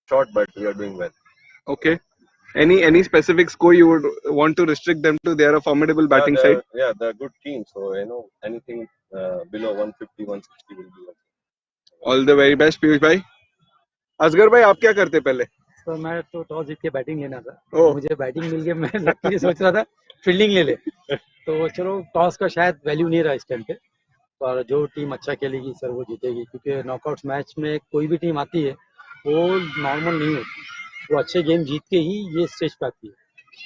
short, but we are doing well. Okay. Any specific score you would want to restrict them to? They are a formidable batting side. They're a good team. So anything below 150, 160 will be okay. All the very best, Piyush bhai. Asghar भाई आप क्या करते पहले? तो मैं तो toss जीत के batting लेना था, ओह। मुझे बैटिंग मिल गई, मैं लकीली सोच रहा था फील्डिंग ले ले, तो चलो टॉस का शायद वैल्यू नहीं रहा इस टाइम पे, पर जो टीम अच्छा खेलेगी सर वो जीतेगी, क्योंकि नॉकआउट्स मैच में कोई भी टीम आती है वो नॉर्मल नहीं होती, वो अच्छे गेम जीत के ही ये स्टेज पे आती है,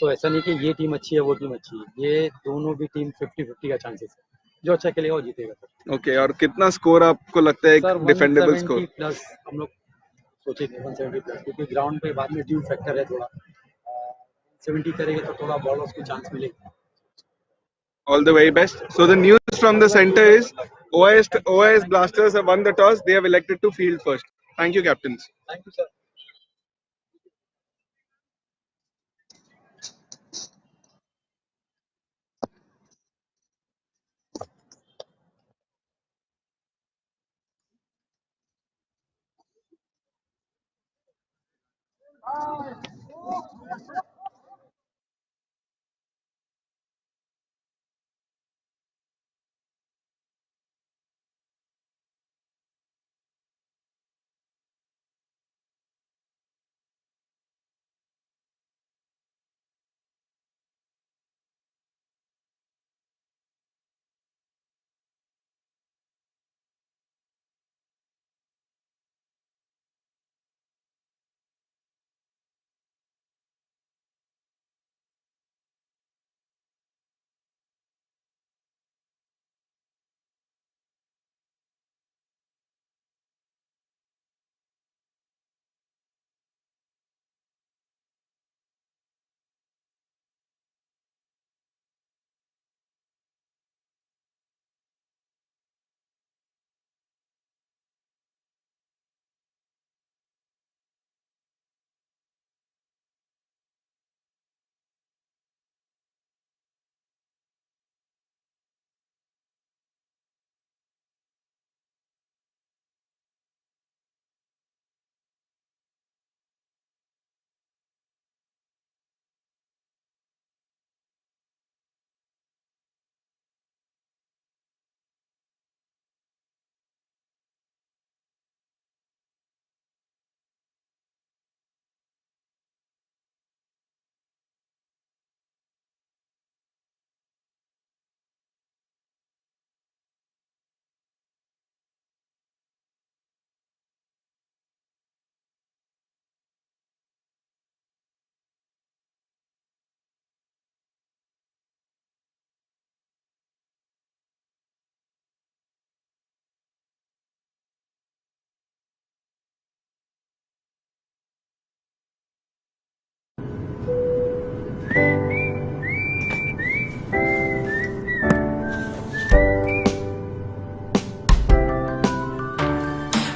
तो ऐसा नहीं कि ये टीम अच्छी है वो टीम अच्छी है, ये दोनों भी टीम 50-50 का चांसेस है, जो अच्छा खेलेगा वो जीतेगा सर। ओके, और कितना स्कोर आपको लगता है सर डिफेंडेबल स्कोर? 170 प्लस हम लोग सोचेंगे, 170 प्लस, क्योंकि ग्राउंड पे बाद में ड्यू फैक्टर है थोड़ा, 70 करेंगे तो थोड़ा बॉलर्स को चांस मिलेगा। All the very best. So the news from the center is OIS Blasters have won the toss. They have elected to field first. Thank you, captains. Thank you sir.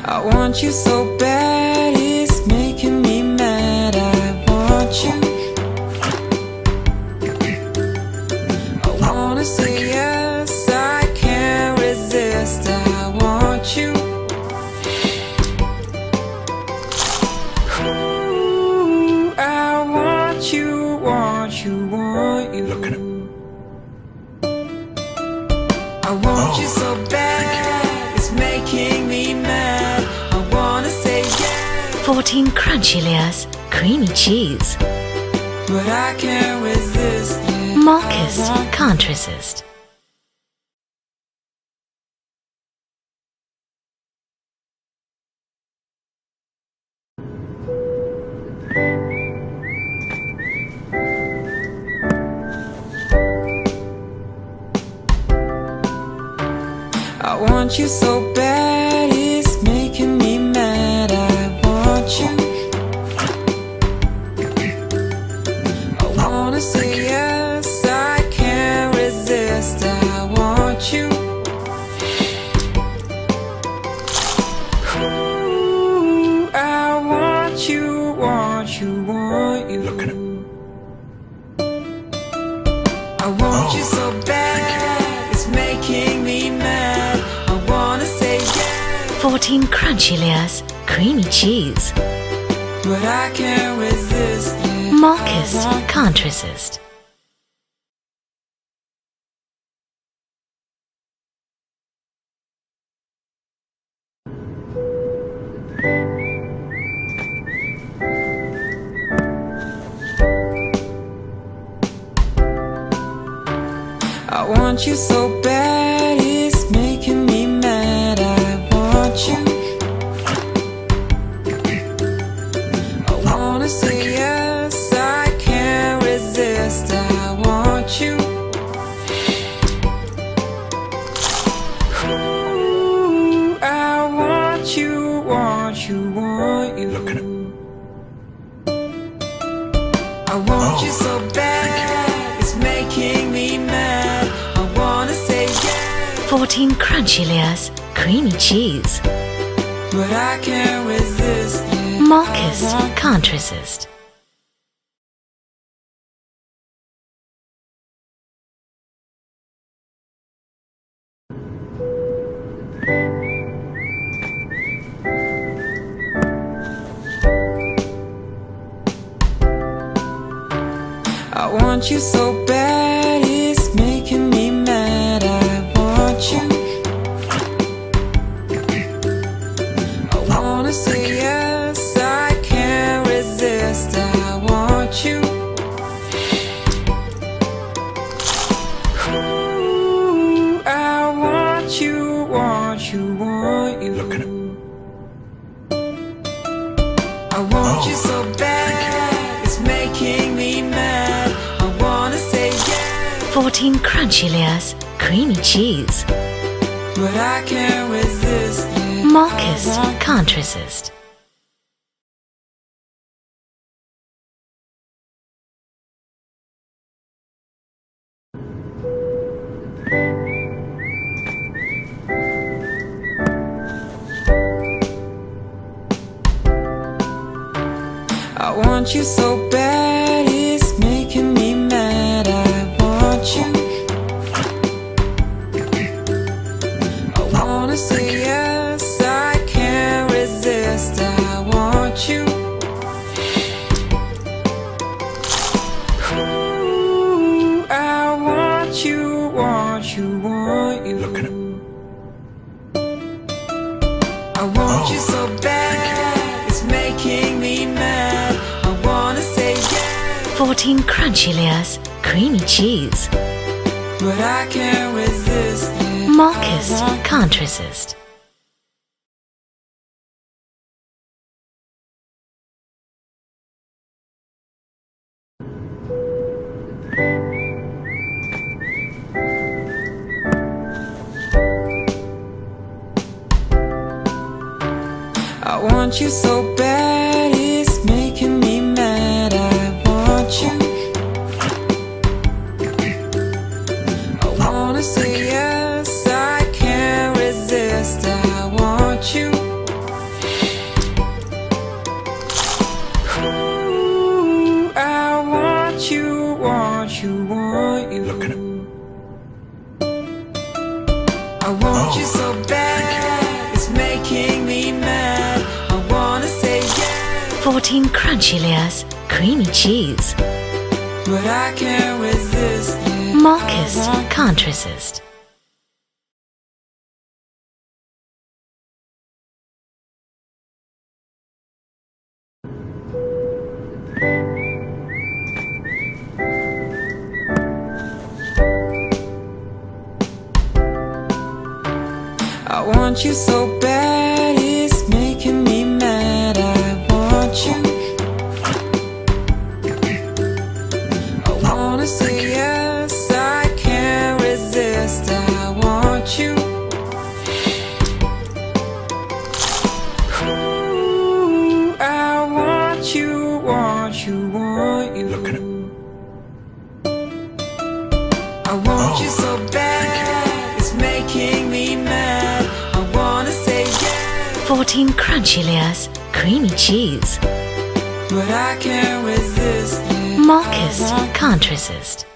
I want you so bad, it's making me mad. I want you. I wanna say yes, I can't resist. I want you. Ooh, I want you, want you, want you. I want you so bad, it's making me mad. I wanna say yes, 14 crunchy layers, creamy cheese. but I can't resist. Yeah, Malkist, can't resist. I want you so bad, it's making me mad. I want you. I wanna say yes, I can't resist. I want you. Ooh, I want you, want you, want you. I want you so bad, it's making me mad. I wanna say yes, 14 crunchy layers, creamy cheese. but I can't resist. Yeah. Marcus can't resist. I want you so bad, it's making me mad. I want you. I wanna say yes, I can't resist. I want you. Ooh, I want you, want you, want you. I want you so bad, it's making me mad. I wanna say yes, 14 crunchy layers, creamy cheese. but I can't resist. Yeah. Marcus can't resist. I want you so bad, it's making me mad. I want you. I wanna say yes, I can't resist. I want you. Ooh, I want you, want you, want you. I want you so bad, it's making me mad. I wanna say yes, 14 crunchy layers, creamy cheese. but I can't resist. Yeah. Marcus can't resist. I want you so bad, it's making me mad. I want you. I wanna say yes, I can't resist. I want you. Ooh, I want you, want you, want you. I want you so bad, it's making me mad. I wanna say yes, 14 crunchy layers, creamy cheese. but I can't resist. Yeah. Marcus can't resist. I want you so bad, it's making me mad. I want you. I wanna say yes, I can't resist. I want you. Ooh, I want you, want you, want you. I want you so bad, it's making me mad. I wanna say yes, 14 crunchy layers, creamy cheese. but I can't resist. Yeah. Marcus can't resist. I want you so bad, it's making me mad. I want you. I wanna say yes, I can't resist. I want you. Ooh, I want you, want you, want you. I want you so bad, it's making me mad. I wanna say yes, 14 crunchy layers, creamy cheese. but I can't resist. Yeah. Marcus can't resist.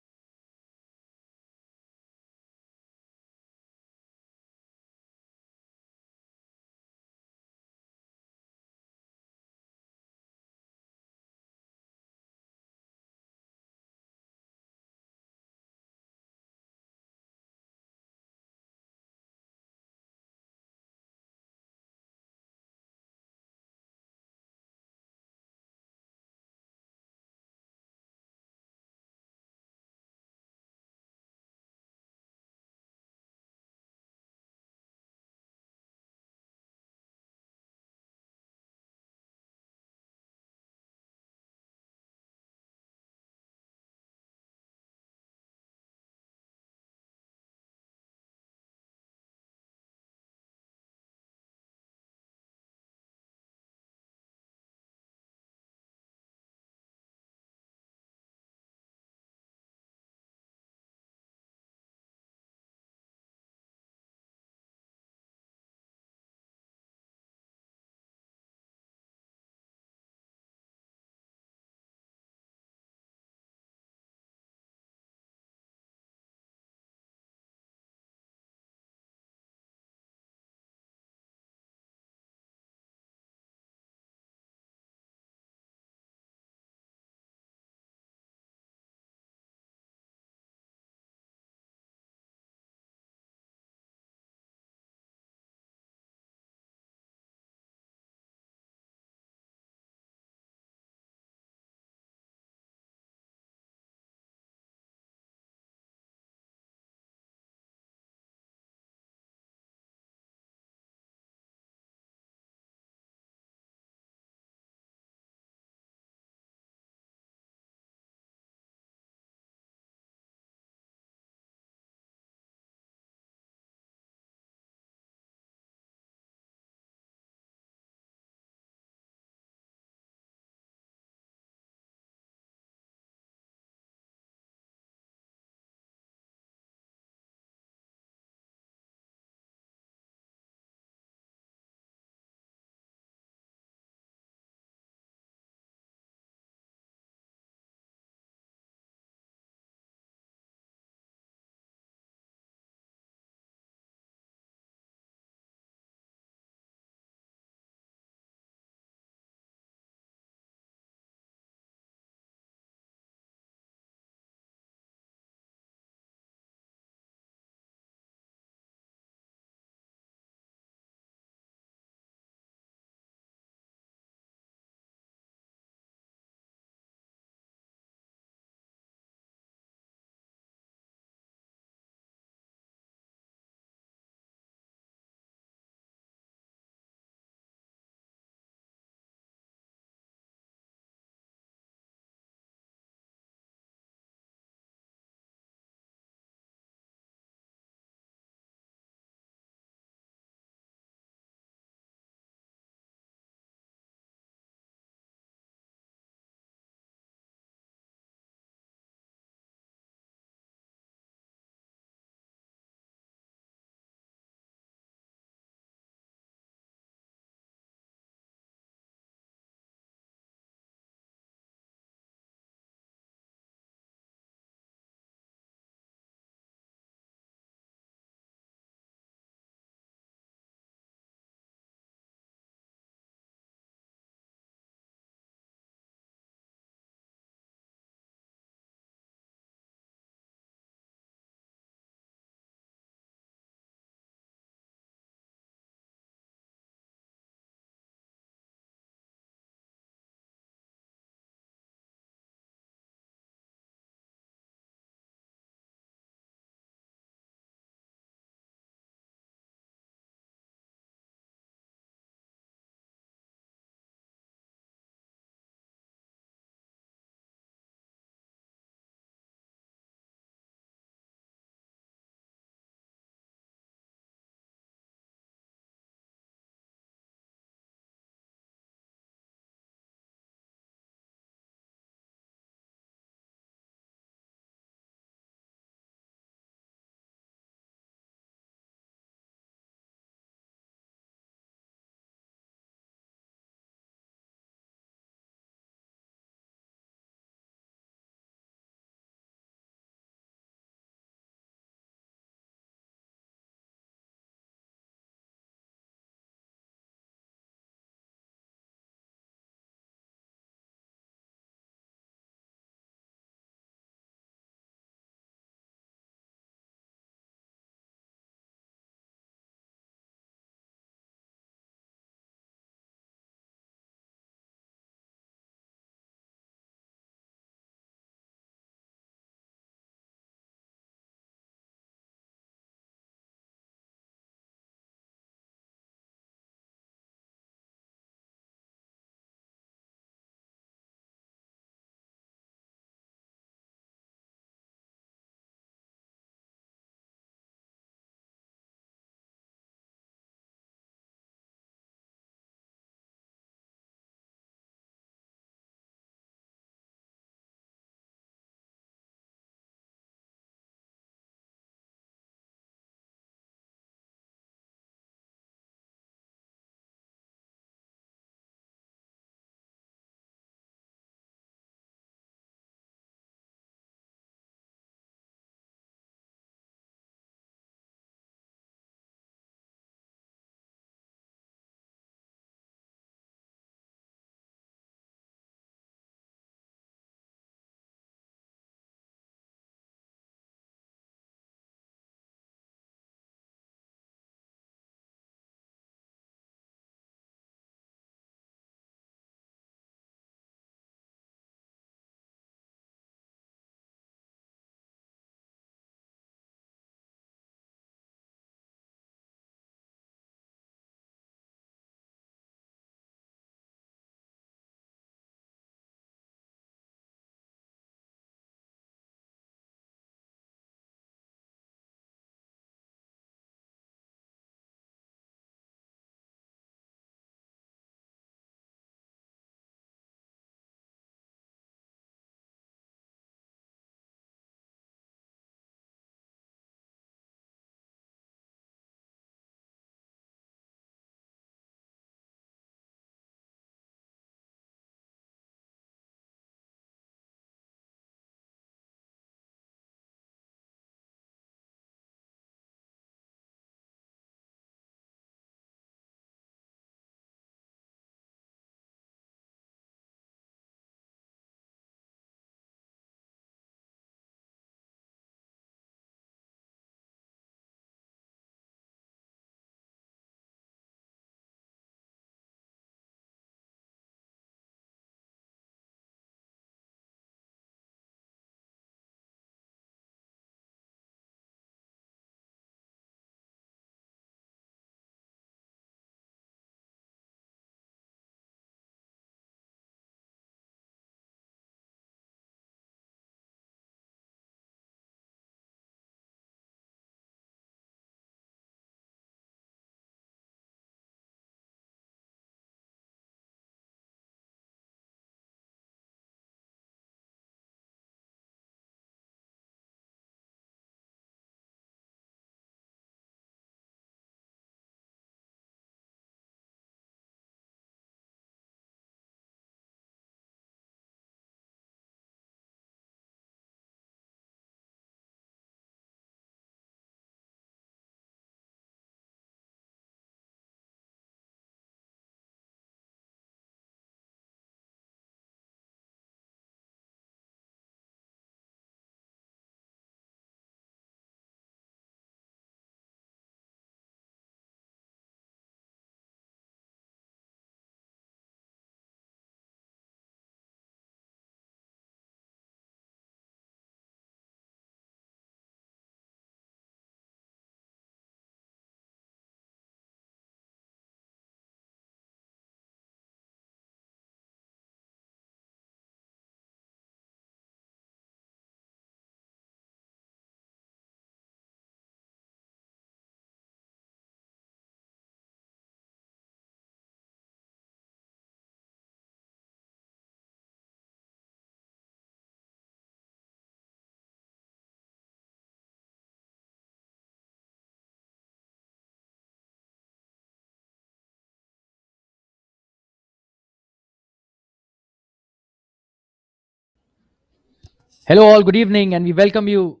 Hello, all. Good evening, and we welcome you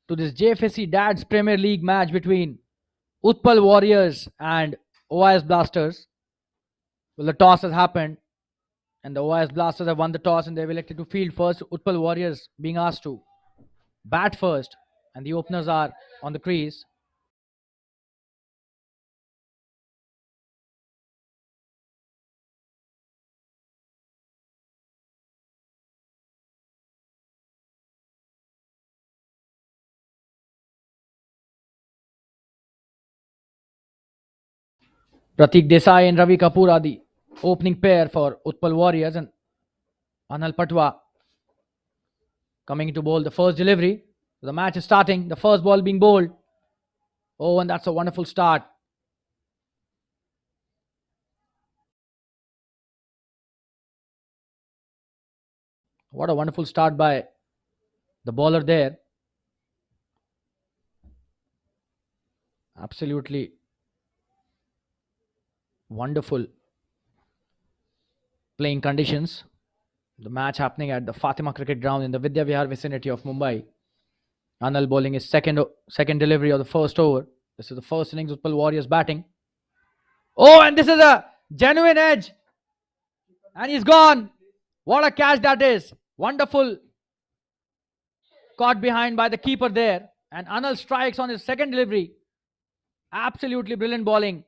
to this JFSC DADS Premier League match between Utpal Warriors and OIS Blasters. Well, the toss has happened, and the OIS Blasters have won the toss, and they've elected to field first. Utpal Warriors being asked to bat first, and the openers are on the crease. Pratik Desai and Ravi Kapoor are the opening pair for Utpal Warriors, and Anil Patwa coming into bowl the first delivery. The match is starting. The first ball being bowled. Oh, and that's a wonderful start. What a wonderful start by the bowler there. Absolutely wonderful playing conditions. The match happening at the Fatima Cricket Ground in the Vidya Vihar vicinity of Mumbai. Anil bowling his second delivery of the first over. This is the first innings. Utpal Warriors batting. Oh, and this is a genuine edge. And he's gone. What a catch that is. Wonderful. Caught behind by the keeper there. And Anil strikes on his second delivery. Absolutely brilliant bowling.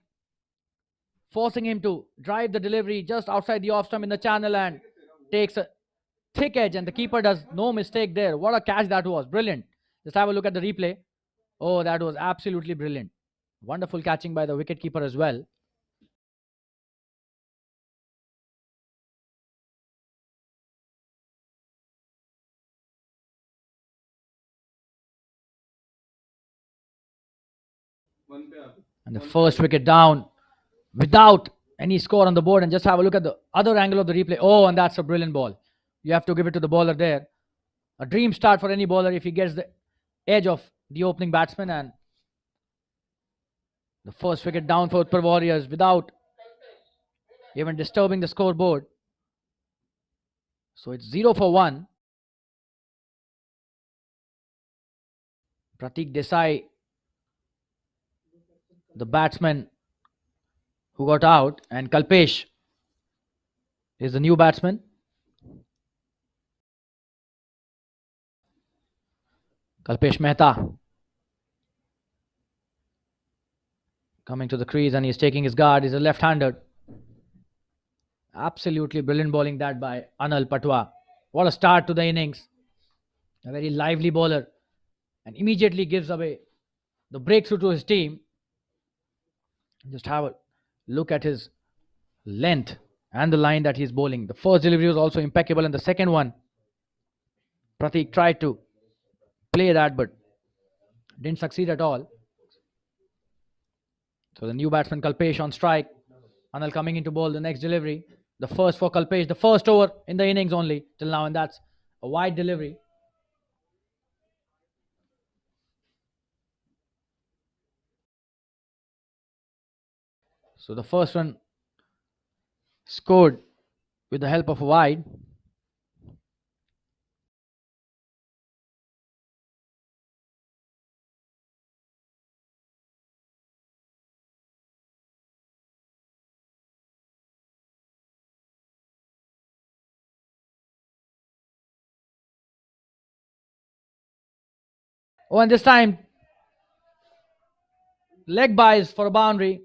Forcing him to drive the delivery just outside the off stump in the channel and takes a thick edge, and the keeper does no mistake there. What a catch that was. Brilliant. Just have a look at the replay. Oh, that was absolutely brilliant. Wonderful catching by the wicketkeeper as well. And the first wicket down without any score on the board. And just have a look at the other angle of the replay. Oh, and that's a brilliant ball. You have to give it to the bowler there. A dream start for any bowler if he gets the edge of the opening batsman. And the first wicket down for Utpal Warriors without even disturbing the scoreboard. So it's 0 for 1. Pratik Desai, the batsman who got out, and Kalpesh is the new batsman. Kalpesh Mehta coming to the crease, and he's taking his guard. He's a left-hander. Absolutely brilliant bowling that by Anil Patwa. What a start to the innings. A very lively bowler, and immediately gives away the breakthrough to his team. Just have a look at his length and the line that he's bowling. The first delivery was also impeccable, and the second one, Pratik tried to play that but didn't succeed at all. So the new batsman Kalpesh on strike. Anil coming into bowl the next delivery. The first for Kalpesh, the first over in the innings only till now, and that's a wide delivery. So the first one scored with the help of a wide. Oh, and this time leg buys for a boundary.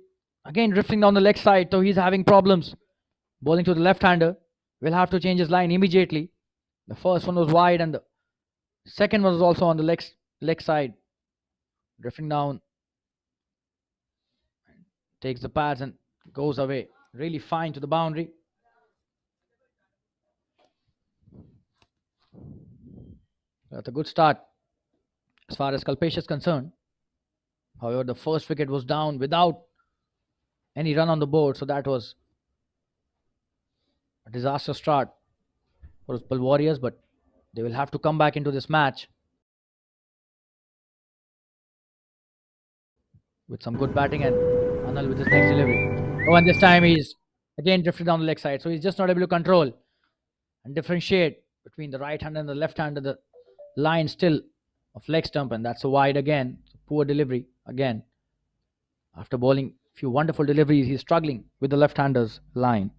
Again drifting down the leg side, so he's having problems bowling to the left-hander. Will have to change his line immediately. The first one was wide, and the second one was also on the leg side. Drifting down, takes the pads and goes away. Really fine to the boundary. That's a good start as far as Kalpesh is concerned. However, the first wicket was down without any run on the board, so that was a disaster start for Utpal Warriors, but they will have to come back into this match with some good batting, and Anil with his next delivery. Oh, and this time he's again drifted down the leg side, so he's just not able to control and differentiate between the right hand and the left hand. The line still of leg stump, and that's a wide again. Poor delivery again. After bowling a few wonderful deliveries, he's struggling with the left-handers line.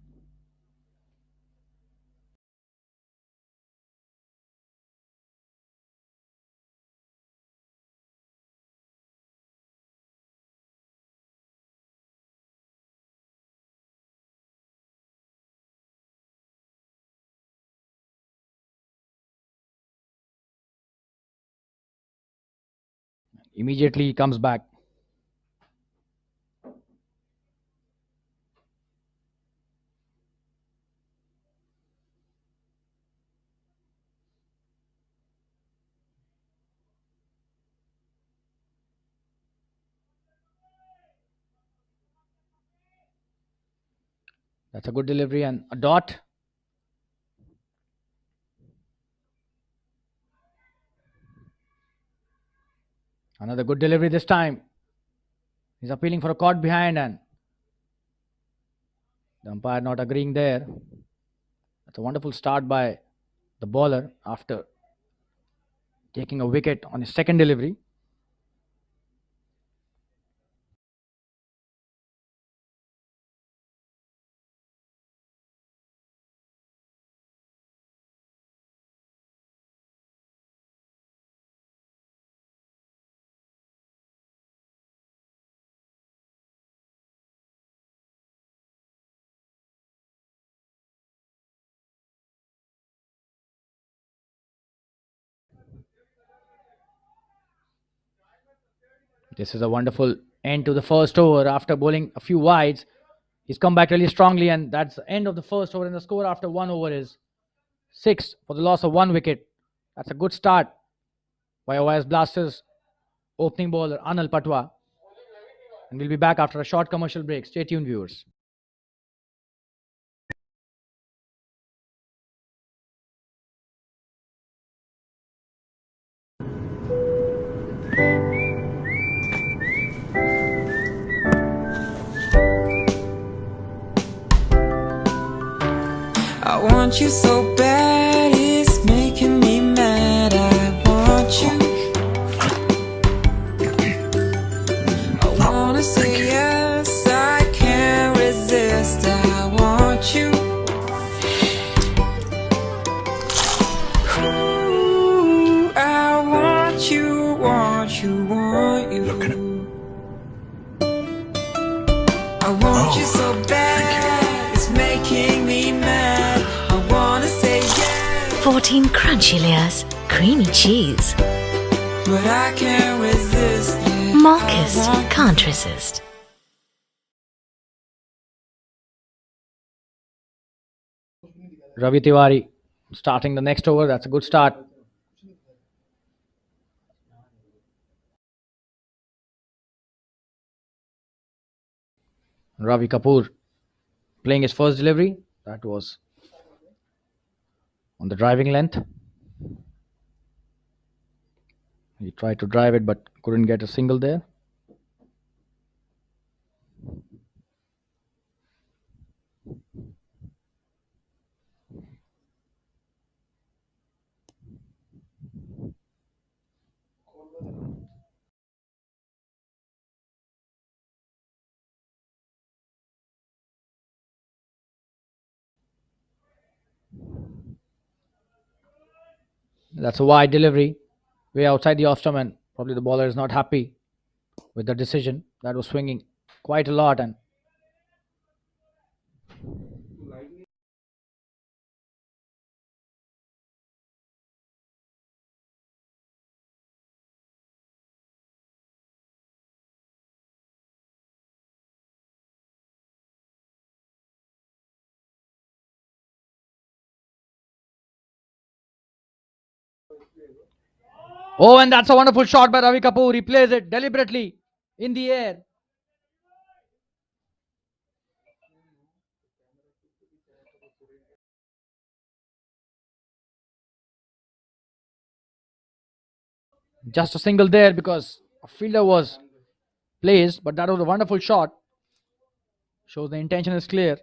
Immediately he comes back. That's a good delivery and a dot. Another good delivery this time. He's appealing for a caught behind, and the umpire not agreeing there. That's a wonderful start by the bowler after taking a wicket on his second delivery. This is a wonderful end to the first over. After bowling a few wides, he's come back really strongly, and that's the end of the first over. And the score after 1 over is 6 for the loss of 1 wicket. That's a good start by OIS Blasters opening bowler Anil Patwa. And we'll be back after a short commercial break. Stay tuned, viewers. I want you so bad, it's making me mad. I want you. I wanna say yes, I can't resist. I want you. Ooh, I want you, want you, want you. I want you so bad, it's making me mad. I wanna say yes, 14 crunchy layers, creamy cheese. but I can't resist. Yeah, Malkist can't resist. Ravi Tiwari starting the next over. That's a good start. Ravi Kapoor playing his first delivery. That was on the driving length. He tried to drive it but couldn't get a single there. That's a wide delivery, way outside the off stump, and probably the bowler is not happy with the decision. That was swinging quite a lot, and oh, and that's a wonderful shot by Ravi Kapoor. He plays it deliberately in the air. Just a single there because a fielder was placed, but that was a wonderful shot. Shows the intention is clear.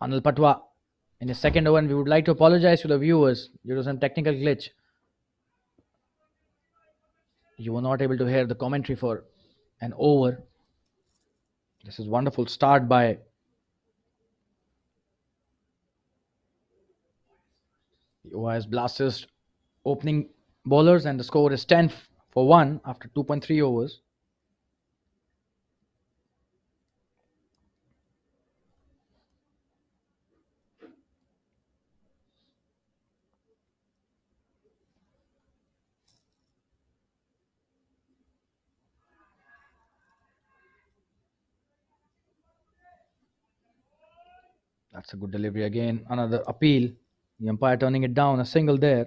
Anil Patwa in his second over, and we would like to apologize to the viewers due to some technical glitch. You were not able to hear the commentary for an over. This is wonderful start by the OIS Blasters opening bowlers, and the score is 10 for 1 after 2.3 overs. That's a good delivery again. Another appeal. The umpire turning it down. A single there.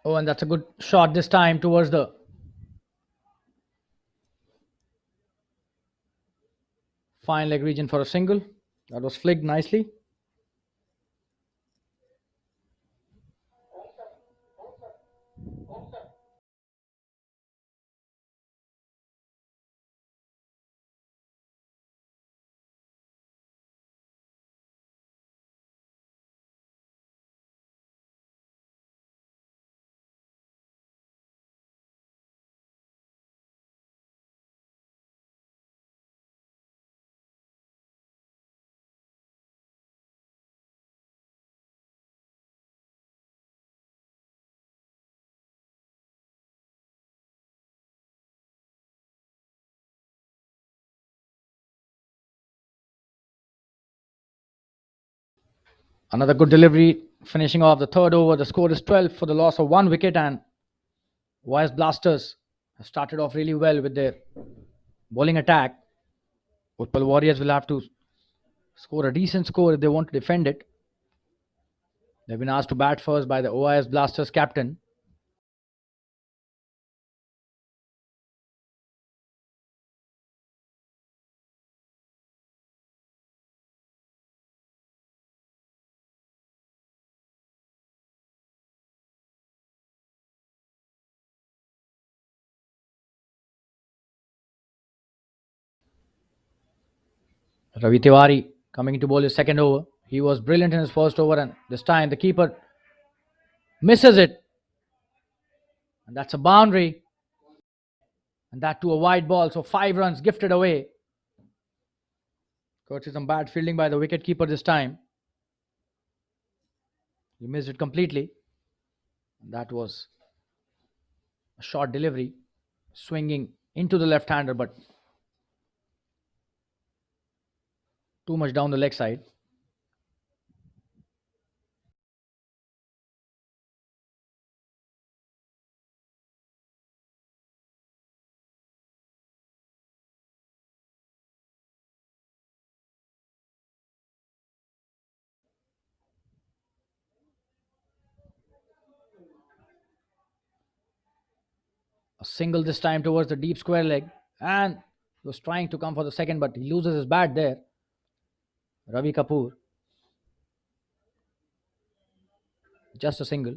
Oh, and that's a good shot this time towards the fine leg region for a single. That was flicked nicely. Another good delivery finishing off the third over. The score is 12 for the loss of 1 wicket, and OIS Blasters have started off really well with their bowling attack. Utpal Warriors will have to score a decent score if they want to defend it. They've been asked to bat first by the OIS Blasters captain. Ravi Tiwari coming to bowl his second over. He was brilliant in his first over, and this time the keeper misses it. And that's a boundary. And that to a wide ball. So 5 runs gifted away. Courtesy some bad fielding by the wicketkeeper this time. He missed it completely. And that was a short delivery. Swinging into the left-hander, but too much down the leg side. A single this time towards the deep square leg, and he was trying to come for the second, but he loses his bat there. Ravi Kapoor. Just a single.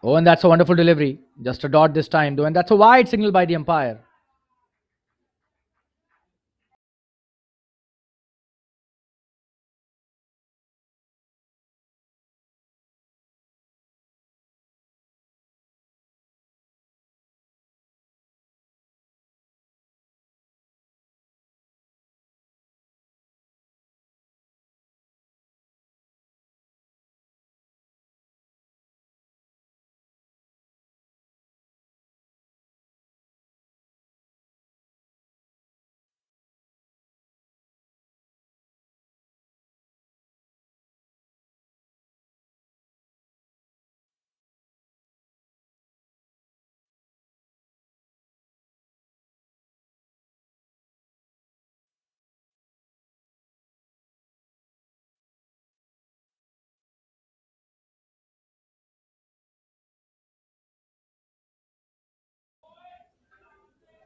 Oh, and that's a wonderful delivery. Just a dot this time, though, and that's a wide signal by the umpire.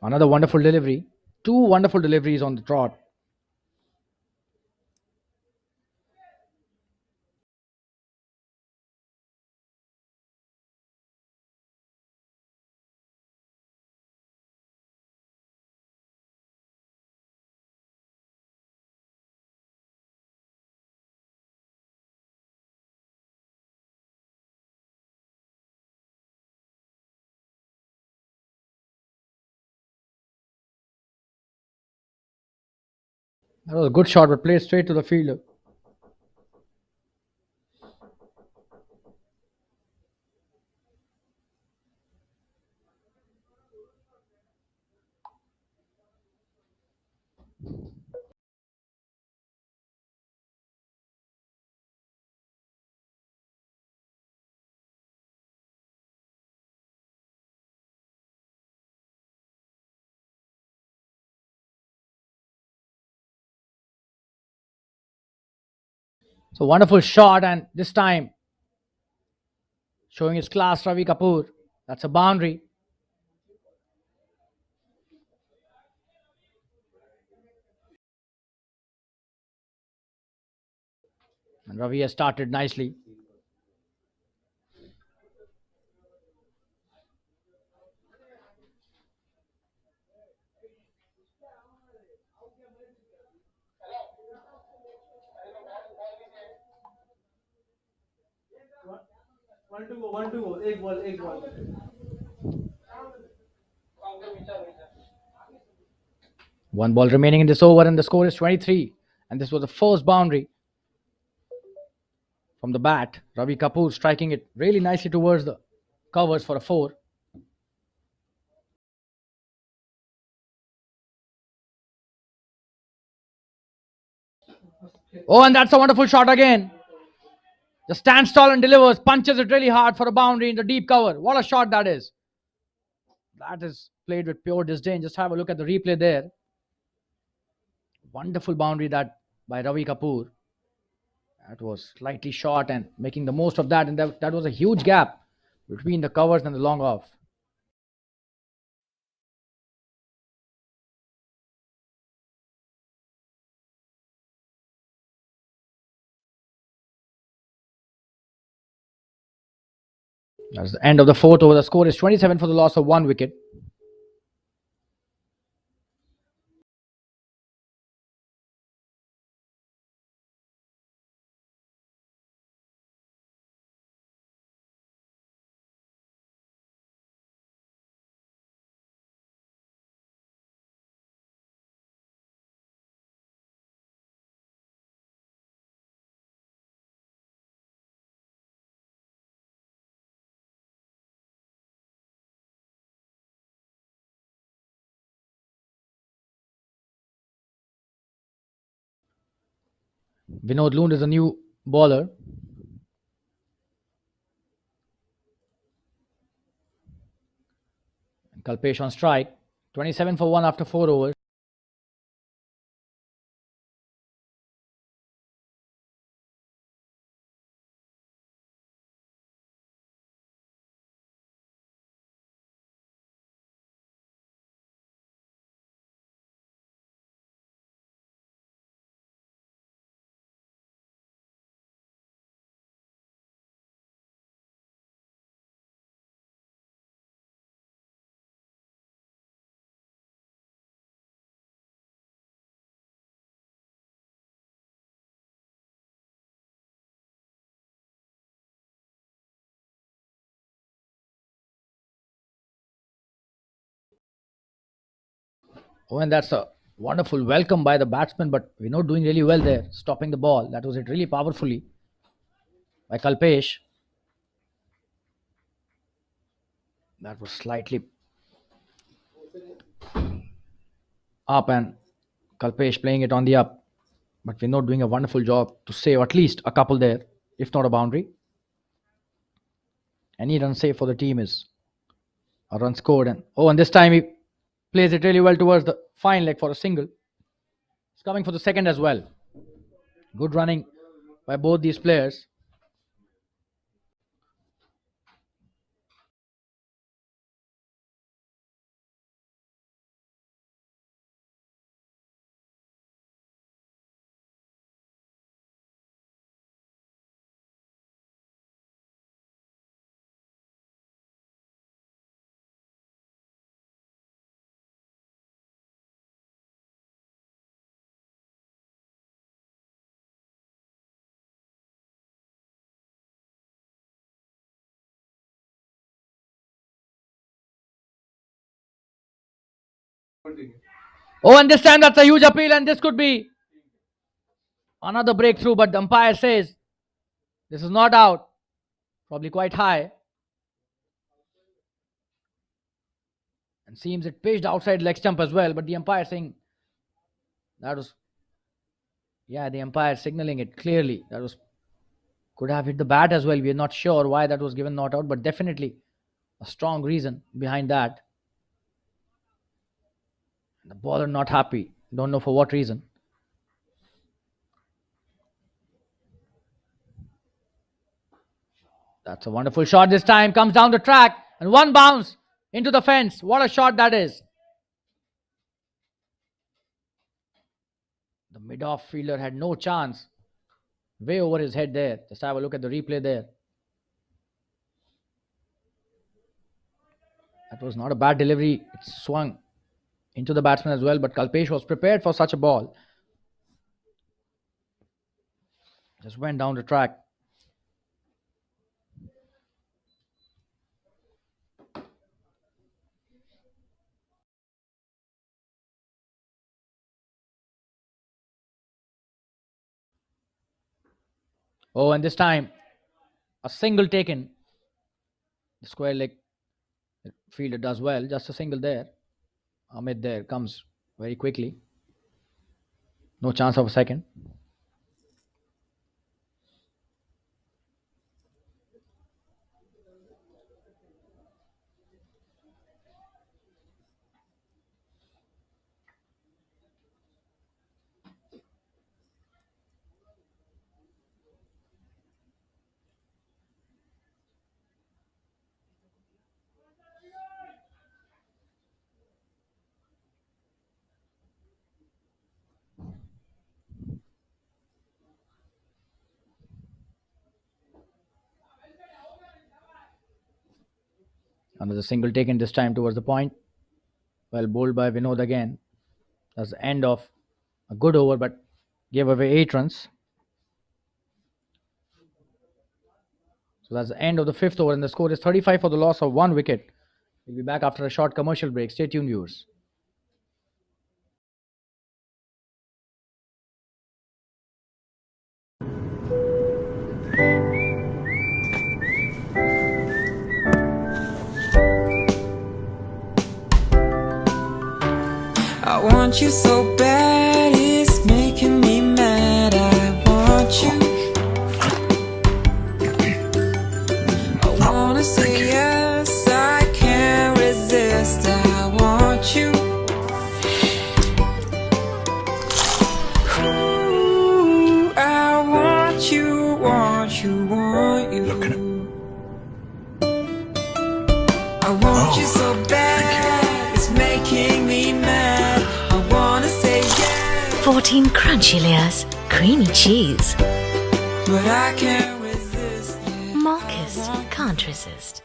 Another wonderful delivery. Two wonderful deliveries on the trot. That was a good shot, but played straight to the fielder. So wonderful shot, and this time showing his class, Ravi Kapoor. That's a boundary. And Ravi has started nicely. One ball remaining in this over, and the score is 23. And this was the first boundary from the bat. Ravi Kapoor striking it really nicely towards the covers for a 4. Oh, and that's a wonderful shot again. Just stands tall and delivers, punches it really hard for a boundary in the deep cover. What a shot that is. That is played with pure disdain. Just have a look at the replay there. Wonderful boundary that by Ravi Kapoor. That was slightly short and making the most of that. And that was a huge gap between the covers and the long off. That's the end of the 4th over. The score is 27 for the loss of 1 wicket. Vinod Lund is a new bowler. Kalpesh on strike. 27 for 1 after 4 overs. Oh, and that's a wonderful welcome by the batsman, but Vinod doing really well there, stopping the ball. That was it really powerfully by Kalpesh. That was slightly up, and Kalpesh playing it on the up. But Vinod doing a wonderful job to save at least a couple there, if not a boundary. Any run save for the team is a run scored. And this time he plays it really well towards the fine leg for a single. It's coming for the second as well. Good running by both these players. Oh, and this time that's a huge appeal, and this could be another breakthrough, but the umpire says this is not out. Probably quite high. And seems it pitched outside leg stump as well, but the umpire saying that was, yeah, the umpire signaling it clearly. That was, could have hit the bat as well. We are not sure why that was given not out, but definitely a strong reason behind that. The bowler not happy. Don't know for what reason. That's a wonderful shot this time. Comes down the track and one bounce into the fence. What a shot that is. The mid-off fielder had no chance. Way over his head there. Just have a look at the replay there. That was not a bad delivery. It swung into the batsman as well, but Kalpesh was prepared for such a ball. Just went down the track. Oh, and this time a single taken. The square leg fielder does well. Just a single there. Amit there comes very quickly. No chance of a second. Another single taken this time towards the point. Well bowled by Vinod again. That's the end of a good over, but gave away 8 runs. So that's the end of the 5th over, and the score is 35 for the loss of 1 wicket. We'll be back after a short commercial break. Stay tuned, viewers. I want you so bad, it's making me mad. I want you. I wanna say yes, I can't resist. I want you. Ooh, I want you, want you, want you. Look at him. I want you so bad, it's making me mad. I wanna say yes, 14 crunchy layers, creamy cheese. but I can't resist. Yeah, Marcus can't resist.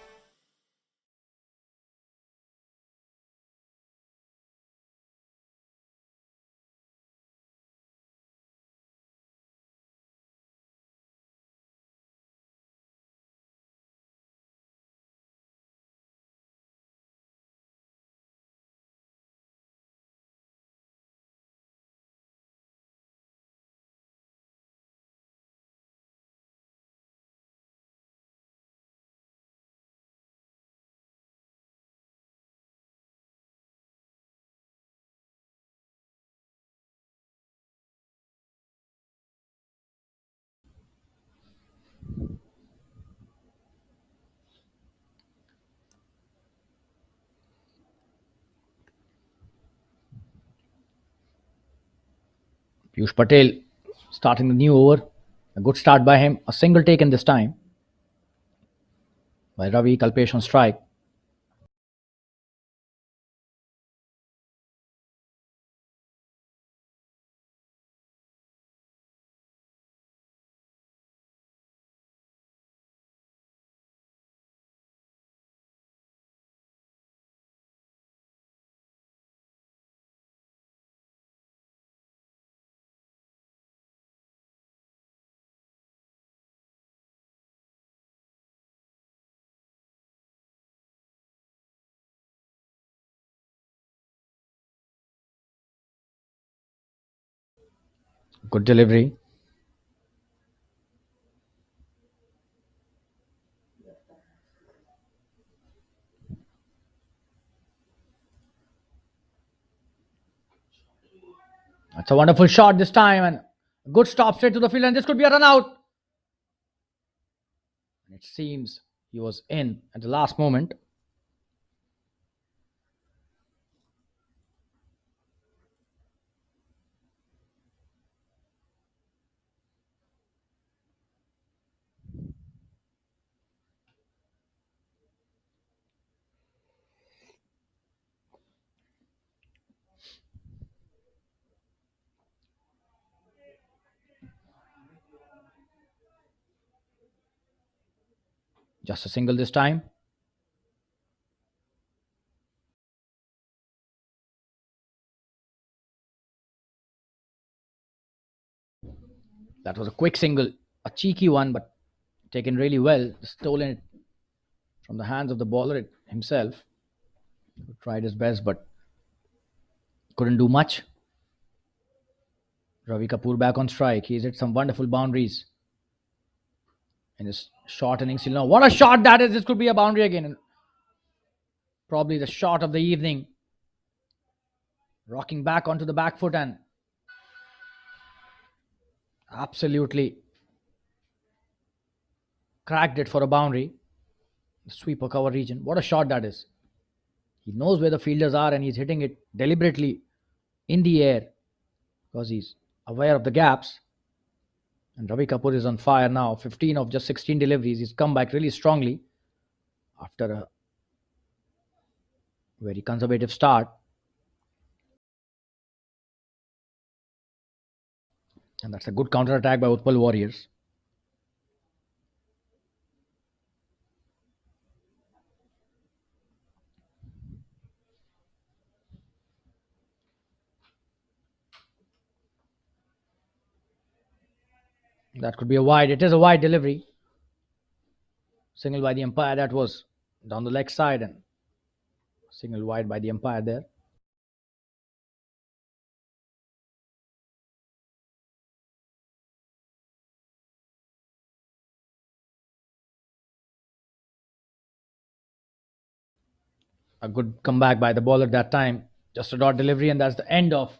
Piyush Patel starting the new over. A good start by him. A single taken this time by Ravi. Kalpesh on strike. Good delivery. That's a wonderful shot this time, and a good stop straight to the field, and this could be a run out. And it seems he was in at the last moment. Just a single this time. That was a quick single, a cheeky one, but taken really well. Stolen it from the hands of the bowler himself. He tried his best, but couldn't do much. Ravi Kapoor back on strike. He's hit some wonderful boundaries in his short innings till now. What a shot that is! This could be a boundary again. And probably the shot of the evening. Rocking back onto the back foot and absolutely cracked it for a boundary. The sweeper cover region. What a shot that is. He knows where the fielders are and he's hitting it deliberately in the air because he's aware of the gaps. And Ravi Kapoor is on fire now. 15 of just 16 deliveries. He's come back really strongly after a very conservative start. And that's a good counter attack by Utpal Warriors. That could be a wide. It is a wide delivery. Single by the umpire. That was down the leg side and single wide by the umpire there. A good comeback by the bowler that time. Just a dot delivery, and that's the end of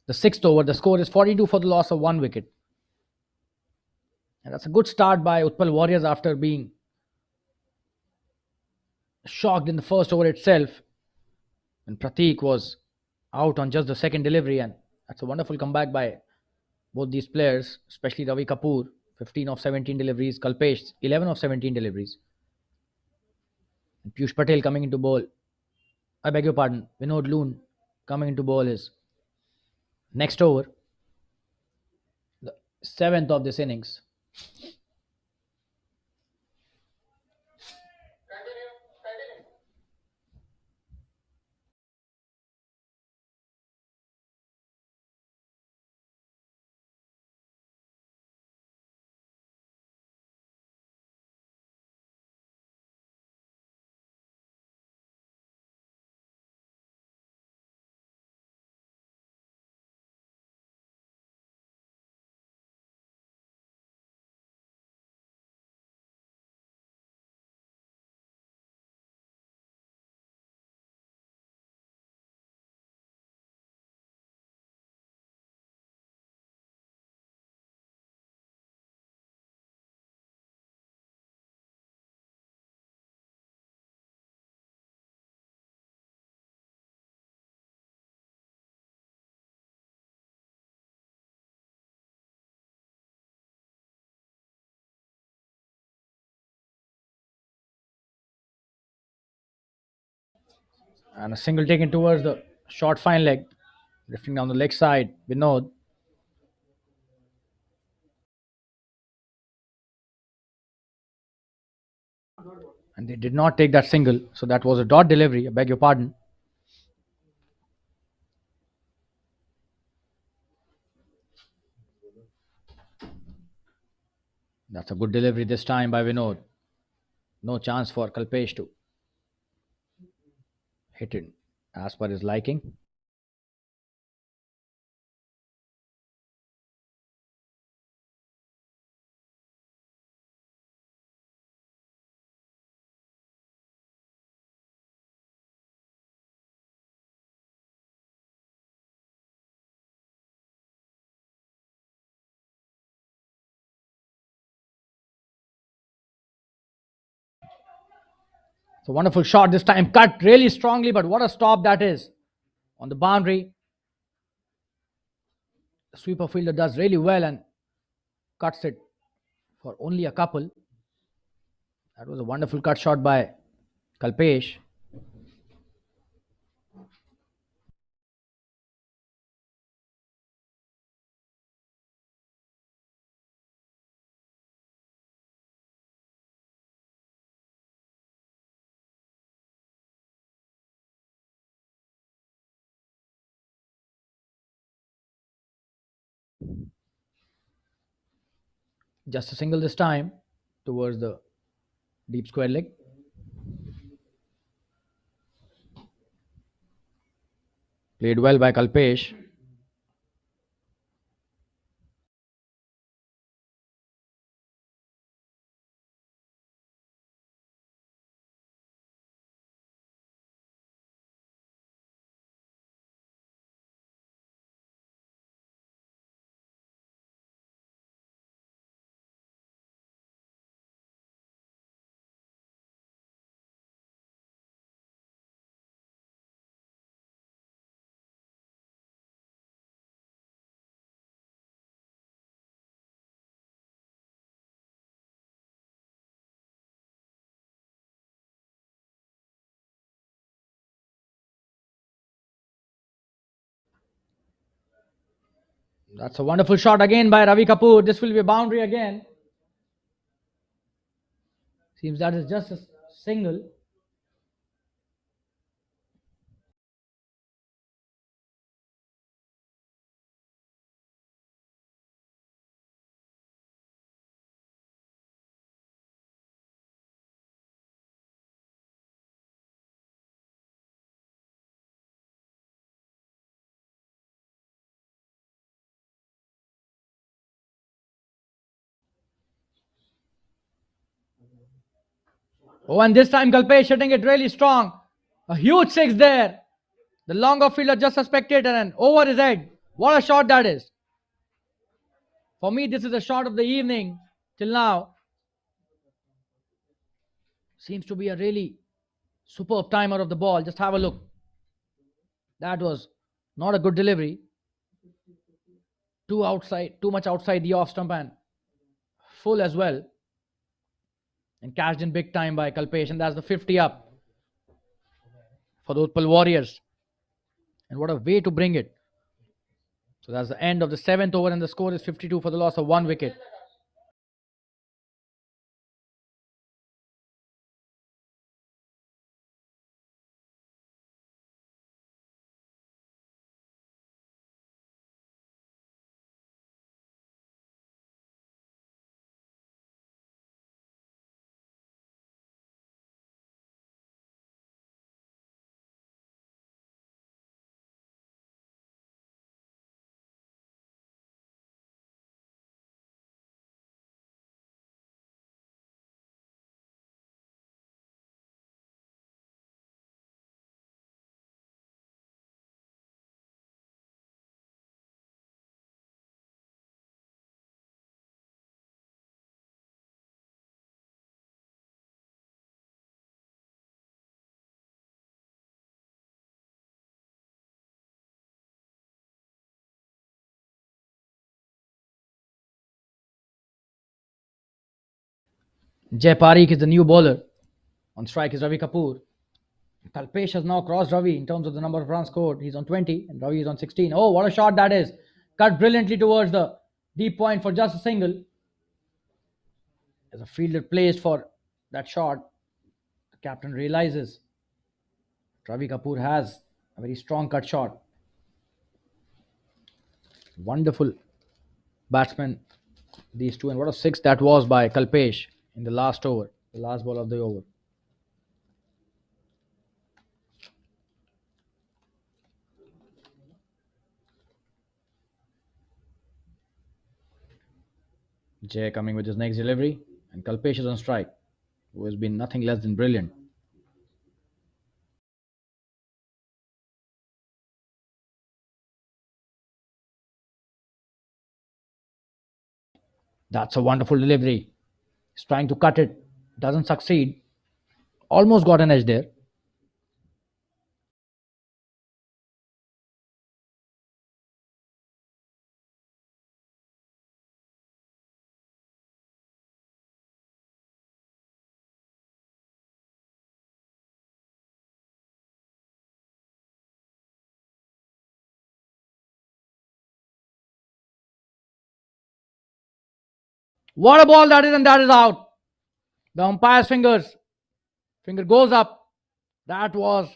the sixth over. The score is 42 for the loss of 1 wicket. And that's a good start by Utpal Warriors after being shocked in the first over itself. And Prateek was out on just the second delivery, and that's a wonderful comeback by both these players, especially Ravi Kapoor, 15 of 17 deliveries, Kalpesh, 11 of 17 deliveries. And Piyush Patel coming into bowl. I beg your pardon, Vinod Loon coming into bowl his next over, the seventh of this innings. And a single taken towards the short fine leg, drifting down the leg side. Vinod. And they did not take that single, so that was a dot delivery. I beg your pardon. That's a good delivery this time by Vinod. No chance for Kalpesh to hit it as per his liking. It's a wonderful shot this time. Cut really strongly, but what a stop that is on the boundary. The sweeper fielder does really well and cuts it for only a couple. That was a wonderful cut shot by Kalpesh. Just a single this time towards the deep square leg. Played well by Kalpesh. That's a wonderful shot again by Ravi Kapoor. This will be a boundary again. Seems that is just a single. Oh, and this time Kalpesh hitting it really strong. A huge six there. The longer fielder just a spectator and over his head. What a shot that is. For me, this is the shot of the evening till now. Seems to be a really superb timer of the ball. Just have a look. That was not a good delivery. Too much outside the off stump and full as well. And cashed in big time by Kalpesh. And that's the 50 up for the Utpal Warriors. And what a way to bring it. So that's the end of the 7th over and the score is 52 for the loss of 1 wicket. Jay Parikh is the new bowler. On strike is Ravi Kapoor. Kalpesh has now crossed Ravi in terms of the number of runs scored. He's on 20 and Ravi is on 16. Oh, what a shot that is. Cut brilliantly towards the deep point for just a single. As a fielder placed for that shot, the captain realizes Ravi Kapoor has a very strong cut shot. Wonderful batsman, these two. And what a six that was by Kalpesh in the last over, the last ball of the over. Jay coming with his next delivery, and Kalpesh is on strike, who has been nothing less than brilliant. That's a wonderful delivery. He's trying to cut it, doesn't succeed. almost got an edge there. What a ball that is, and that is out. The umpire's finger goes up. That was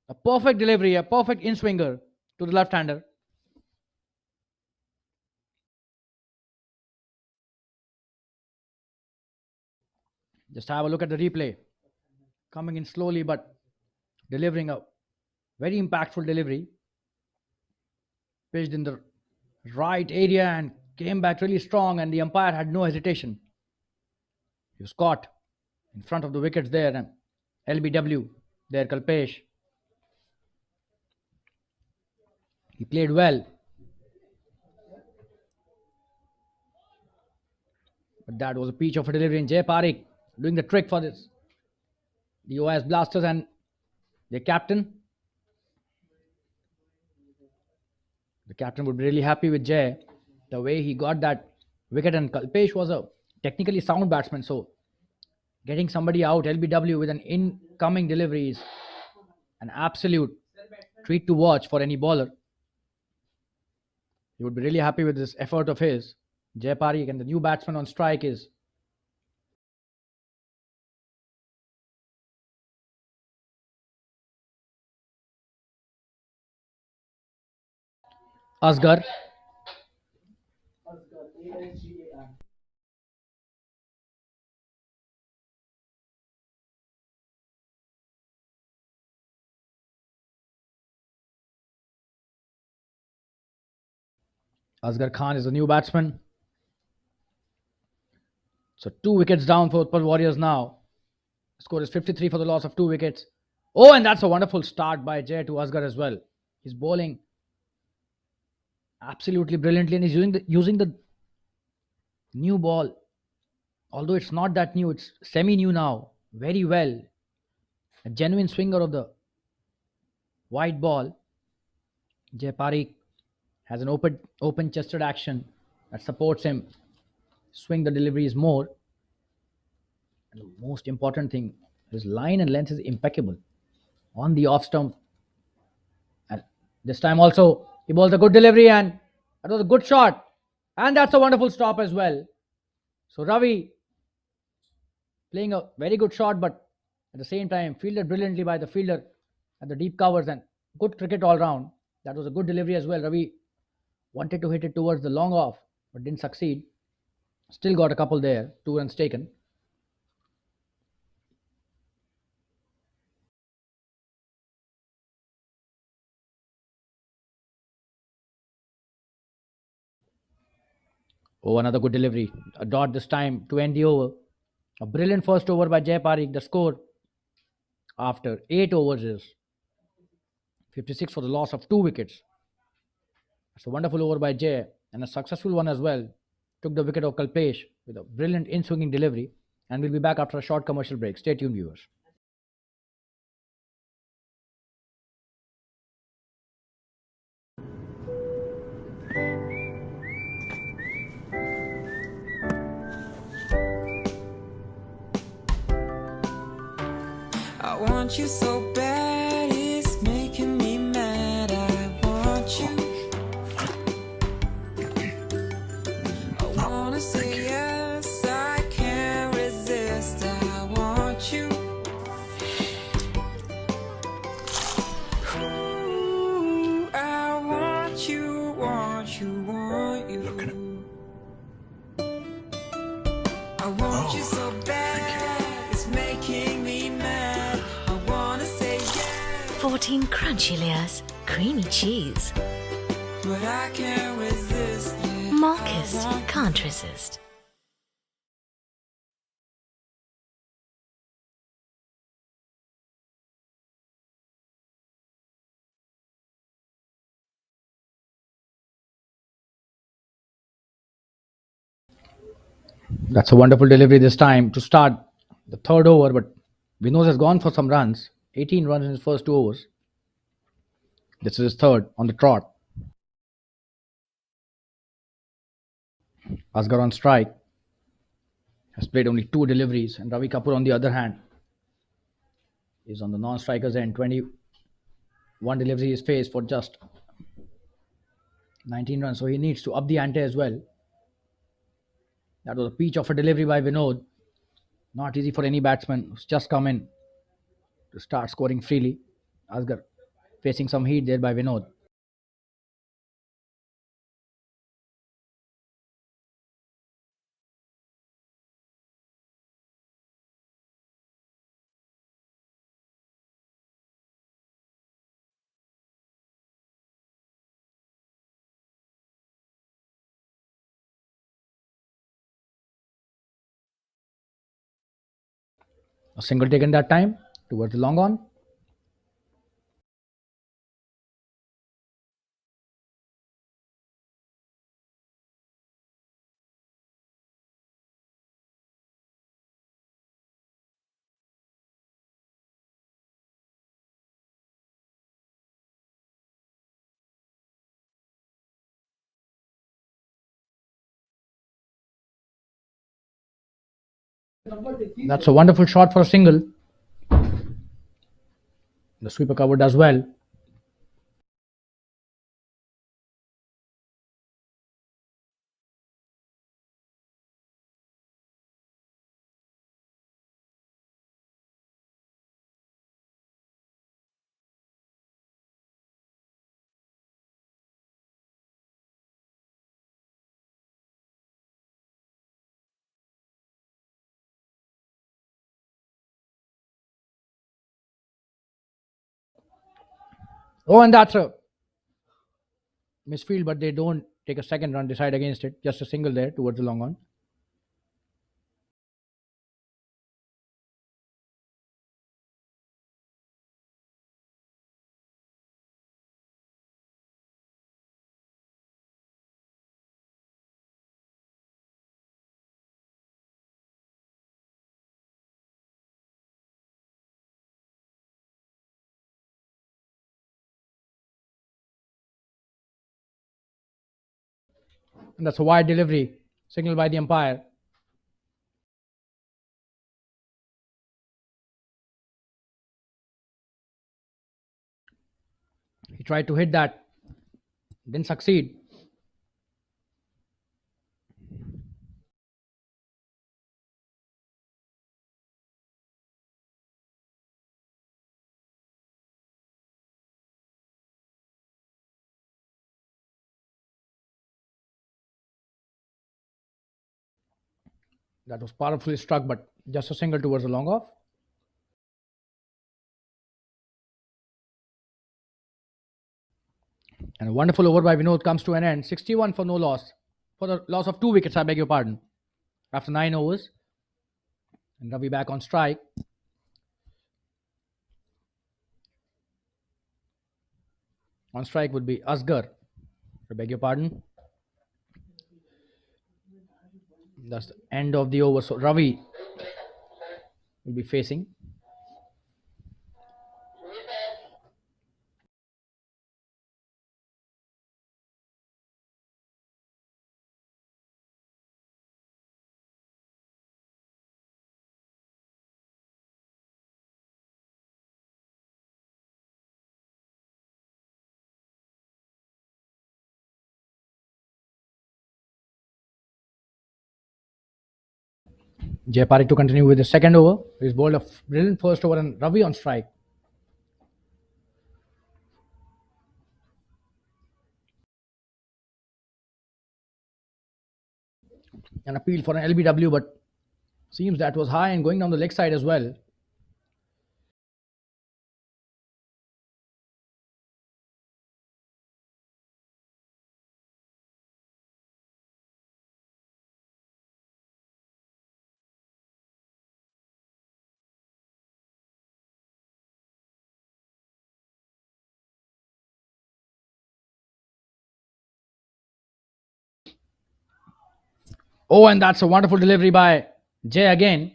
a perfect delivery, a perfect in swinger to the left-hander. Just have a look at the replay. Coming in slowly, but delivering a very impactful delivery. Pitched in the right area and came back really strong, and the umpire had no hesitation. He was caught in front of the wickets there, and LBW there, Kalpesh. He played well. But that was a peach of a delivery, and Jay Parikh doing the trick for this. The OIS Blasters and their captain. The captain would be really happy with Jay, the way he got that wicket, and Kalpesh was a technically sound batsman, so getting somebody out, LBW, with an incoming delivery is an absolute treat to watch for any bowler. He would be really happy with this effort of his. Jay Parikh, and the new batsman on strike is Asghar. Asghar Khan is the new batsman. So 2 wickets down for Utpal Warriors now. The score is 53 for the loss of 2 wickets. Oh, and that's a wonderful start by Jay to Asghar as well. He's bowling absolutely brilliantly, and he's using the new ball. Although it's not that new, it's semi-new now. Very well. A genuine swinger of the white ball. Jay Parikh has an open-chested action that supports him swing the deliveries more. And the most important thing, his line and length is impeccable on the off stump. And this time also, he bowls a good delivery, and that was a good shot. And that's a wonderful stop as well. So Ravi playing a very good shot, but at the same time fielded brilliantly by the fielder at the deep covers, and good cricket all round. That was a good delivery as well. Ravi wanted to hit it towards the long off, but didn't succeed. Still got a couple there, 2 runs taken. Oh, another good delivery. A dot this time to end the over. A brilliant first over by Jay Parikh. The score after 8 overs is 56 for the loss of 2 wickets. It's a wonderful over by Jay, and a successful one as well. Took the wicket of Kalpesh with a brilliant in-swinging delivery. And we'll be back after a short commercial break. Stay tuned, viewers. I want you so bad, it's making me mad. I want you. I wanna say yes, I can't resist. I want you. Ooh, I want you, want you, want you. I want you so bad, it's making me mad. 14 crunchy layers, creamy cheese. But I can't resist. Marcus can't resist. That's a wonderful delivery this time to start the third over, but Vinod has gone for some runs, 18 runs in his first 2 overs. This is his third on the trot. Asghar on strike has played only 2 deliveries, and Ravi Kapoor, on the other hand, is on the non-striker's end. 21 delivery is faced for just 19 runs, so he needs to up the ante as well. That was a peach of a delivery by Vinod. Not easy for any batsman who's just come in to start scoring freely. Asghar facing some heat there by Vinod. A single taken that time towards the long on. That's a wonderful shot for a single. The sweeper cover does well. Oh, and that's a misfield, but they don't take a second run, decide against it. Just a single there towards the long on. And that's a wide delivery, signaled by the umpire. He tried to hit that, didn't succeed. That was powerfully struck, but just a single towards the long off. And a wonderful over by Vinod comes to an end. 61 for no loss. For the loss of 2 wickets, I beg your pardon. After 9 overs. And Ravi back on strike. On strike would be Asghar. I beg your pardon. That's the end of the over. So Ravi will be facing. Jayapari to continue with the second over. He's bowled a brilliant first over and Ravi on strike. An appeal for an LBW, but seems that was high and going down the leg side as well. Oh, and that's a wonderful delivery by Jay again.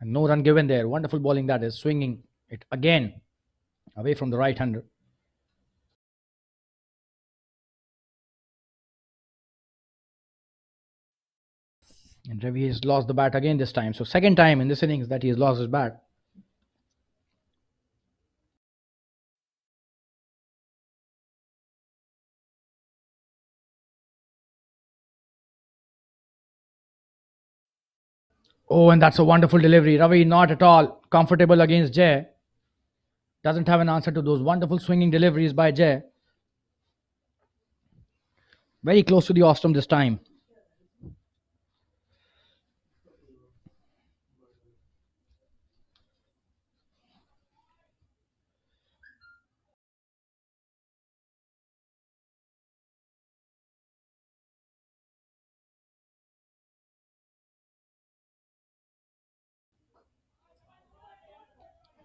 And no run given there. Wonderful bowling that is. Swinging it again away from the right-hander. And Ravi has lost the bat again this time. So second time in this innings that he has lost his bat. Oh, and that's a wonderful delivery. Ravi not at all comfortable against Jay. Doesn't have an answer to those wonderful swinging deliveries by Jay. Very close to the off-stump this time.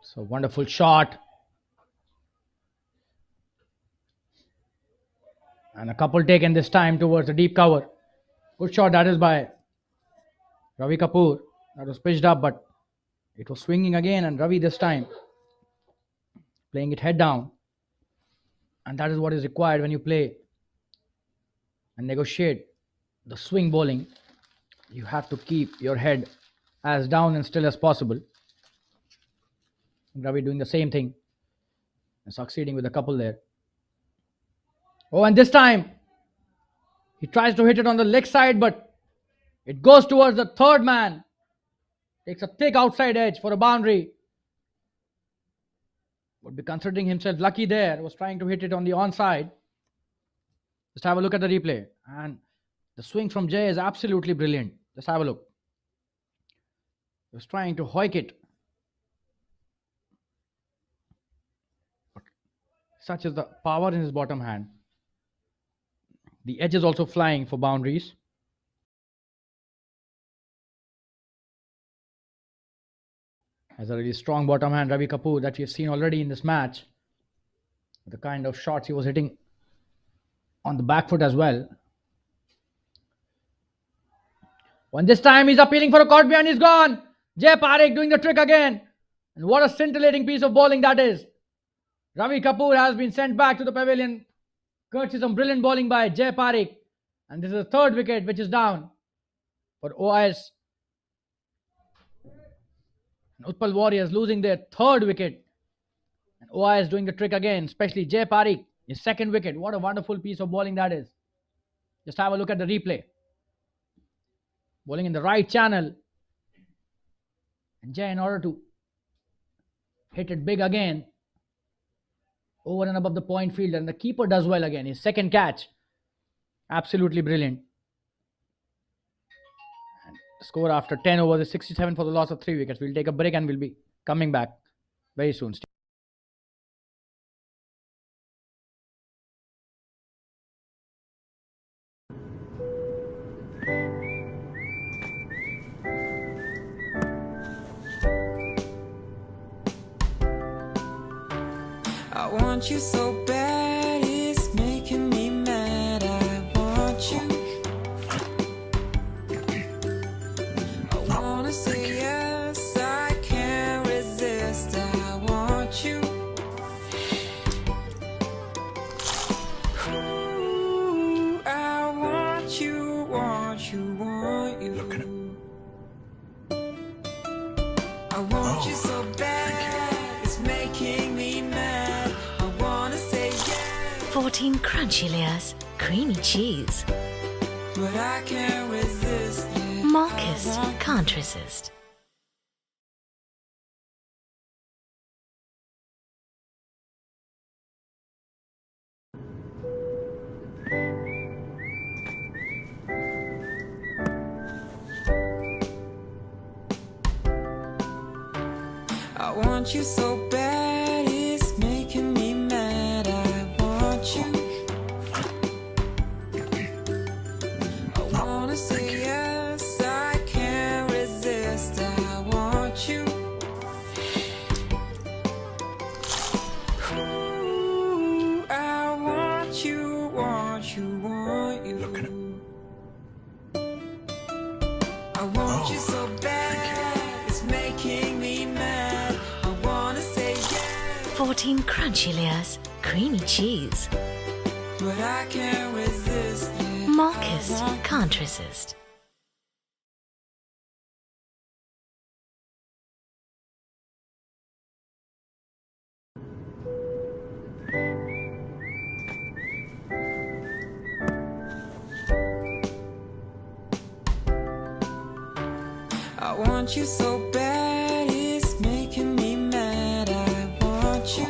So wonderful shot. And a couple taken this time towards the deep cover. Good shot that is by Ravi Kapoor. That was pitched up, but it was swinging again, and Ravi this time playing it head down. And that is what is required when you play and negotiate the swing bowling. You have to keep your head as down and still as possible. Ravi doing the same thing and succeeding with a couple there. Oh, and this time he tries to hit it on the leg side, but it goes towards the third man. Takes a thick outside edge for a boundary. Would be considering himself lucky there. Was trying to hit it on the onside. Just have a look at the replay. And the swing from Jay is absolutely brilliant. Just have a look. He was trying to hoik it. But such is the power in his bottom hand. The edge is also flying for boundaries. Has a really strong bottom hand, Ravi Kapoor, that we have seen already in this match. The kind of shots he was hitting on the back foot as well. When this time he's appealing for a caught behind, he's gone. Jay Parekh doing the trick again. And what a scintillating piece of bowling that is. Ravi Kapoor has been sent back to the pavilion. Courtesy some brilliant bowling by Jay Parekh. And this is the third wicket which is down for OIS. And Utpal Warriors losing their third wicket. And OIS doing the trick again, especially Jay Parekh, his second wicket. What a wonderful piece of bowling that is. Just have a look at the replay. Bowling in the right channel. And Jay, in order to hit it big again, over and above the point field, and the keeper does well again. His second catch. Absolutely brilliant. And the score after 10 overs is 67 for the loss of 3 wickets. We'll take a break and we'll be coming back very soon. I want you so bad, it's making me mad. I want you. I wanna say yes, I can't resist. I want you. Ooh, I want you, want you, want you. Look at him. I want you so bad, it's making me mad. 14 crunchy layers, creamy cheese. But I can't resist. Marcus can't resist. I want you so bad, it's making me mad. I want you. I wanna say yes, I can't resist. I want you. Ooh, I want you, want you, want you. Look at him. I want you so bad, it's It's making me mad. I wanna say yes, 14 crunchy layers, creamy cheese. but I can't resist. Yeah, Marcus can't resist. I want you so bad, it's making me mad. I want you.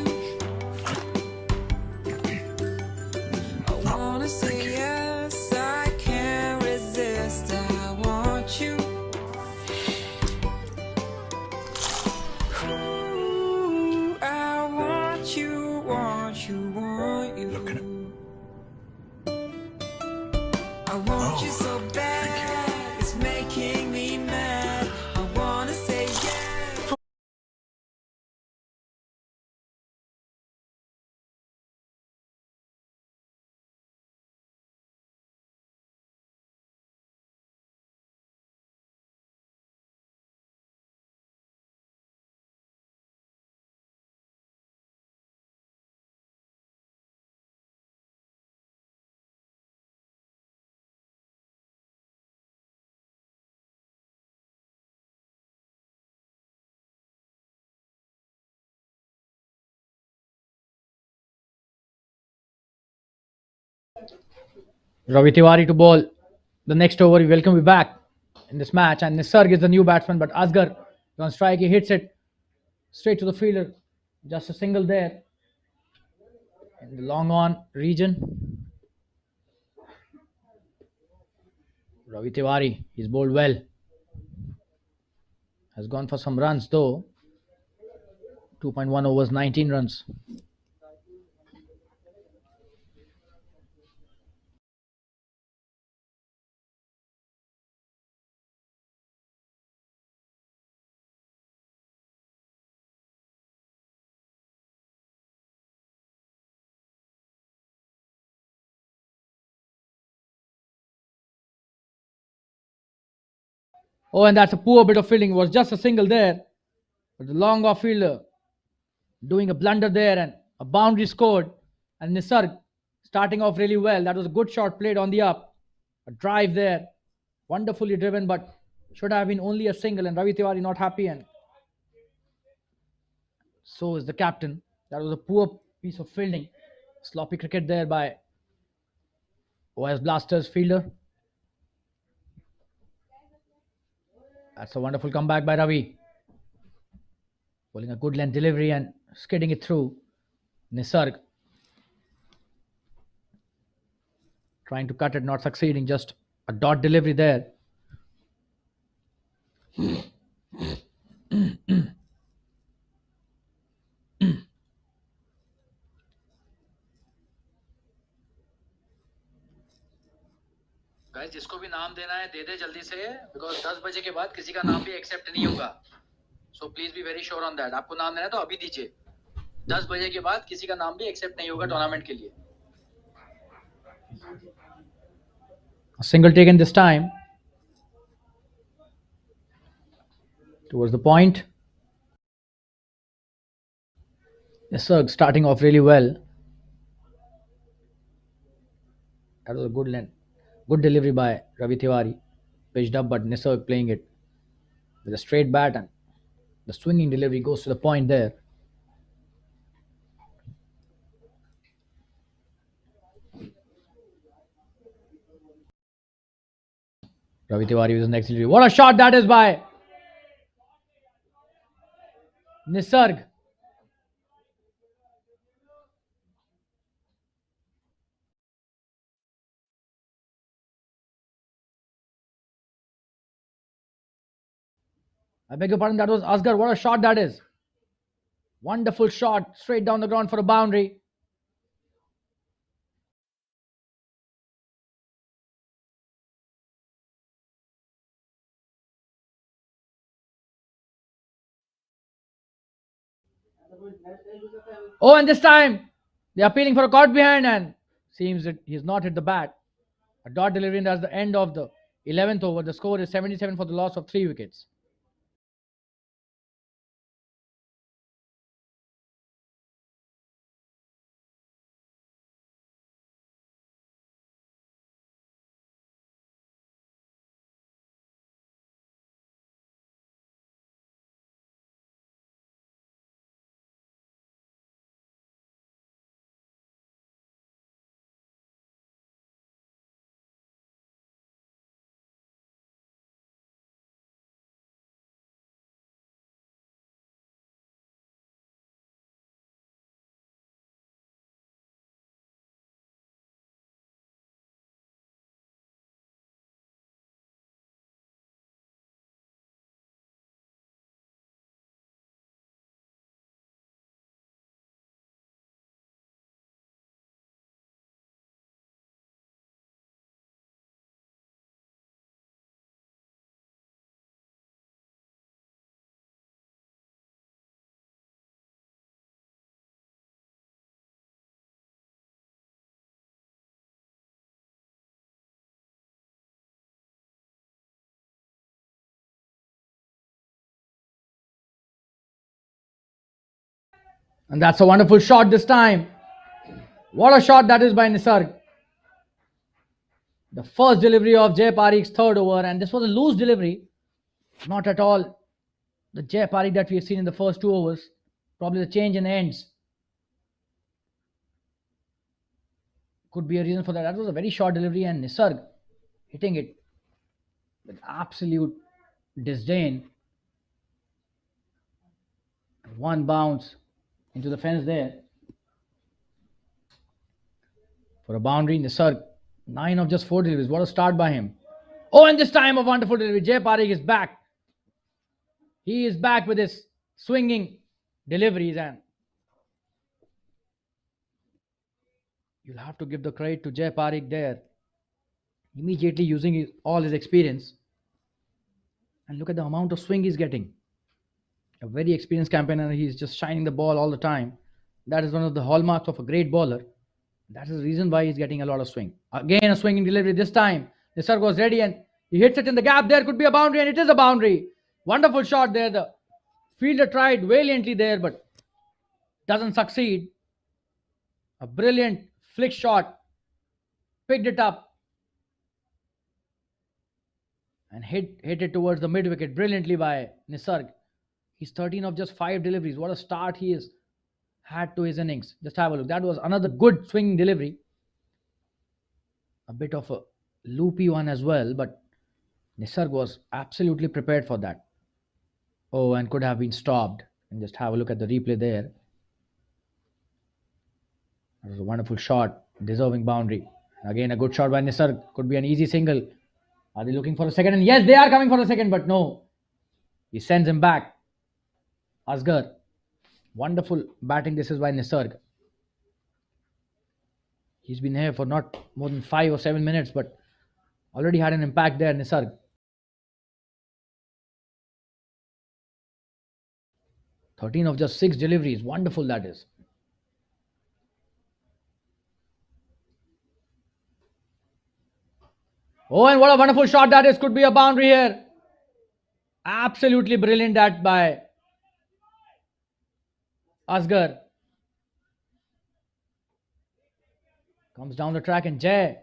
I wanna say yes, I can't resist. I want you. Ooh, I want you, want you, want you. I want you so bad, it's making me mad. I wanna say yes. Ravi Tiwari to bowl the next over. We welcome you back in this match. And Nisarg is the new batsman, but Asgar is on strike. He hits it straight to the fielder. Just a single there in the long on region. Ravi Tiwari, he's bowled well. Has gone for some runs though. 2.1 overs, 19 runs. Oh, and that's a poor bit of fielding. It was just a single there. But the long off fielder doing a blunder there and a boundary scored. And Nisarg starting off really well. That was a good shot played on the up. A drive there. Wonderfully driven, but should have been only a single. And Ravi Tiwari not happy, and so is the captain. That was a poor piece of fielding. Sloppy cricket there by OIS Blasters fielder. That's a wonderful comeback by Ravi. Bowling a good length delivery and skidding it through. Nisarg trying to cut it, not succeeding. Just a dot delivery there. Guys जिसको भी नाम देना है दे दे जल्दी से, because 10 बजे के बाद किसी का नाम भी एक्सेप्ट नहीं होगा. So please be very sure on that. आपको नाम देना है तो अभी दीजिए. 10 बजे के बाद किसी का नाम भी एक्सेप्ट नहीं होगा टूर्नामेंट के लिए. A single taken this time towards the point. Nisarg starting off really well. That was a good length. Good delivery by Ravi Tiwari. Pitched up, but Nisarg playing it with a straight bat, and the swinging delivery goes to the point there. Ravi Tiwari with the next delivery. What a shot that is by Nisarg. I beg your pardon, that was Asgar. What a shot that is. Wonderful shot, straight down the ground for a boundary. Oh, and this time they are appealing for a caught behind, and seems that he has not hit the bat. A dot delivery, and that's the end of the 11th over. The score is 77 for the loss of 3 wickets. And that's a wonderful shot this time. What a shot that is by Nisarg. The first delivery of Jay Parikh's third over, and this was a loose delivery. Not at all the Jay Parikh that we have seen in the first 2 overs. Probably the change in ends could be a reason for that. That was a very short delivery, and Nisarg hitting it with absolute disdain. One bounce into the fence there for a boundary. Nisarg, 9 of just 4 deliveries. What a start by him. Oh, and this time a wonderful delivery. Jay Parikh is back. He is back with his swinging deliveries, and you'll have to give the credit to Jay Parikh there. Immediately using all his experience. And look at the amount of swing he's getting. A very experienced campaigner. He's just shining the ball all the time. That is one of the hallmarks of a great bowler. That is the reason why he's getting a lot of swing. Again, a swinging delivery this time. Nisarg was ready and he hits it in the gap. There could be a boundary, and it is a boundary. Wonderful shot there. The fielder tried valiantly there, but doesn't succeed. A brilliant flick shot. Picked it up and hit it towards the mid wicket brilliantly by Nisarg. He's 13 of just 5 deliveries. What a start he has had to his innings. Just have a look. That was another good swinging delivery. A bit of a loopy one as well, but Nisarg was absolutely prepared for that. Oh, and could have been stopped. And just have a look at the replay there. That was a wonderful shot, deserving boundary. Again, a good shot by Nisarg. Could be an easy single. Are they looking for a second? And yes, they are coming for a second, but no. He sends him back. Asghar. Wonderful batting. This is by Nisarg. He's been here for not more than 5 or 7 minutes, but already had an impact there, Nisarg. "13 of just 6 deliveries. Wonderful that is. Oh, and what a wonderful shot that is. Could be a boundary here. Absolutely brilliant that by Asghar. Comes down the track, and Jay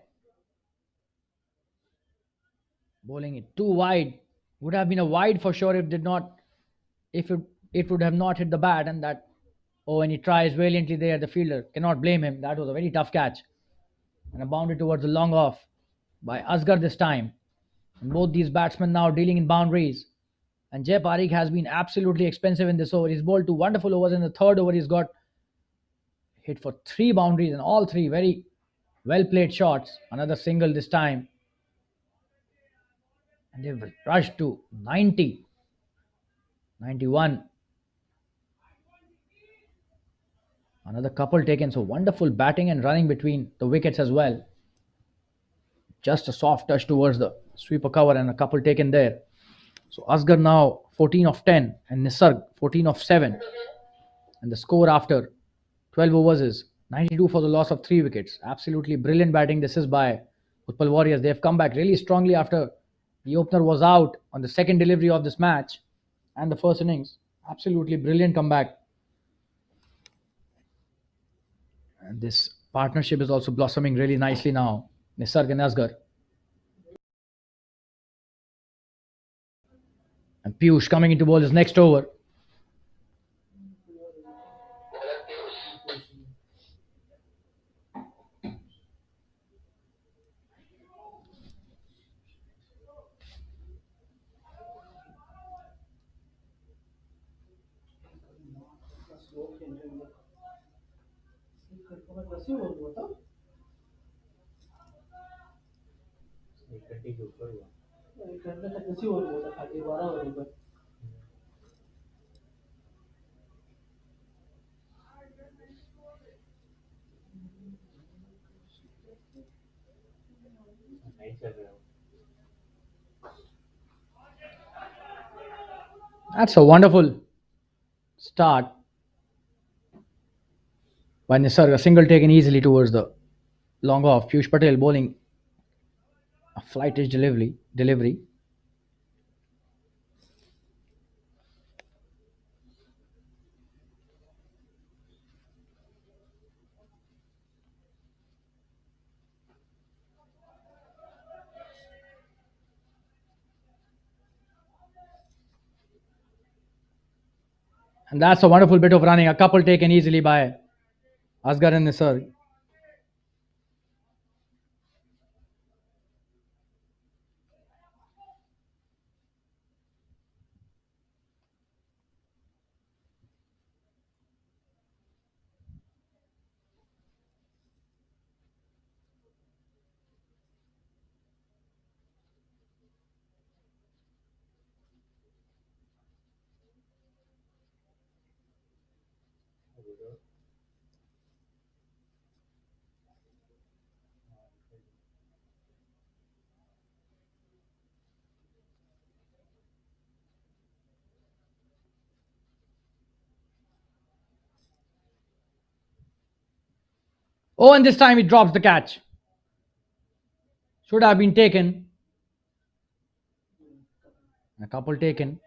bowling it too wide. Would have been a wide for sure if it would have not hit the bat, and that. Oh, and he tries valiantly there. The fielder cannot blame him. That was a very tough catch. And a boundary towards the long off by Asghar this time. And both these batsmen now dealing in boundaries. And Jay Parikh has been absolutely expensive in this over. He's bowled 2 wonderful overs. In the third over, he's got hit for 3 boundaries, and all 3 very well played shots. Another single this time. And they've rushed to 90, 91. Another couple taken. So wonderful batting and running between the wickets as well. Just a soft touch towards the sweeper cover and a couple taken there. So Asghar now 14 of 10 and Nisarg 14 of 7. And the score after 12 overs is 92 for the loss of 3 wickets. Absolutely brilliant batting. This is by Utpal Warriors. They have come back really strongly after the opener was out on the second delivery of this match and the first innings. Absolutely brilliant comeback. And this partnership is also blossoming really nicely now. Nisarg and Asghar. And Piyush coming into bowl his next over. That's a wonderful start by Nisarg. A single taken easily towards the long off. Piyush Patel bowling a flightish delivery. And that's a wonderful bit of running. A couple taken easily by Asghar and Nisarg. Oh, and this time he drops the catch. Should have been taken. A couple taken.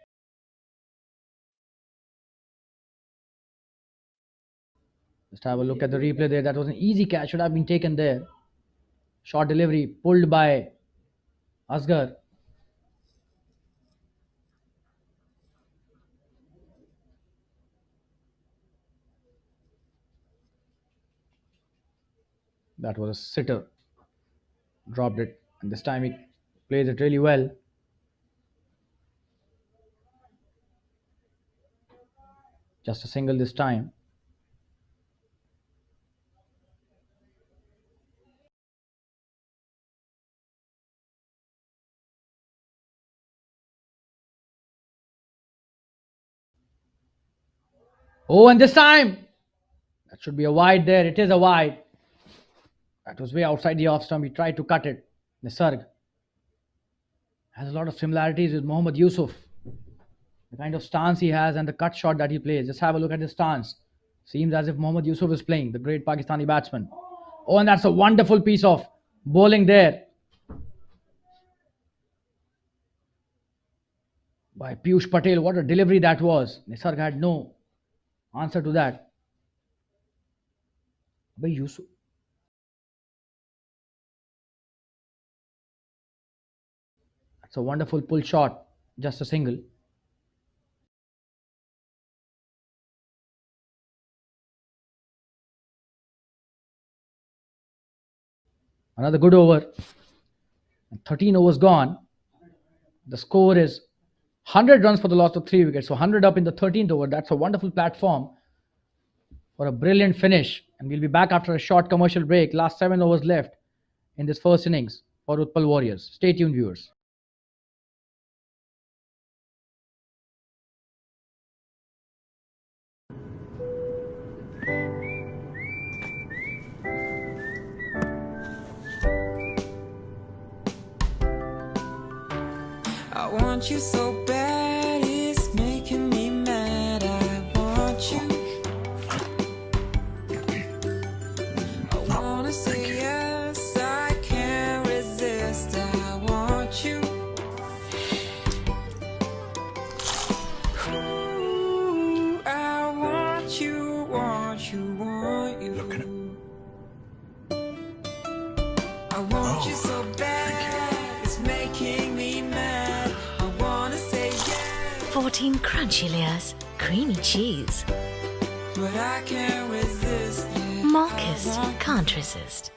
Just have a look at the replay there. That was an easy catch. Should have been taken there. Short delivery pulled by Asghar. That was a sitter. Dropped it. And this time he plays it really well. Just a single this time. Oh, and this time that should be a wide there. It is a wide. That was way outside the off stump. He tried to cut it. Nisarg has a lot of similarities with Mohammad Yusuf. The kind of stance he has and the cut shot that he plays. Just have a look at his stance. Seems as if Mohammad Yusuf is playing, the great Pakistani batsman. Oh, and that's a wonderful piece of bowling there by Piyush Patel. What a delivery that was. Nisarg had no answer to that. By Yusuf. That's a wonderful pull shot. Just a single. Another good over. 13 overs gone. The score is 100 runs for the loss of 3 wickets. So 100 up in the 13th over. That's a wonderful platform for a brilliant finish. And we'll be back after a short commercial break. Last 7 overs left in this first innings for Utpal Warriors. Stay tuned, viewers. I want you so bad, it's making me mad. I want you. I wanna say yes, I can't resist. I want you. Ooh, I want you, want you, want you. Look at him. I want you so bad, it's making me mad. 14 crunchy layers, creamy cheese. But I can't resist. Marcus can't resist.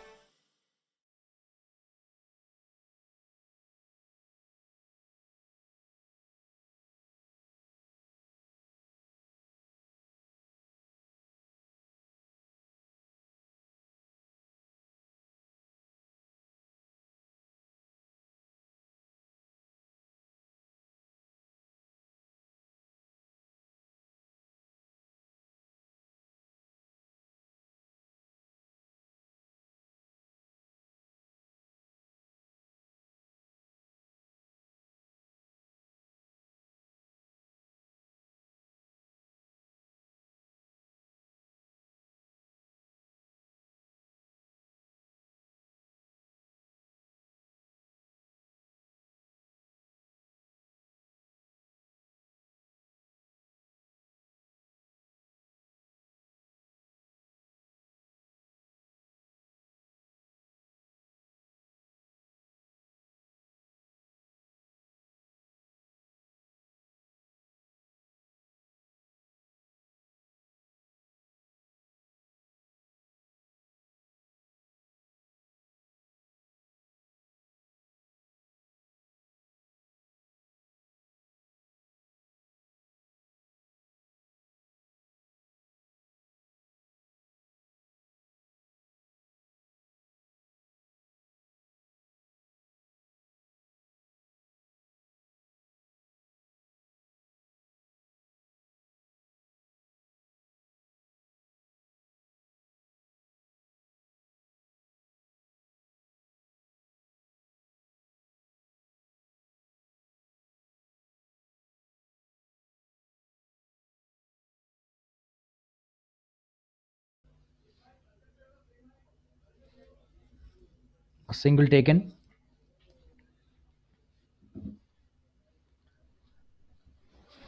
A single taken.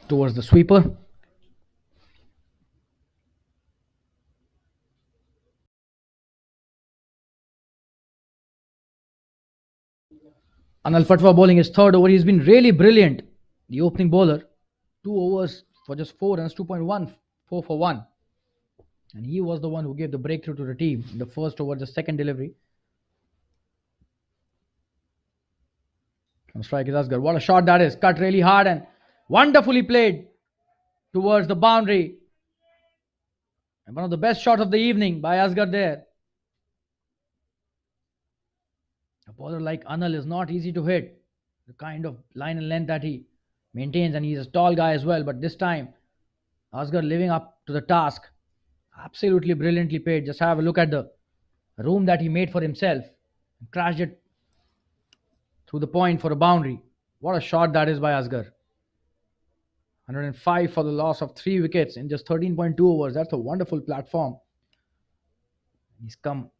Towards the sweeper. Anil Patwa bowling his third over. He's been really brilliant. The opening bowler. 2 overs for just 4 runs, 2.1, 4 for 1. And he was the one who gave the breakthrough to the team in the first over, the second delivery. From strike is Asghar. What a shot that is. Cut really hard and wonderfully played towards the boundary. And one of the best shots of the evening by Asghar there. A bowler like Anil is not easy to hit. The kind of line and length that he maintains, and he's a tall guy as well. But this time, Asghar living up to the task. Absolutely brilliantly played. Just have a look at the room that he made for himself. And crashed it through the point for a boundary. What a shot that is by Asghar. 105 for the loss of 3 wickets in just 13.2 overs. That's a wonderful platform. He's come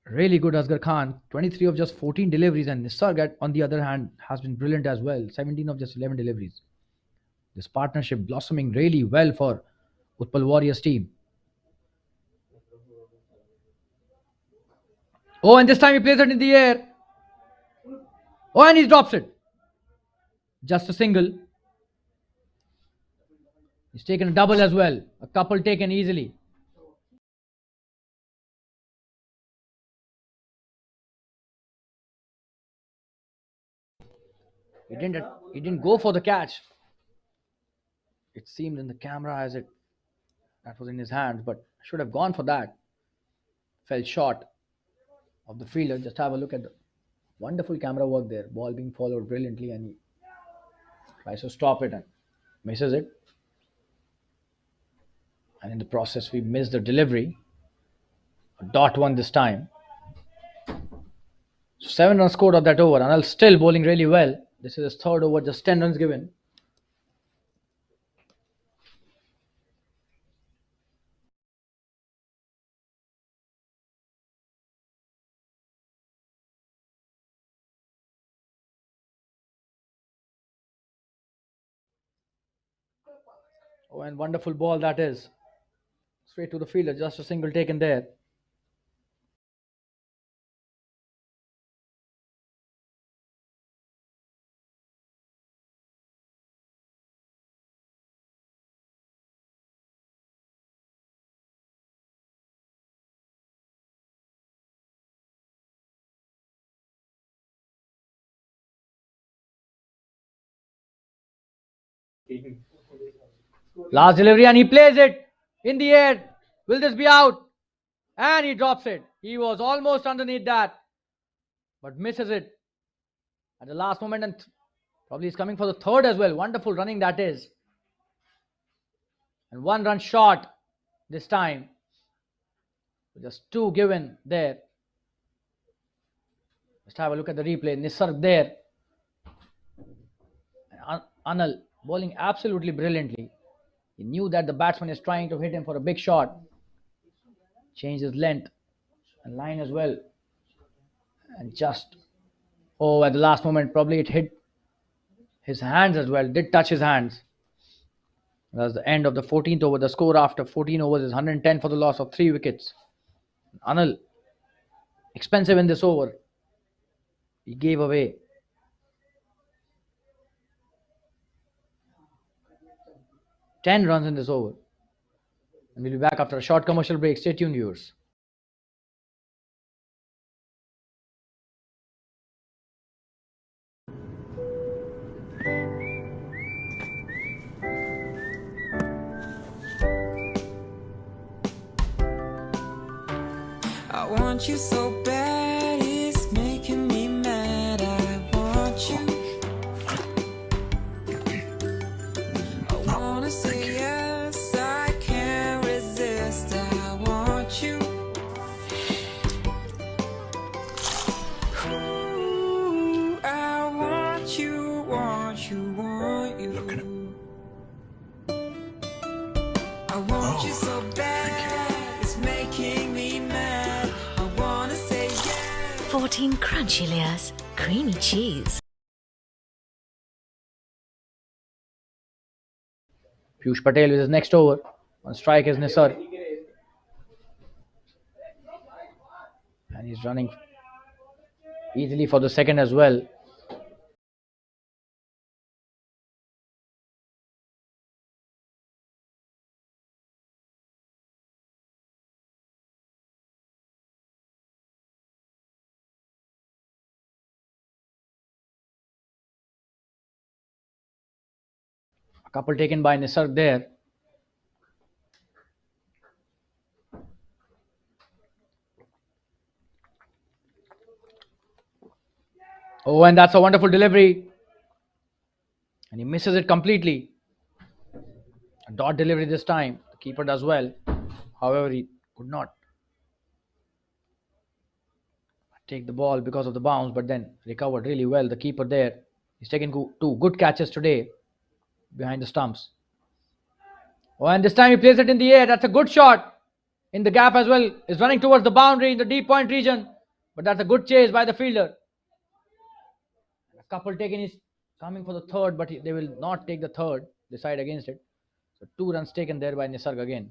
really good, Asghar Khan. 23 of just 14 deliveries, and Nisarg on the other hand has been brilliant as well. 17 of just 11 deliveries. This partnership blossoming really well for Utpal Warriors team. Oh, and this time he plays it in the air. Oh, and he drops it. Just a single. He's taken a double as well. A couple taken easily. He didn't go for the catch. It seemed in the camera as it that was in his hands, but should have gone for that. Fell short of the fielder. Just have a look at the wonderful camera work there. Ball being followed brilliantly, and he tries to stop it and misses it. And in the process, we missed the delivery. A dot one this time. So 7 runs scored of that over. Anil still bowling really well. This is his third over, just 10 runs given. Oh, and wonderful ball that is. Straight to the fielder, just a single taken there. Last delivery, and he plays it in the air. Will this be out? And he drops it. He was almost underneath that, but misses it at the last moment, and probably is coming for the third as well. Wonderful running that is. And 1 run short this time. Just 2 given there. Just have a look at the replay. Nisarg there. Anil bowling absolutely brilliantly. He knew that the batsman is trying to hit him for a big shot. Changed his length and line as well. And just, oh, at the last moment, probably it hit his hands as well. Did touch his hands. That's the end of the 14th over. The score after 14 overs is 110 for the loss of 3 wickets. Anil, expensive in this over. He gave away 10 runs in this over. And we'll be back after a short commercial break. Stay tuned, viewers. I want you so bad, it's making me mad. I want you. I wanna say yes, I can't resist. I want you. Ooh, I want you, want you, want you. I want you so bad, it's making me mad. I wanna say yes. 14 crunchy layers, creamy cheese. Piyush Patel with his next over. On strike is Nisar. And he's running easily for the second as well. A couple taken by Nisar there. Oh, and that's a wonderful delivery. And he misses it completely. A dot delivery this time. The keeper does well. However, he could not take the ball because of the bounce, but then recovered really well. The keeper there. He's taken two good catches today behind the stumps. Oh, and this time he plays it in the air. That's a good shot. In the gap as well. Is running towards the boundary in the deep point region. But that's a good chase by the fielder. A couple taken is coming for the third, but they will not take the third. Decide against it. So 2 runs taken there by Nisarg again.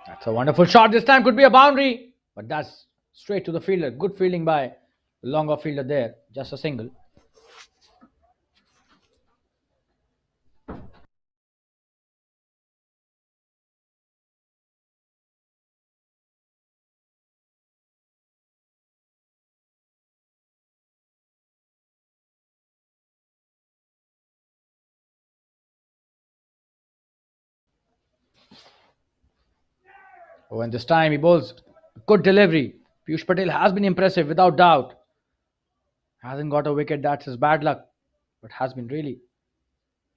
That's a wonderful shot. This time could be a boundary, but that's straight to the fielder. Good fielding by the longer fielder there. Just a single. Oh, and this time he bowls good delivery. Piyush Patel has been impressive without doubt. Hasn't got a wicket, that's his bad luck, but has been really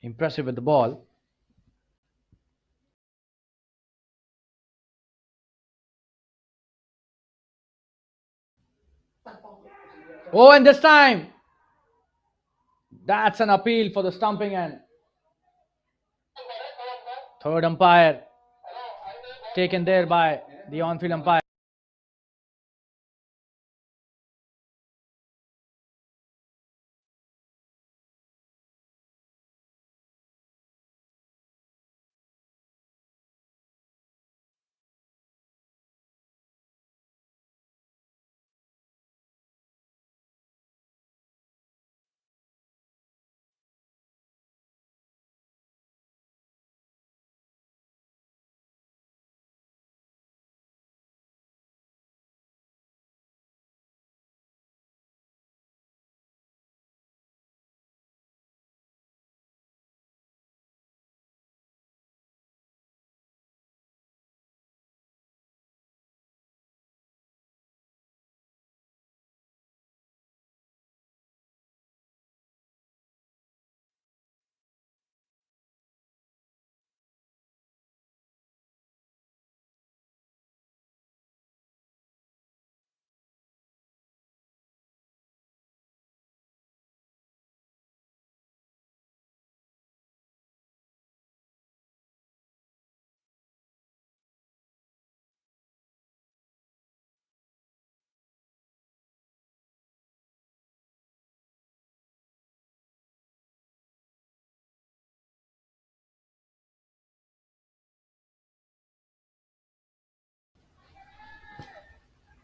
impressive with the ball. Oh, and this time that's an appeal for the stumping end. Third umpire taken there by the on-field umpire.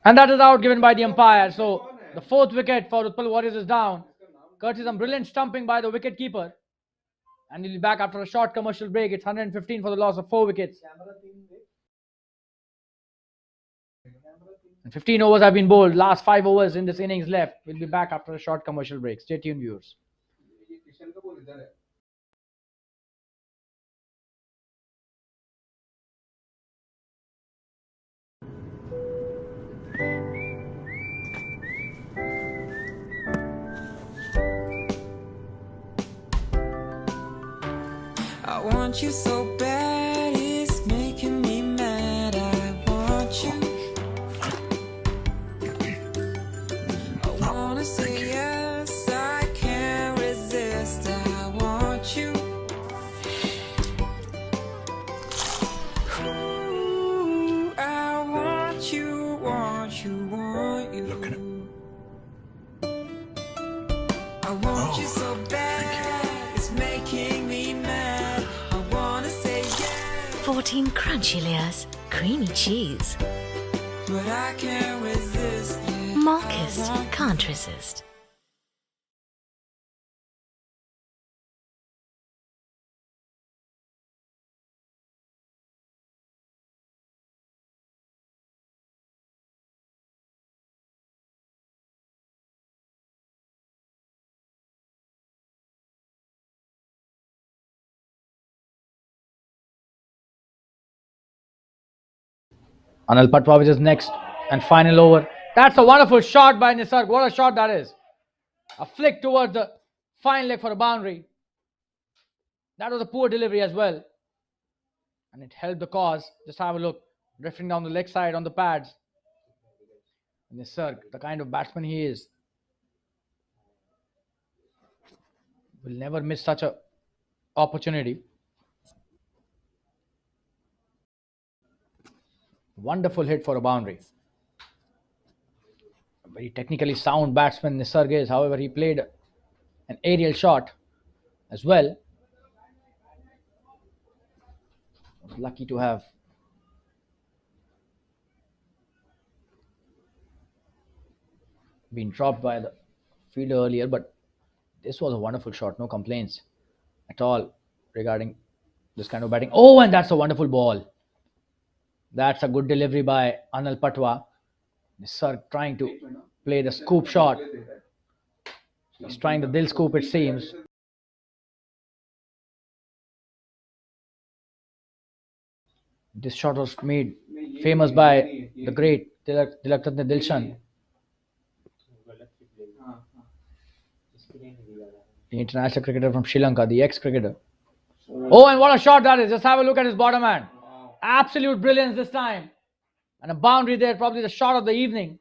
And that is out given by the umpire. So the 4th wicket for Utpal Warriors is down. Courtesy some brilliant stumping by the wicket keeper. And he'll be back after a short commercial break. It's 115 for the loss of 4 wickets. And 15 overs have been bowled. Last 5 overs in this innings left. We'll be back after a short commercial break. Stay tuned, viewers. I want you so bad. 14 crunchy layers, creamy cheese. But I can't resist it. Marcus can't resist. Anil Patwar is next and final over. That's a wonderful shot by Nisarg. What a shot that is. A flick towards the fine leg for a boundary. That was a poor delivery as well. And it helped the cause. Just have a look. Drifting down the leg side on the pads. Nisarg, the kind of batsman he is, will never miss such a opportunity. Wonderful hit for a boundary. A very technically sound batsman Nisarg is. However, he played an aerial shot as well. Was lucky to have been dropped by the fielder earlier, but this was a wonderful shot. No complaints at all regarding this kind of batting. Oh, and that's a wonderful ball. That's a good delivery by Anil Patwa. Nisarg trying to play the scoop shot. He's trying the Dil scoop, it seems. This shot was made famous by the great Tilakratne Dilshan, the international cricketer from Sri Lanka, the ex-cricketer. Oh, and what a shot that is. Just have a look at his bottom hand. Absolute brilliance this time. And a boundary there, probably the shot of the evening.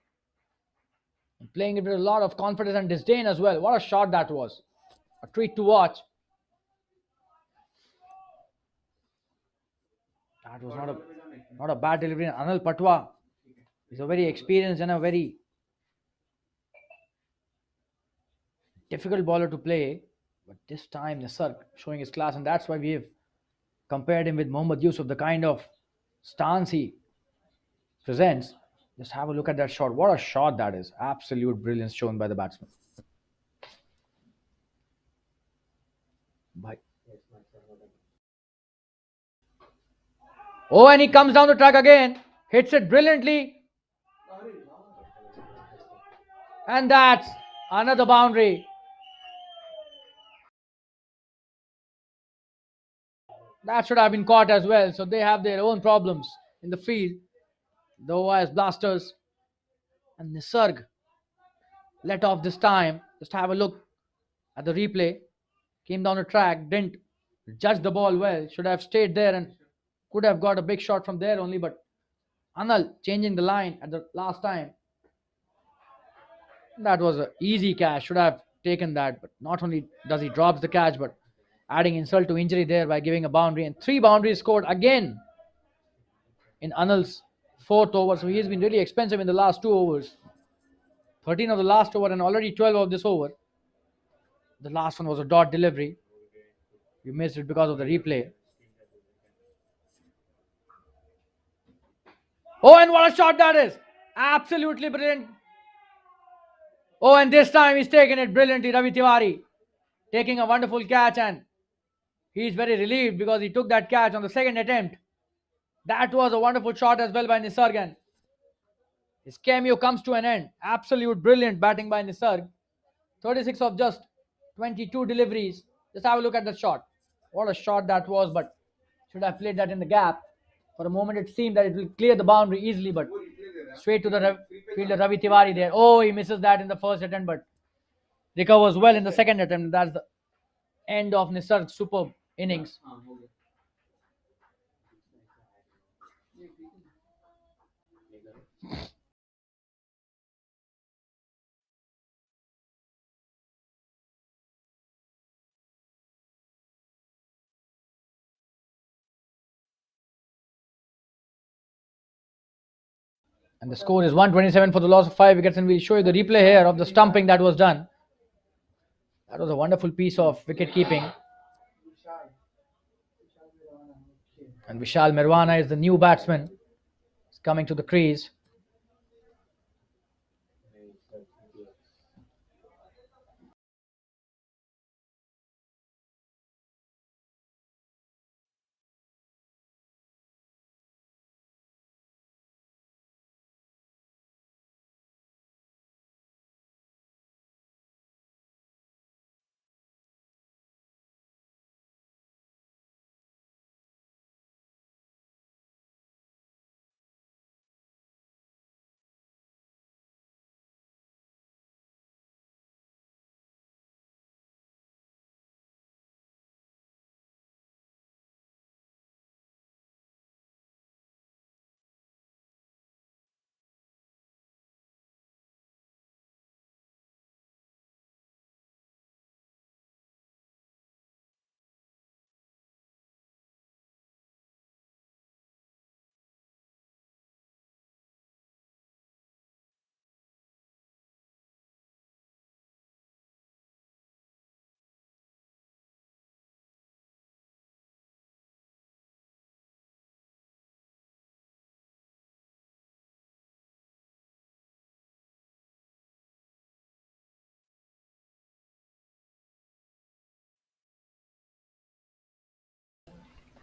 And playing it with a lot of confidence and disdain as well. What a shot that was. A treat to watch. That was not a bad delivery. Anil Patwa is a very experienced and a very difficult bowler to play. But this time Nisarg showing his class, and that's why we have compared him with Mohammad Yusuf, the kind of stance he presents. Just have a look at that shot. What a shot that is. Absolute brilliance shown by the batsman. Oh, and he comes down the track again. Hits it brilliantly. And that's another boundary. That should have been caught as well. So they have their own problems in the field. The OIS Blasters. And Nisarg let off this time. Just have a look at the replay. Came down the track. Didn't judge the ball well. Should have stayed there and could have got a big shot from there only. But Anil changing the line at the last time. That was an easy catch. Should have taken that. But not only does he drop the catch, but adding insult to injury there by giving a boundary. And 3 boundaries scored again in Anil's 4th over. So he's been really expensive in the last 2 overs. 13 of the last over and already 12 of this over. The last one was a dot delivery. You missed it because of the replay. Oh, and what a shot that is. Absolutely brilliant. Oh, and this time he's taken it brilliantly. Ravi Tiwari taking a wonderful catch, and he's very relieved because he took that catch on the 2nd attempt. That was a wonderful shot as well by Nisarg, and his cameo comes to an end. Absolute brilliant batting by Nisarg. 36 of just 22 deliveries. Just have a look at the shot. What a shot that was, but should have played that in the gap. For a moment it seemed that it will clear the boundary easily, but straight to the fielder Ravi Tiwari there. Oh, he misses that in the 1st attempt, but recovers well in the 2nd attempt. That's the end of Nisarg's superb innings. And the score is 127 for the loss of 5 wickets. And we'll show you the replay here of the stumping that was done. That was a wonderful piece of wicket keeping. And Vishal Mirwana is the new batsman. He's coming to the crease.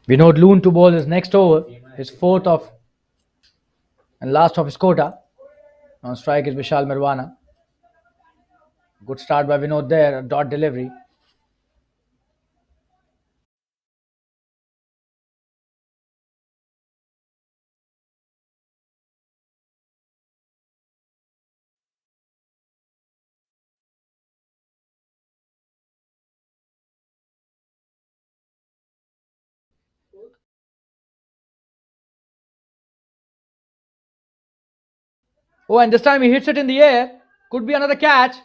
Vinod Loon to bowl his next over, his fourth of and last of his quota. On strike is Vishal Mirwana. Good start by Vinod there, a dot delivery. Oh, and this time he hits it in the air. Could be another catch.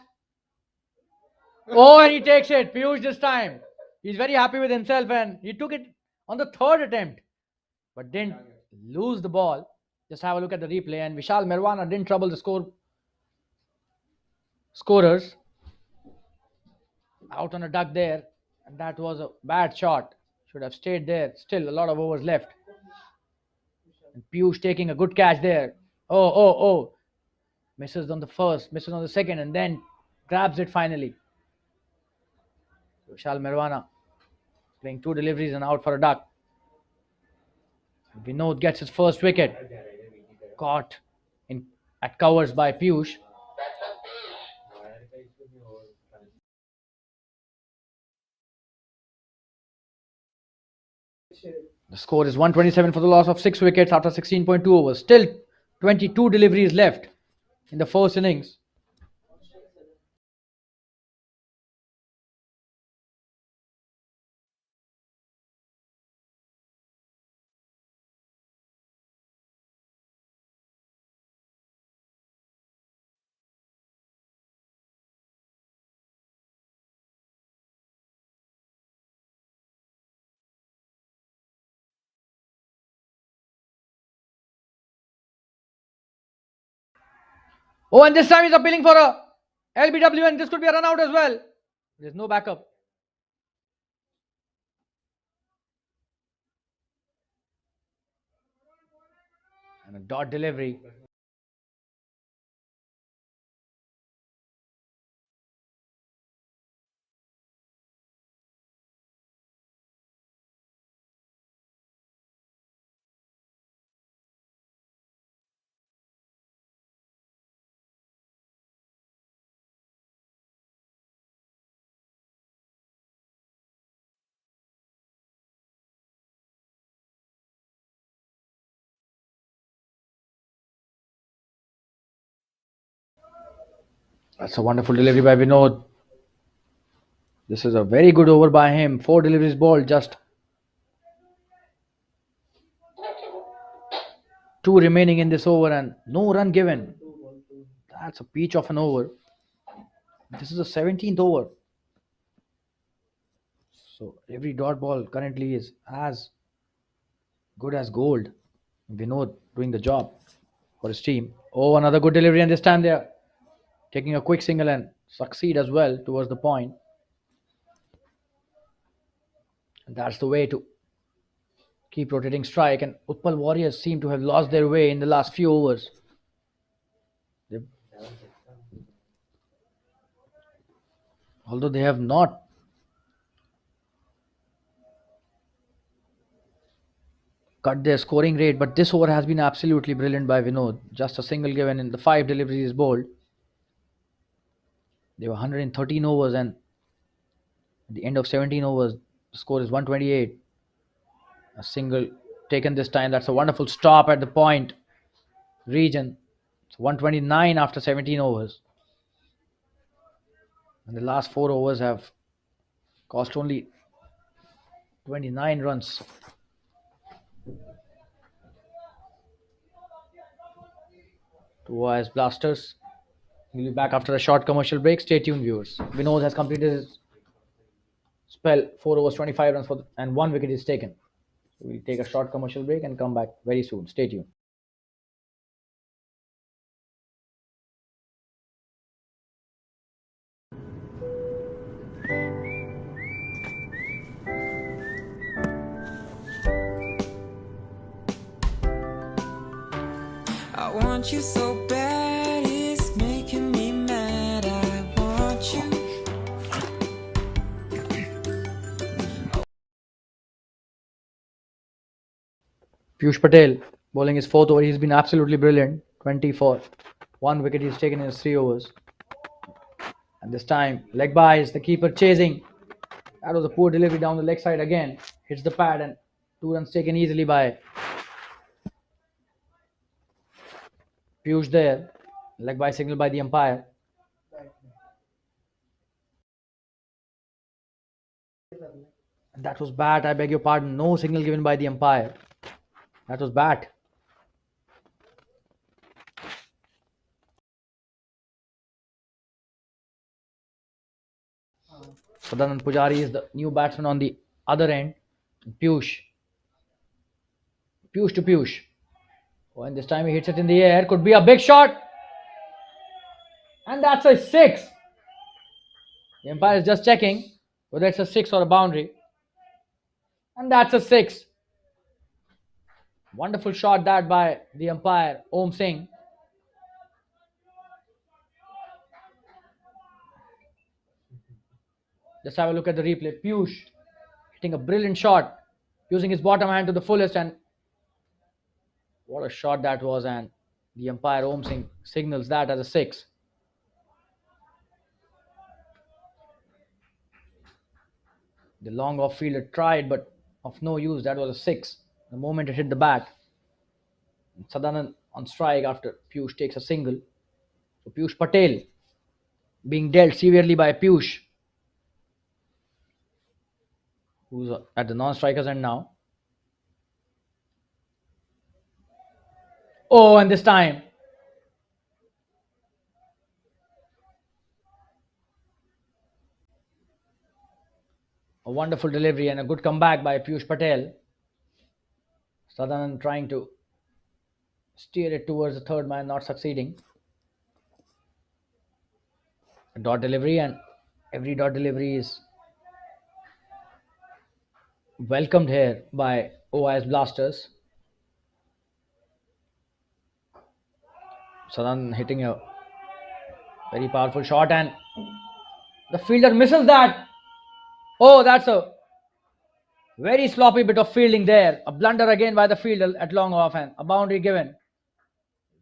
Oh, and he takes it. Piyush this time. He's very happy with himself and he took it on the third attempt. But didn't lose the ball. Just have a look at the replay. And Vishal Mirwana didn't trouble the scorers. Out on a duck there. And that was a bad shot. Should have stayed there. Still a lot of overs left. And Piyush taking a good catch there. Oh. Misses on the first, misses on the second, and then grabs it finally. Vishal Mirwana playing two deliveries and out for a duck. Vinod gets his first wicket. Caught at covers by Piyush. The score is 127 for the loss of 6 wickets after 16.2 overs. Still 22 deliveries left in the first innings. Oh, and this time he's appealing for a LBW, and this could be a run out as well. There's no backup. And a dot delivery. That's a wonderful delivery by Vinod. This is a very good over by him. 4 deliveries bowled, just 2 remaining in this over and no run given. That's a peach of an over. This is the 17th over. So every dot ball currently is as good as gold. Vinod doing the job for his team. Oh, another good delivery, and this time they are taking a quick single and succeed as well towards the point. And that's the way to keep rotating strike, and Utpal Warriors seem to have lost their way in the last few overs. Although they have not cut their scoring rate, but this over has been absolutely brilliant by Vinod. Just a single given in the 5 deliveries bowled. They were 113 overs, and at the end of 17 overs, the score is 128. A single taken this time. That's a wonderful stop at the point region. It's 129 after 17 overs. And the last 4 overs have cost only 29 runs. To OIS Blasters. We'll be back after a short commercial break. Stay tuned, viewers. Vinod has completed his spell. 4 overs, 25 runs, and 1 wicket is taken. So we'll take a short commercial break and come back very soon. Stay tuned. I want you so bad, it's making me mad. I want you. Piyush Patel bowling his 4th over. He's been absolutely brilliant. 24. 1 wicket he's taken in his 3 overs. And this time, leg byes, the keeper chasing. That was a poor delivery down the leg side again. Hits the pad and 2 runs taken easily by Piyush there. Leg bye signal by the umpire. And that was bat, I beg your pardon. No signal given by the umpire. That was bat. Sadanand Pujari is the new batsman on the other end. Piyush. Piyush to Piyush. Oh, and this time he hits it in the air. Could be a big shot. And that's a 6. The umpire is just checking whether it's a 6 or a boundary. And that's a 6. Wonderful shot that by the umpire, Om Singh. Just have a look at the replay. Piyush hitting a brilliant shot, using his bottom hand to the fullest, and what a shot that was, and the umpire Om Singh signals that as a 6. The long off fielder tried, but of no use. That was a 6. The moment it hit the bat. Sadanand on strike after Piyush takes a single. So Piyush Patel being dealt severely by Piyush, who's at the non-strikers end now. Oh, and this time a wonderful delivery and a good comeback by Piyush Patel. Sadanand trying to steer it towards the third man, not succeeding. A dot delivery, and every dot delivery is welcomed here by OIS Blasters. Sadanand hitting a very powerful shot, and the fielder misses that. Oh, that's a very sloppy bit of fielding there. A blunder again by the fielder at long off, and a boundary given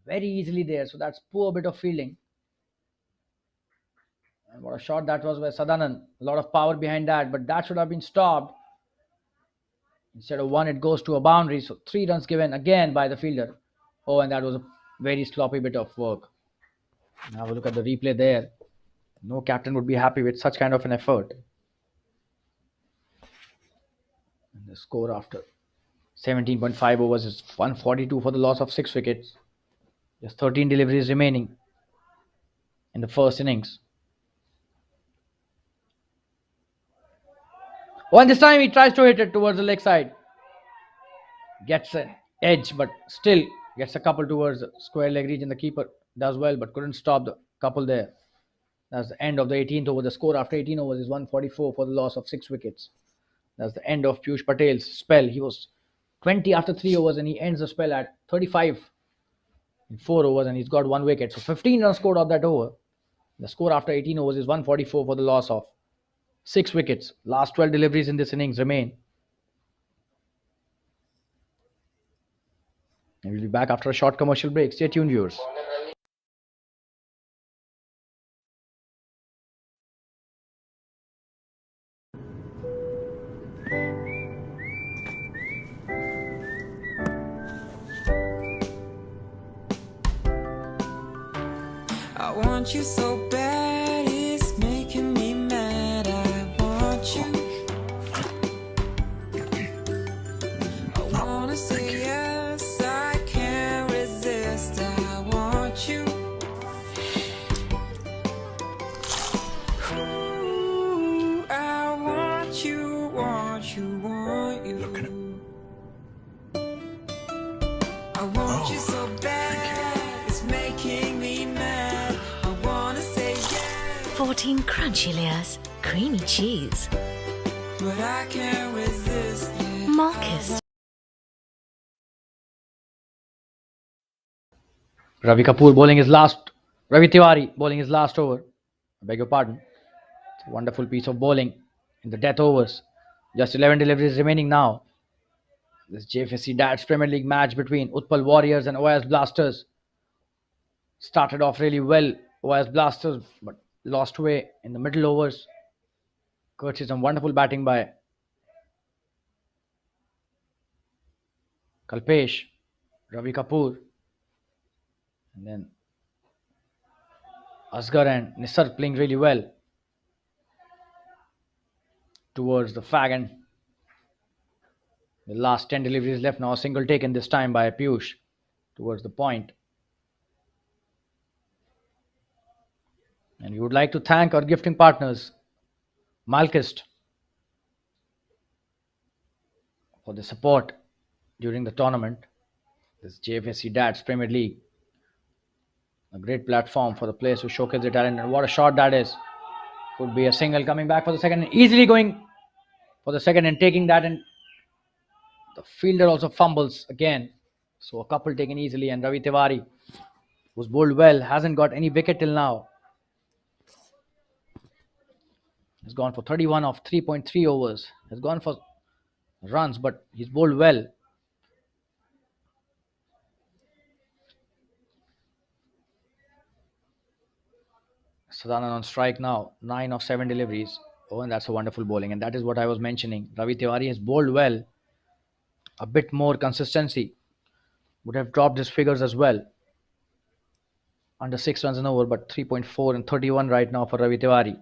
very easily there. So that's poor bit of fielding. And what a shot that was by Sadanand. A lot of power behind that, but that should have been stopped. Instead of 1, it goes to a boundary. So 3 runs given again by the fielder. Oh, and that was a very sloppy bit of work. Now have a look at the replay there. No captain would be happy with such kind of an effort. And the score after 17.5 overs is 142 for the loss of 6 wickets. Just 13 deliveries remaining in the first innings. Oh, and this time he tries to hit it towards the leg side. Gets an edge, but still gets a couple towards the square leg region. The keeper does well, but couldn't stop the couple there. That's the end of the 18th over. The score after 18 overs is 144 for the loss of 6 wickets. That's the end of Piyush Patel's spell. He was 20 after 3 overs, and he ends the spell at 35 in 4 overs, and he's got 1 wicket. So 15 runs scored off that over. The score after 18 overs is 144 for the loss of 6 wickets. Last 12 deliveries in this innings remain. And we'll be back after a short commercial break. Stay tuned, viewers. I want you so bad, it's making me mad. I want you. I wanna say yes, I can't resist. I want you. Ooh, I want you, want you, want you. I want you so bad, it's making me mad. I wanna say yes, 14 crunchy layers, creamy cheese. but I can't resist. Yeah. Marcus. Ravi Kapoor bowling his last. Ravi Tiwari bowling his last over. I beg your pardon. It's a wonderful piece of bowling in the death overs. Just 11 deliveries remaining now. This JFSC DADS Premier League match between Utpal Warriors and OIS Blasters started off really well. OIS Blasters, but lost way in the middle overs. Courtesy some wonderful batting by Kalpesh, Ravi Kapoor, and then Asghar and Nisar playing really well towards the fag, and the last 10 deliveries left now. A single taken this time by Piyush towards the point. And we would like to thank our gifting partners, Malkist, for the support during the tournament. This JFSC DADS Premier League, a great platform for the players who showcase their talent. And what a shot that is! Could be a single, coming back for the second, and easily going for the second and taking that, and the fielder also fumbles again. So a couple taken easily, and Ravi Tiwari, who's bowled well, hasn't got any wicket till now. Has gone for 31 of 3.3 overs. Has gone for runs, but he's bowled well. Sadhanand on strike now, 9 of 7 deliveries. Oh, and that's a wonderful bowling, and that is what I was mentioning. Ravi Tiwari has bowled well. A bit more consistency would have dropped his figures as well. Under 6 runs an over, but 3.4 and 31 right now for Ravi Tiwari.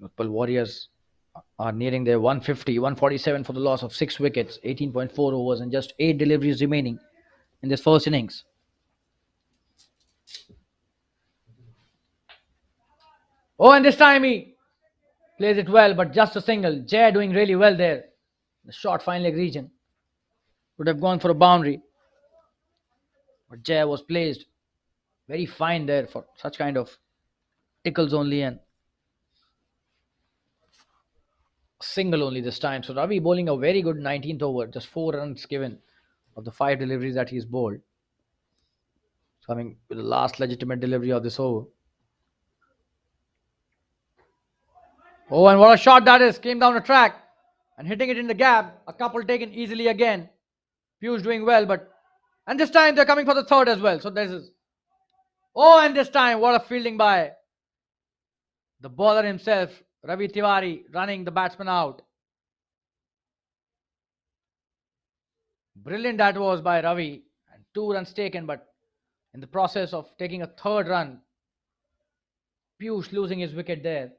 Utpal Warriors are nearing their 150, 147 for the loss of 6 wickets, 18.4 overs, and just 8 deliveries remaining in this first innings. Oh, and this time he plays it well, but just a single. Jay doing really well there. The short fine leg region would have gone for a boundary, but Jay was placed very fine there for such kind of tickles only, and single only this time. So Ravi bowling a very good 19th over, just 4 runs given of the 5 deliveries that he's bowled. Coming with the last legitimate delivery of this over. Oh, and what a shot that is! Came down the track and hitting it in the gap. A couple taken easily again. Piyush doing well, and this time they're coming for the third as well. So this is. Oh, and this time what a fielding by the bowler himself, Ravi Tiwari, running the batsman out. Brilliant that was by Ravi, and 2 runs taken, but in the process of taking a third run, Piyush losing his wicket there.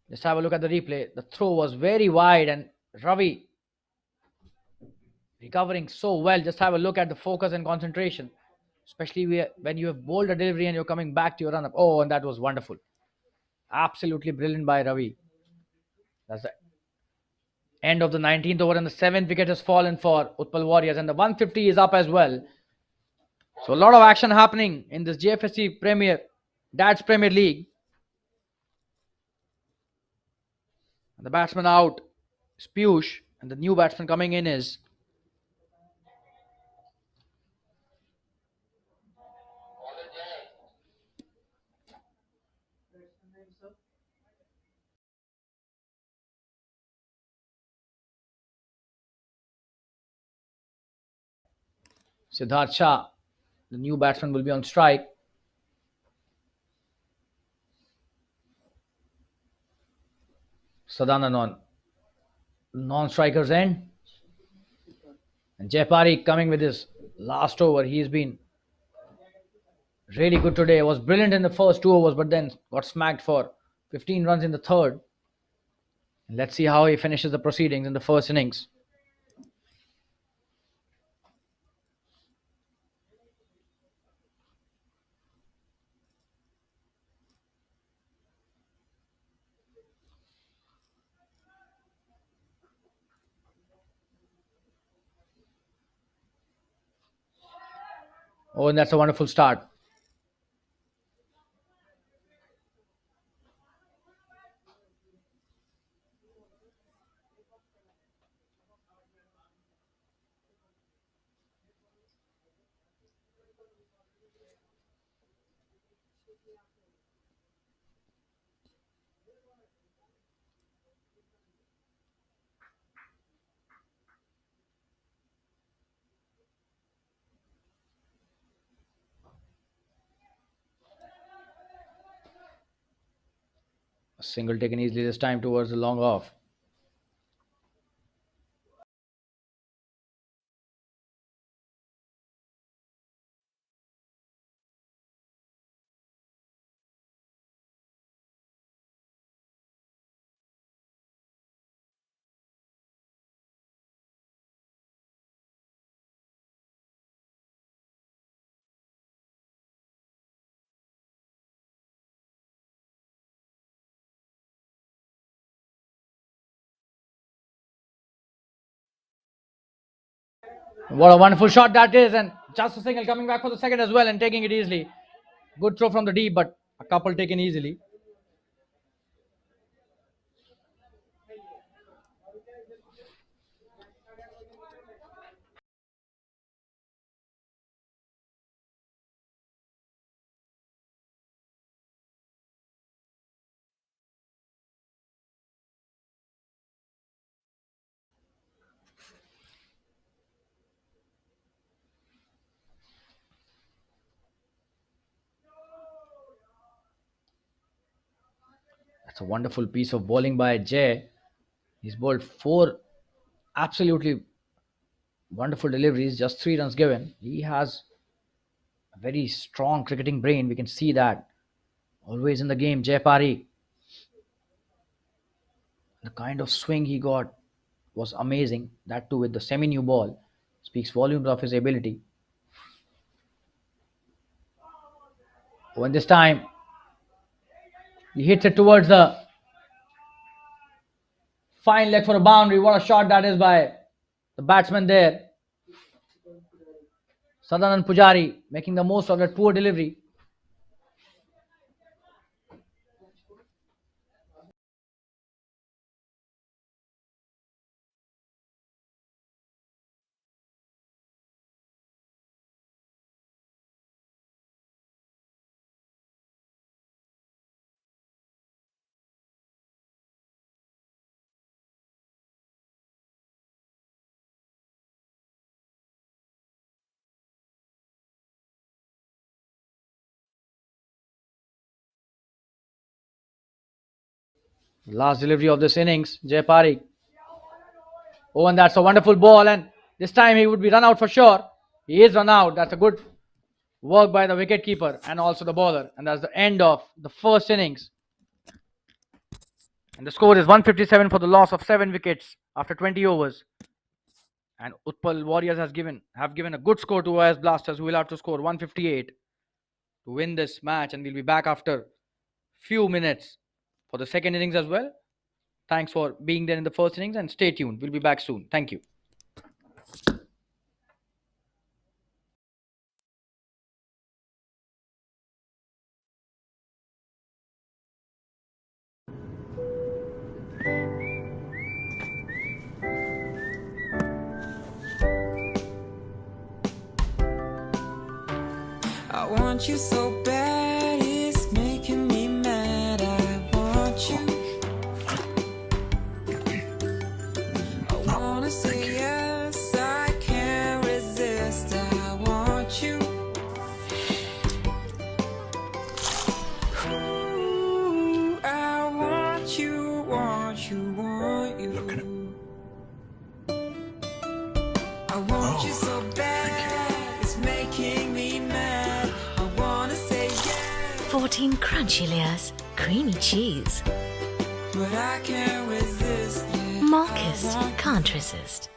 Just have a look at the replay. The throw was very wide, and Ravi recovering so well. Just have a look at the focus and concentration, especially when you have bowled a delivery and you're coming back to your run-up. Oh, and that was wonderful. Absolutely brilliant by Ravi. That's the end of the 19th over, and the 7th wicket has fallen for Utpal Warriors, and the 150 is up as well. So a lot of action happening in this JFSC DADS Premier League. And the batsman out. is Piyush, and the new batsman coming in is Siddharth Shah. The new batsman will be on strike. Sadanand on non-strikers end. And Jayapari coming with his last over. He's been really good today. Was brilliant in the first 2 overs, but then got smacked for 15 runs in the third. And let's see how he finishes the proceedings in the first innings. Oh, and that's a wonderful start. A single taken easily this time towards the long off. What a wonderful shot that is, and just a single coming back for the second as well and taking it easily. Good throw from the deep, but a couple taken easily. That's a wonderful piece of bowling by Jay. He's bowled 4 absolutely wonderful deliveries, just 3 runs given. He has a very strong cricketing brain. We can see that. Always in the game, Jayapari. The kind of swing he got was amazing. That too with the semi-new ball. Speaks volumes of his ability. When this time he hits it towards the fine leg for a boundary. What a shot that is by the batsman there. Sadanand Pujari making the most of that poor delivery. Last delivery of this innings, Jayapari. Oh, and that's a wonderful ball, and this time he would be run out for sure. He is run out. That's a good work by the wicketkeeper and also the bowler. And that's the end of the first innings. And the score is 157 for the loss of 7 wickets after 20 overs. And Utpal Warriors have given a good score to OIS Blasters, who will have to score 158 to win this match. And we'll be back after few minutes for the second innings as well. Thanks for being there in the first innings, and stay tuned. We'll be back soon. Thank you. want you so bad, it's making me mad. I want you. I wanna say yes, I can't resist. I want you. Ooh, I want you, want you, want you. Look at it. I want you so bad, it's making me mad. I wanna say yes, 14 crunchy layers, creamy cheese. but I can't resist. Yeah, Marcus can't resist.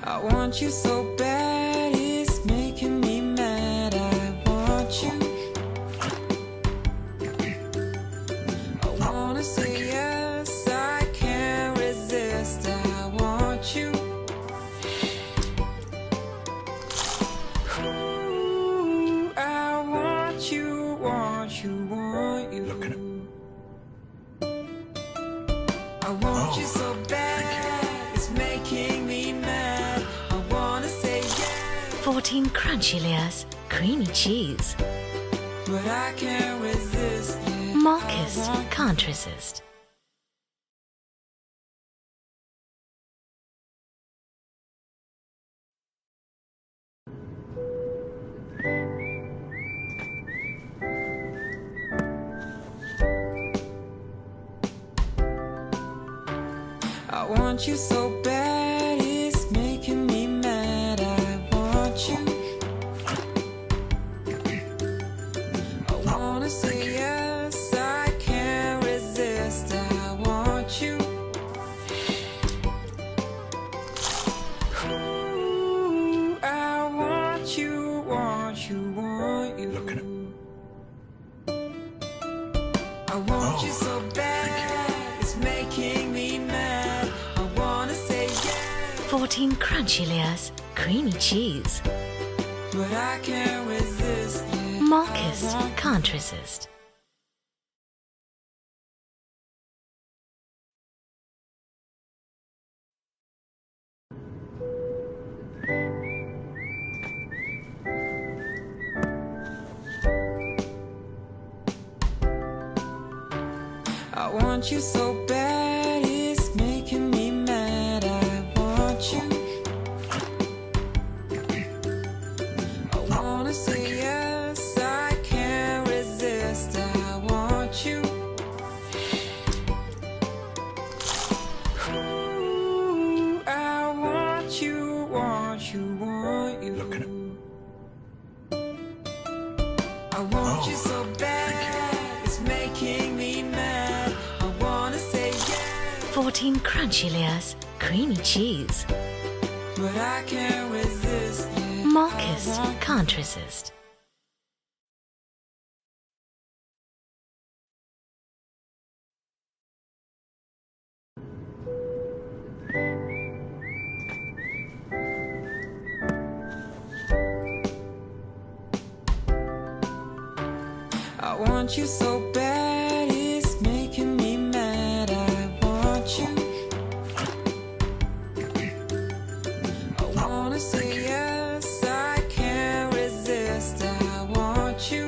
I want you so bad, it's making me mad. I want you. I wanna say yes, I can't resist. I want you. Ooh, I want you, want you, want you. Look at it. I want you so bad, it's making me mad. I wanna say yes, 14 crunchy layers, creamy cheese. but I can't resist. Yeah, Marcus can't resist. I want you so bad, it's making me mad. I want you. I wanna say yes, I can't resist. I want you. Ooh, I want you, want you, want you. Look at it. I want you so bad, it's making me mad. I wanna say yes, 14 crunchy layers, creamy cheese. but I can't resist. Yeah, Marcus can't resist. want you so bad, it's making me mad. I want you. I wanna say yes, I can't resist. I want you. Ooh, I want you, want you, want you. Look at him. I want you so bad, it's making me mad. I wanna say yes, 14 crunchy layers, creamy cheese. but I can't resist. Yeah, Marcus can't resist. I want you so bad, it's making me mad. I want you. I wanna say yes, I can't resist. I want you.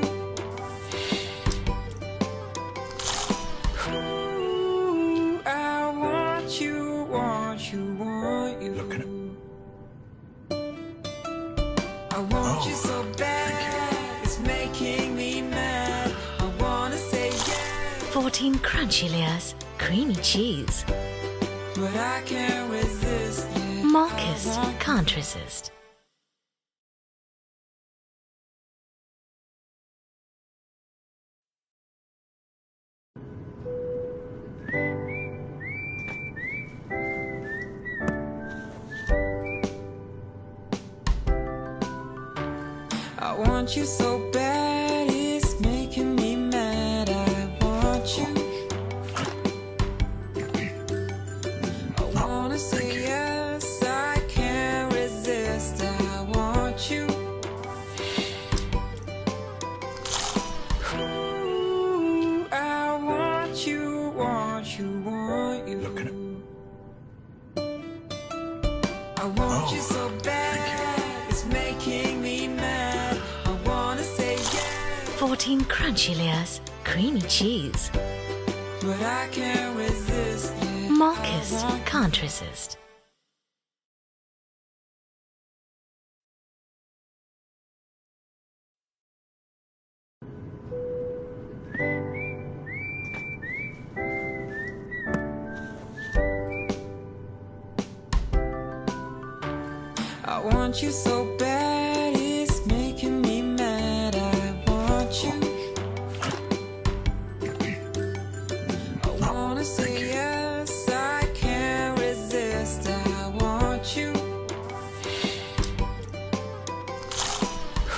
Ooh, I want you, want you, want you. Look at him. I want you so bad, it's making me mad. I wanna say yes, 14 crunchy layers, creamy cheese. but I can't resist. Yeah, Marcus can't resist. I want you so bad, it's making me mad. I want you. I wanna say yes, I can't resist. I want you. Ooh, I want you, want you, want you. Look at him. I want you so bad, it's making me mad. I wanna say yes, 14 crunchy layers, creamy cheese. but I can't resist. Yeah, Marcus can't resist. I want you so bad, it's making me mad. I want you. I wanna say yes, I can't resist. I want you.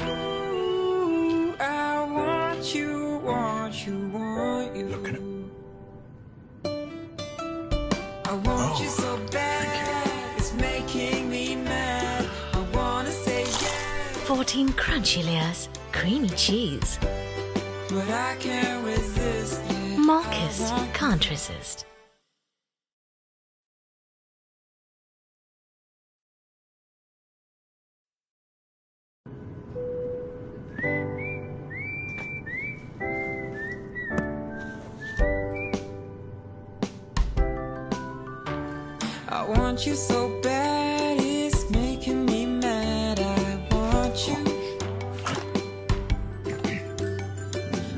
Ooh, I want you, want you, want you. Look at him. I want you so bad, it's making me mad. I wanna say yes, 14 crunchy layers, creamy cheese. but I can't resist. Yeah, Marcus can't resist. I want you so bad, it's making me mad. I want you.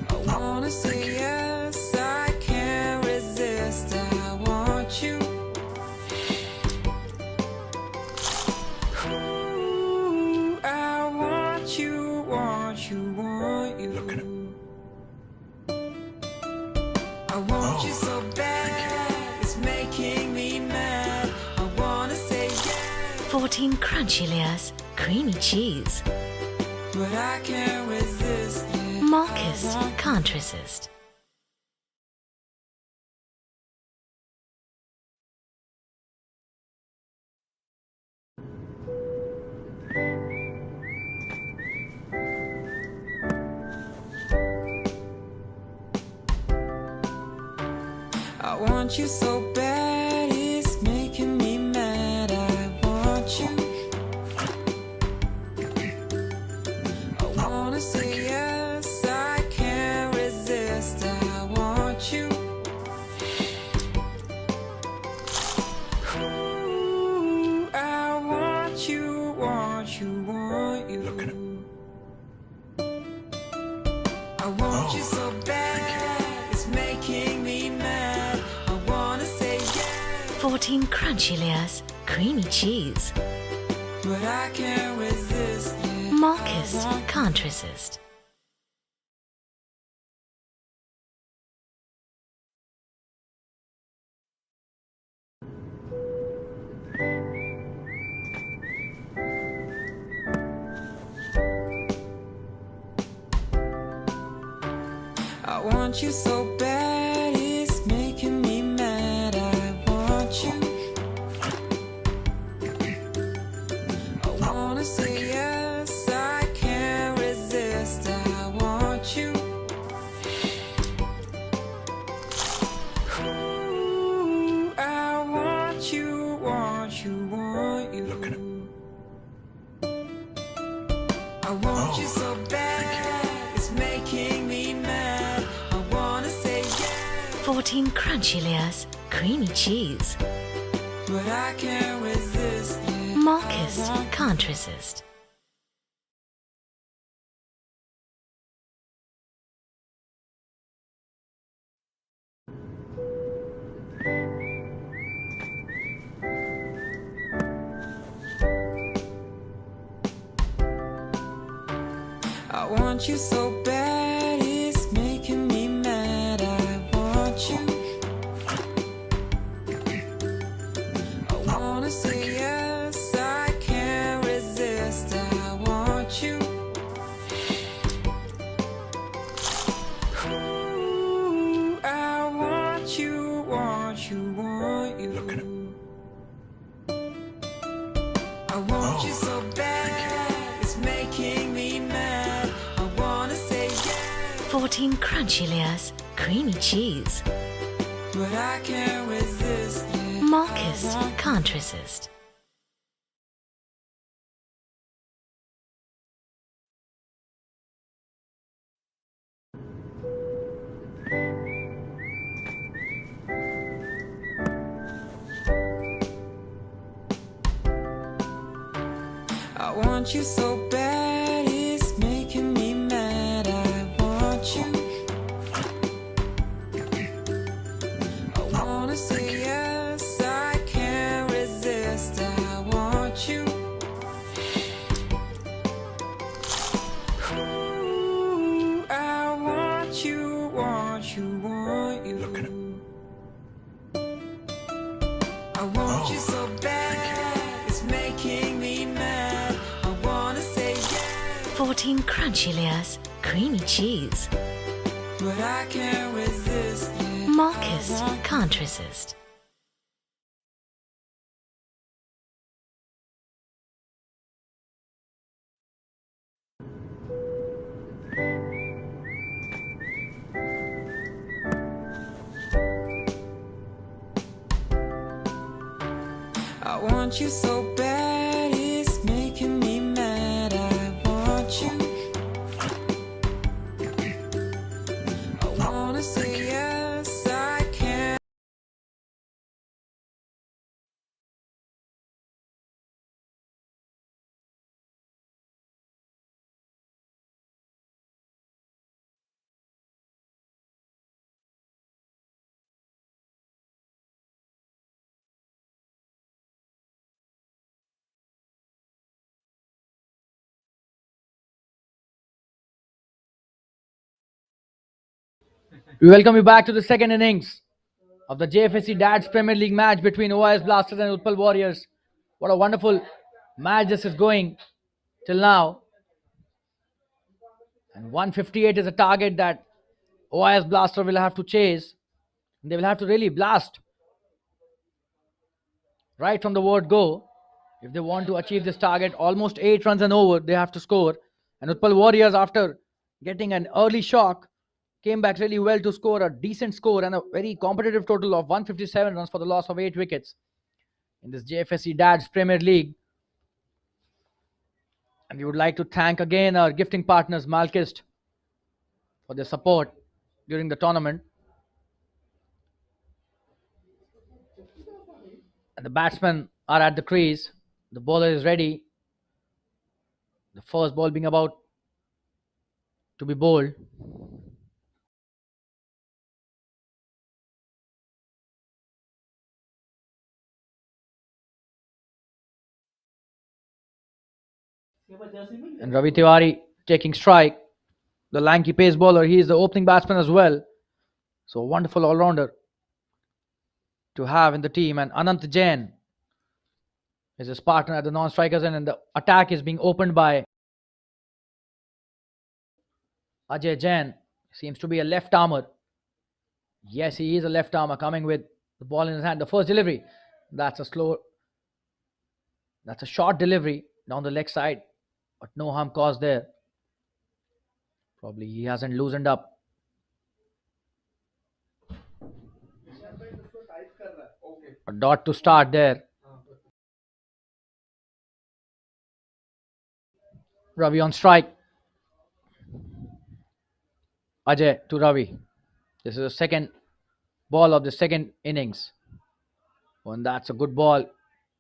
I wanna say yes, I can't resist. I want you. Ooh, I want you, want you, want you. Look at him. I want you so bad, it's making me mad. I wanna say yes, 14 crunchy layers, creamy cheese. but I can't resist. Yeah, Marcus can't resist. I want you so bad, it's making me mad. I want you. I wanna say yes, I can't resist. I want you. want you. I want you so bad, it's making me mad. I wanna say yes, 14 crunchy layers, creamy cheese. but I can't resist. Yeah. Marcus can't resist. I want you so bad, it's making me mad. I want you. I wanna say yes, I can't resist. I want you. Ooh, I want you, want you, want you. I want you so bad, it's making me mad. I wanna say yes, 14 crunchy layers, creamy cheese. but I can't resist. Yeah. Marcus can't resist. I want you so bad, it's making me mad. I want you. I wanna say yes, I can't resist. I want you. Ooh, I want you, want you, want you. I want you so bad, it's making me mad. I wanna say yes, 14 crunchy layers, creamy cheese. but I can't resist. Yeah. Marcus can't resist. I want you so bad, it's making me mad. I want you. I wanna say yes, I can't resist. I want you. Ooh, I want you, want you, want you. I want you so bad, it's making me mad. I wanna say yes, 14 crunchy layers, creamy cheese. but I can't resist. Yeah. Marcus can't resist. I want you so bad, it's making me mad. I want you. I wanna say yes, I can't. We welcome you back to the second innings of the JFSC DADS Premier League match between OIS Blasters and Utpal Warriors. What a wonderful match this is going till now. And 158 is a target that OIS Blaster will have to chase. They will have to really blast right from the word go if they want to achieve this target. Almost 8 runs and over they have to score. And Utpal Warriors, after getting an early shock, came back really well to score a decent score and a very competitive total of 157 runs for the loss of 8 wickets in this JFSC DADS Premier League. And we would like to thank again our gifting partners, Malkist, for their support during the tournament. And the batsmen are at the crease. The bowler is ready. The first ball being about to be bowled. And Ravi Tiwari taking strike. The lanky pace bowler. He is the opening batsman as well. So a wonderful all-rounder to have in the team. And Anant Jain is his partner at the non-strikers end, and the attack is being opened by Ajay Jain. Seems to be a left armer. Yes, he is a left armer coming with the ball in his hand. The first delivery. That's a short delivery down the leg side, but no harm caused there. Probably he hasn't loosened up. A dot to start there. Ravi on strike. Ajay to Ravi. This is the second ball of the second innings. And that's a good ball.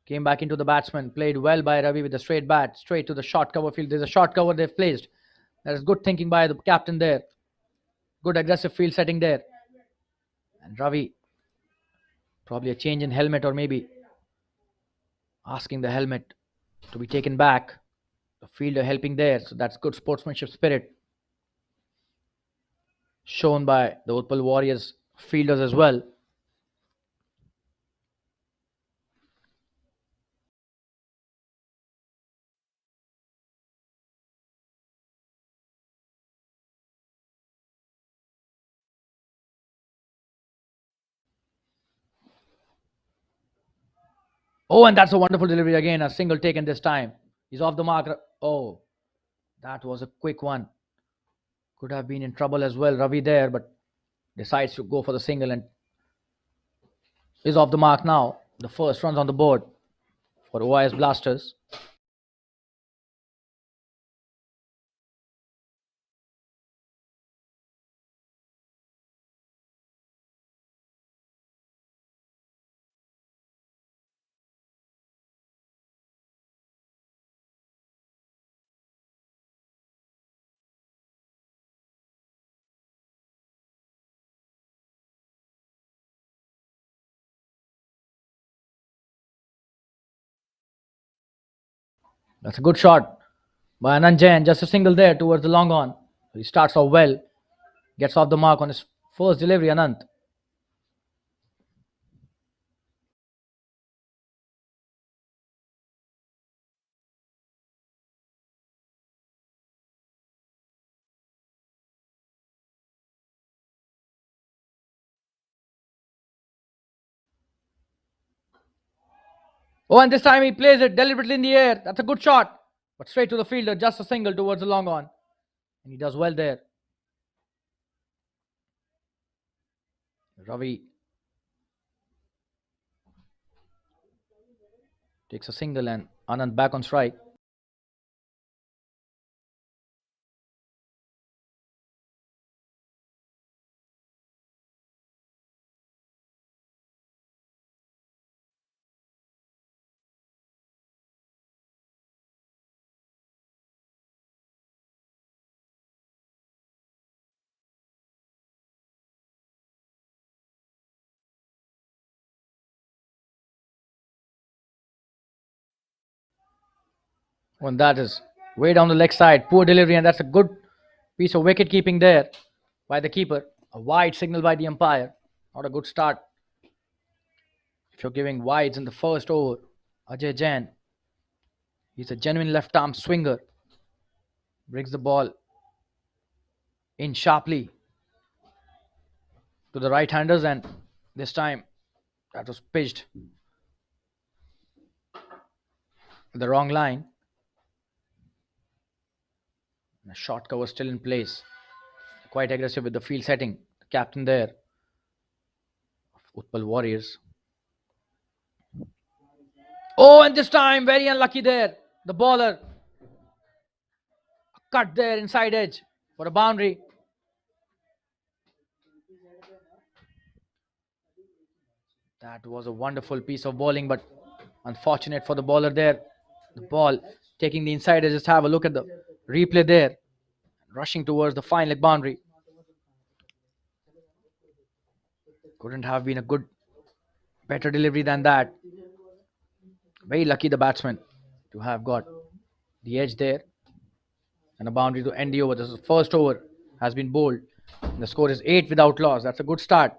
Came back into the batsman. Played well by Ravi with a straight bat. Straight to the short cover field. There's a short cover they've placed. That is good thinking by the captain there. Good aggressive field setting there. And Ravi, probably a change in helmet, or maybe asking the helmet to be taken back. The fielder helping there. So that's good sportsmanship spirit shown by the Utpal Warriors fielders as well. Oh, and that's a wonderful delivery again. A single taken this time. He's off the mark. Oh, that was a quick one. Could have been in trouble as well, Ravi there, but decides to go for the single and is off the mark now. The first runs on the board for OIS Blasters. That's a good shot by Anand Jain. Just a single there towards the long on. He starts off well. Gets off the mark on his first delivery, Anand. Oh, and this time he plays it deliberately in the air. That's a good shot. But straight to the fielder. Just a single towards the long on. And he does well there. Ravi takes a single and Anand back on strike. And that is way down the leg side. Poor delivery, and that's a good piece of wicket keeping there by the keeper. A wide signal by the umpire. Not a good start. If you're giving wides in the first over, Ajay Jain, he's a genuine left arm swinger. Brings the ball in sharply to the right handers, and this time that was pitched the wrong line. The short cover still in place. Quite aggressive with the field setting. The captain there of Utpal Warriors. Oh, and this time very unlucky there. The bowler cut there inside edge for a boundary. That was a wonderful piece of bowling, but unfortunate for the bowler there. The ball taking the inside. Just have a look at the replay there. Rushing towards the fine leg boundary. Couldn't have been a better delivery than that. Very lucky the batsman to have got the edge there. And a boundary to end the over. This is the first over has been bowled. And the score is 8 without loss. That's a good start.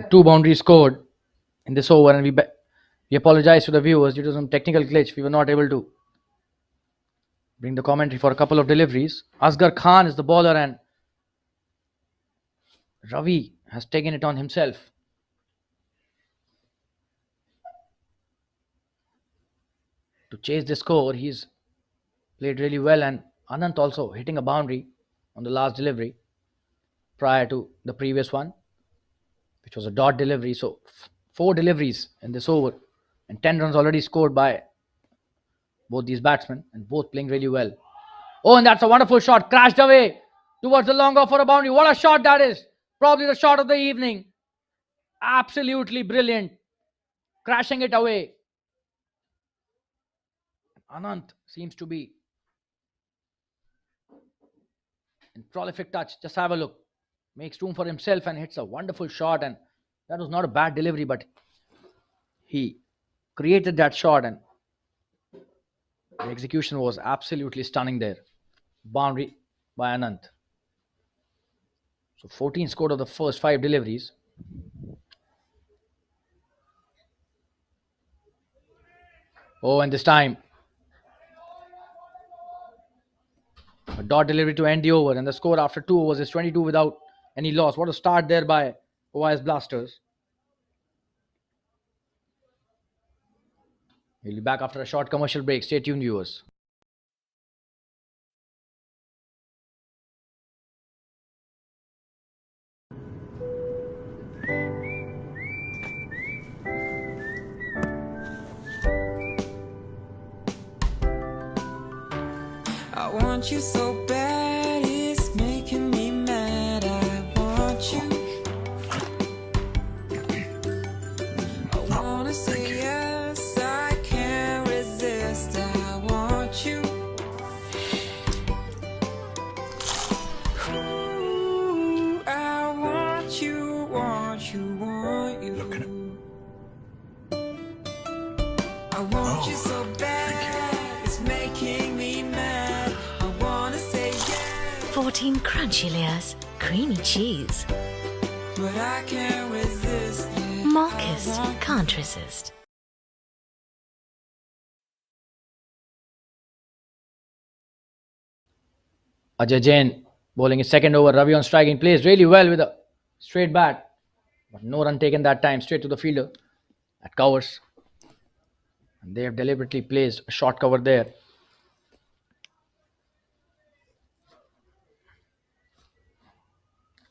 Two boundaries scored in this over, and we apologize to the viewers due to some technical glitch. We were not able to bring the commentary for a couple of deliveries. Asghar Khan is the bowler, and Ravi has taken it on himself. To chase the score, he's played really well, and Anant also hitting a boundary on the last delivery prior to the previous one, which was a dot delivery. So 4 deliveries in this over, and 10 runs already scored by both these batsmen, and both playing really well. Oh, and that's a wonderful shot, crashed away towards the long off for a boundary. What a shot that is! Probably the shot of the evening. Absolutely brilliant, crashing it away. Anant seems to be in prolific touch. Just have a look. Makes room for himself and hits a wonderful shot, and that was not a bad delivery, but he created that shot, and the execution was absolutely stunning there. Boundary by Anant. So 14 scored of the first 5 deliveries. Oh, and this time a dot delivery to end the over, and the score after 2 overs is 22 without Any loss? What a start there by OIS Blasters. We'll be back after a short commercial break. Stay tuned, viewers. I want you so bad, it's making me mad. I want you. I wanna say yes, I can't resist. I want you. Ooh, I want you, want you, want you. I want you so bad, it's making me mad. I wanna say yes, 14 crunchy layers, creamy cheese. but I can't resist. Yeah, Marcus I want can't resist. Ajay Jain bowling his second over. Ravi on striking. Plays really well with a straight bat. But no run taken that time. Straight to the fielder. That covers. And they have deliberately placed a short cover there.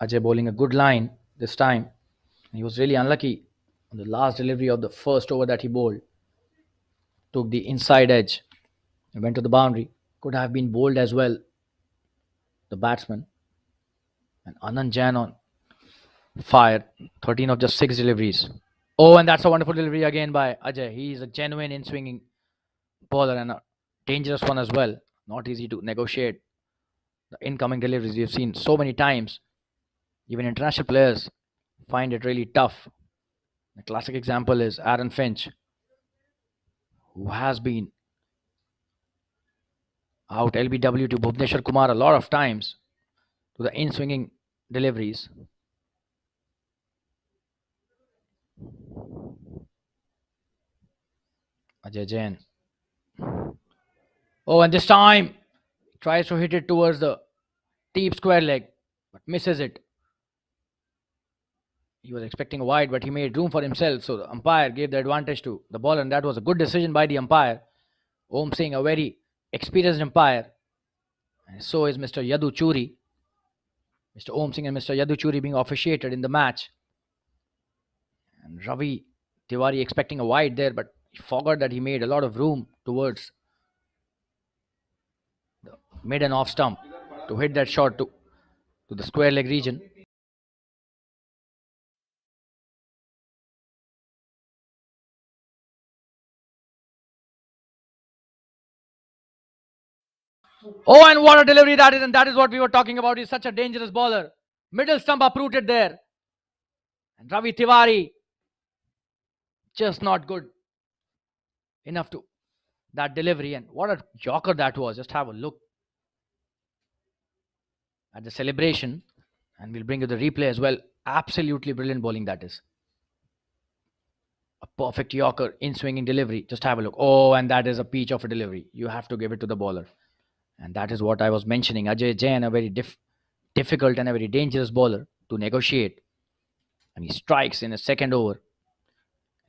Ajay bowling a good line this time. He was really unlucky on the last delivery of the first over that he bowled. Took the inside edge and went to the boundary. Could have been bowled as well, the batsman. And Anand Jain on fire. 13 of just 6 deliveries. Oh, and that's a wonderful delivery again by Ajay. He is a genuine in-swinging bowler and a dangerous one as well. Not easy to negotiate the incoming deliveries. We have seen so many times. Even international players find it really tough. A classic example is Aaron Finch, who has been out LBW to Bhuvneshwar Kumar a lot of times to the in-swinging deliveries. Ajay Jain. Oh, and this time tries to hit it towards the deep square leg, but misses it. He was expecting a wide, but he made room for himself. So the umpire gave the advantage to the bowler, and that was a good decision by the umpire. Om Singh, a very experienced umpire. And so is Mr. Yadu Churi. Mr. Om Singh and Mr. Yadu Churi being officiated in the match. And Ravi Tiwari expecting a wide there, but he forgot that he made a lot of room towards the mid and off stump to hit that shot to the square leg region. Oh, and what a delivery that is, and that is what we were talking about. He's such a dangerous bowler. Middle stump uprooted there. And Ravi Tiwari just not good enough to that delivery. And what a joker that was. Just have a look at the celebration. And we'll bring you the replay as well. Absolutely brilliant bowling that is. A perfect Yorker in swinging delivery. Just have a look. Oh, and that is a peach of a delivery. You have to give it to the bowler. And that is what I was mentioning. Ajay Jain, a very difficult and a very dangerous bowler to negotiate. And he strikes in a second over.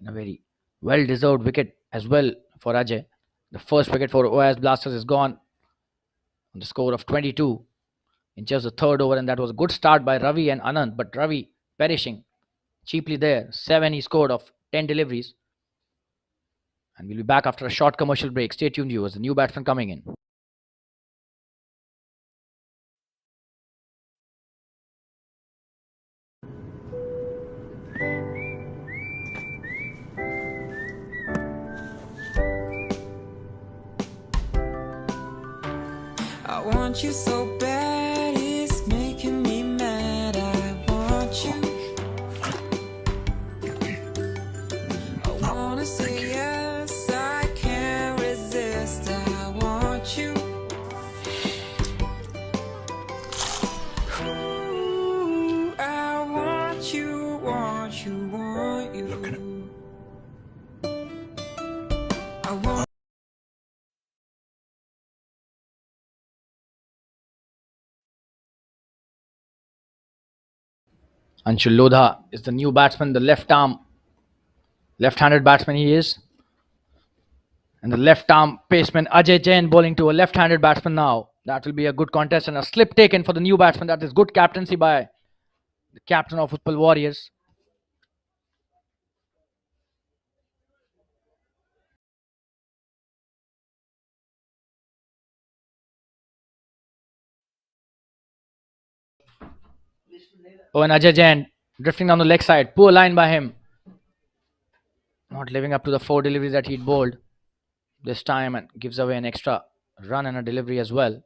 And a very well-deserved wicket as well for Ajay. The first wicket for OIS Blasters is gone on the score of 22 in just the third over. And that was a good start by Ravi and Anand. But Ravi perishing cheaply there. 7 he scored of 10 deliveries. And we'll be back after a short commercial break. Stay tuned, viewers. The new batsman coming in. I want you so bad, it's making me mad. I want you. I wanna say yes, I can't resist. I want you. Ooh, I want you, want you, want you. I want Anshul Lodha is the new batsman, the left-handed batsman he is. And the left-arm paceman Ajay Jain bowling to a left-handed batsman now. That will be a good contest and a slip taken for the new batsman. That is good captaincy by the captain of Utpal Warriors. Oh, and Ajay Jain drifting down the leg side. Poor line by him. Not living up to the 4 deliveries that he'd bowled this time, and gives away an extra run and a delivery as well.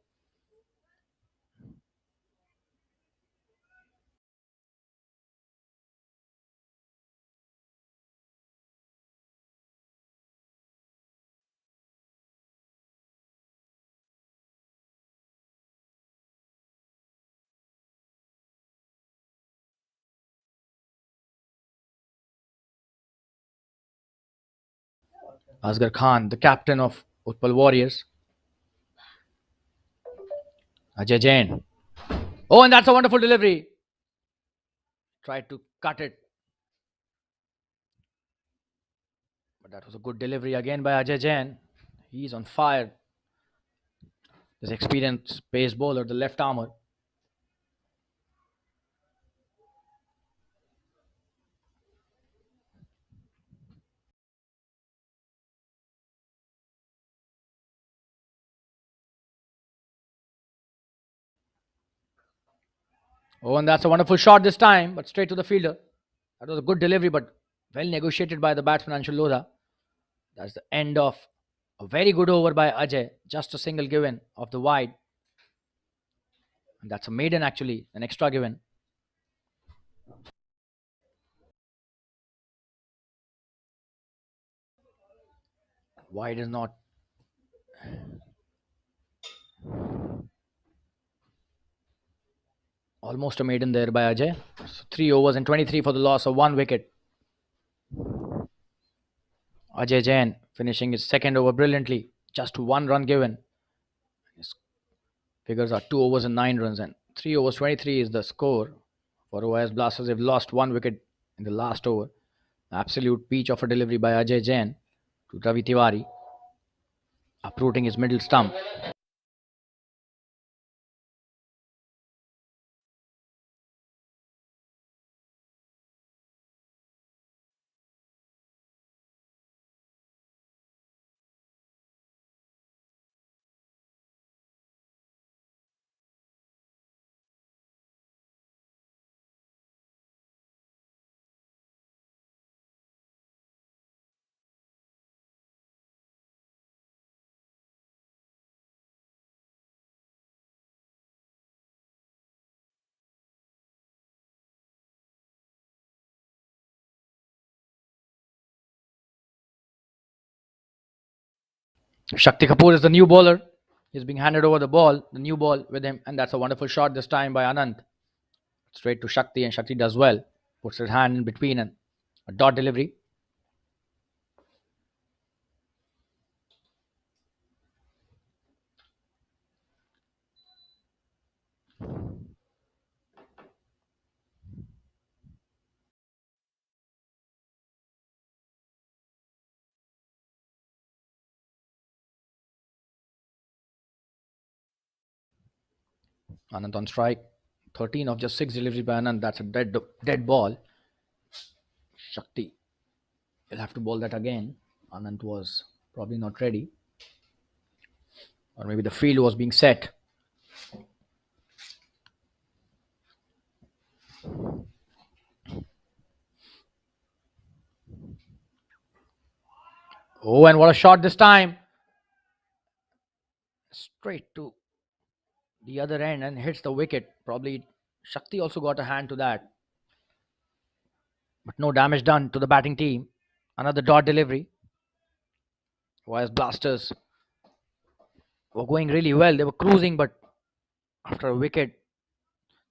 Asghar Khan, the captain of Utpal Warriors. Ajay Jain. Oh, and that's a wonderful delivery. Tried to cut it. But that was a good delivery again by Ajay Jain. He's on fire. This experienced pace bowler, the left armour. Oh, and that's a wonderful shot this time, but straight to the fielder. That was a good delivery, but well negotiated by the batsman Anshul Lodha. That's the end of a very good over by Ajay. Just a single given of the wide. And that's a maiden actually, an extra given. Wide is not. Almost a maiden there by Ajay. So 3 overs and 23 for the loss of 1 wicket. Ajay Jain finishing his second over brilliantly. Just 1 run given. His figures are 2 overs and 9 runs, and 3 overs 23 is the score for OIS Blasters. They've lost 1 wicket in the last over. Absolute peach of a delivery by Ajay Jain to Ravi Tiwari, uprooting his middle stump. Shakti Kapoor is the new bowler. He's being handed over the ball, the new ball with him, and that's a wonderful shot this time by Anand. Straight to Shakti, and Shakti does well. Puts his hand in between and a dot delivery. Anand on strike. 13 of just 6 deliveries by Anand. That's a dead ball. Shakti will have to bowl that again. Anand was probably not ready. Or maybe the field was being set. Oh, and what a shot this time. Straight to the other end and hits the wicket. Probably Shakti also got a hand to that. But no damage done to the batting team. Another dot delivery. OIS Blasters were going really well. They were cruising, but after a wicket,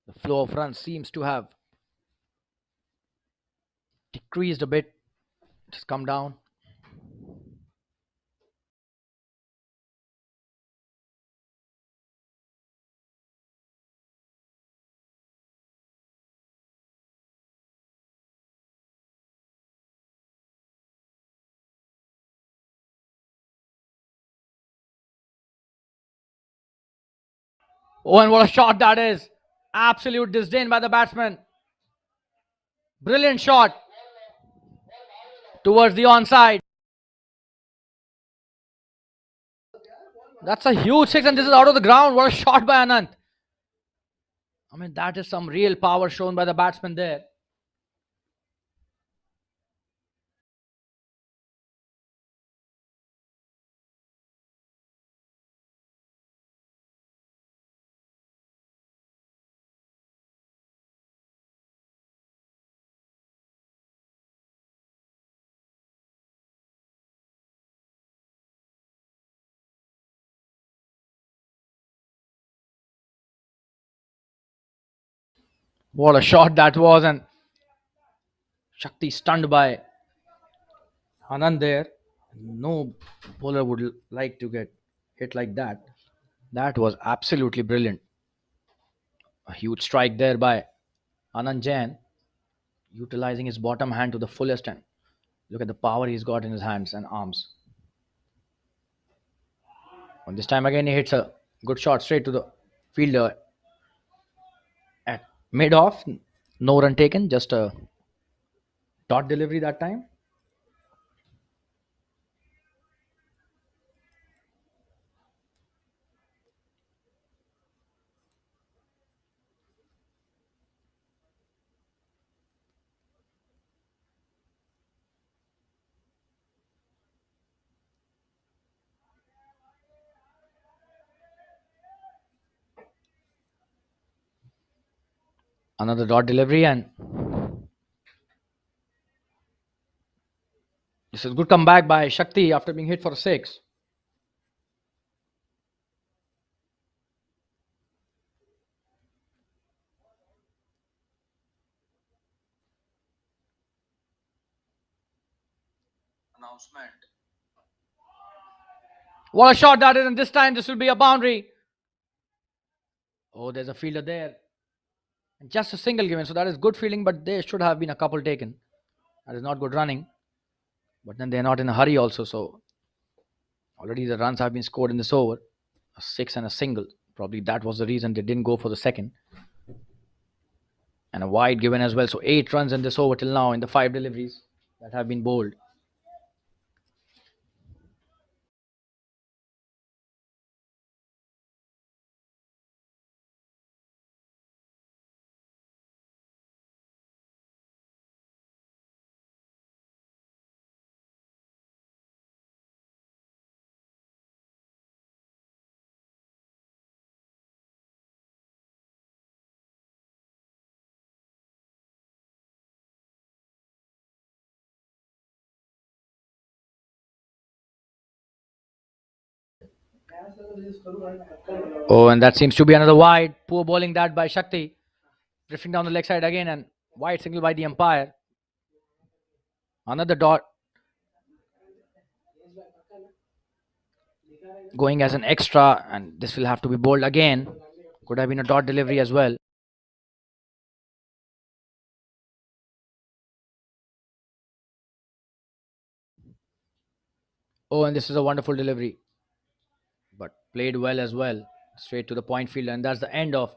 the flow of runs seems to have decreased a bit. It has come down. Oh, and what a shot that is. Absolute disdain by the batsman. Brilliant shot towards the onside. That's a huge six, and this is out of the ground. What a shot by Anant. I mean, that is some real power shown by the batsman there. What a shot that was, and Shakti stunned by Anand there. No bowler would like to get hit like that. That was absolutely brilliant. A huge strike there by Anand Jain, utilizing his bottom hand to the fullest. And look at the power he's got in his hands and arms. And this time again, he hits a good shot straight to the fielder at mid off. No run taken, just a dot delivery that time. Another dot delivery, and this is good comeback by Shakti after being hit for a six. Announcement. What a shot that is, and this time this will be a boundary. Oh, there's a fielder there. And just a single given, so that is good fielding, but there should have been a couple taken. That is not good running. But then they're not in a hurry also, so already the runs have been scored in this over. A six and a single. Probably that was the reason they didn't go for the second. And a wide given as well. So 8 runs in this over till now in the 5 deliveries that have been bowled. Oh, and that seems to be another wide. Poor bowling that by Shakti. Drifting down the leg side again, and wide signal by the umpire. Another dot. Going as an extra, and this will have to be bowled again. Could have been a dot delivery as well. Oh, and this is a wonderful delivery. But played well as well. Straight to the point field, and that's the end of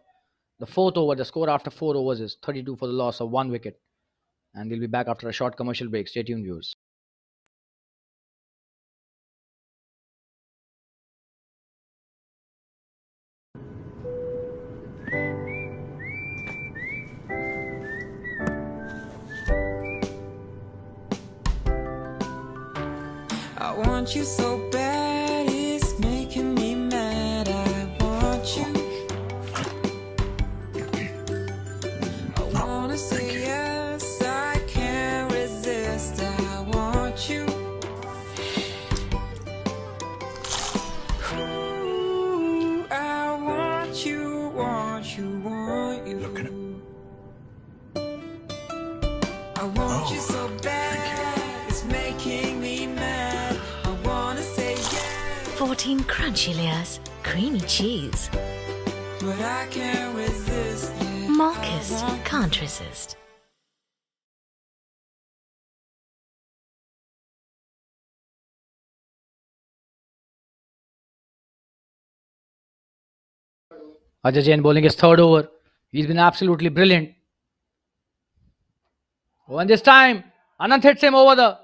the 4th over. The score after 4 overs is 32 for the loss of 1 wicket. And we'll be back after a short commercial break. Stay tuned, viewers. I want you so bad, it's making me mad. I want you. I wanna say yes, I can't resist. I want you. Ooh, I want you, want you, want you. Look at him. I want you so bad, it's making me mad. 14 crunchy layers, creamy cheese. But I can't resist. Marcus can't resist. Ajay Jain bowling his third over. He's been absolutely brilliant. Oh, and this time, Anant hits him over the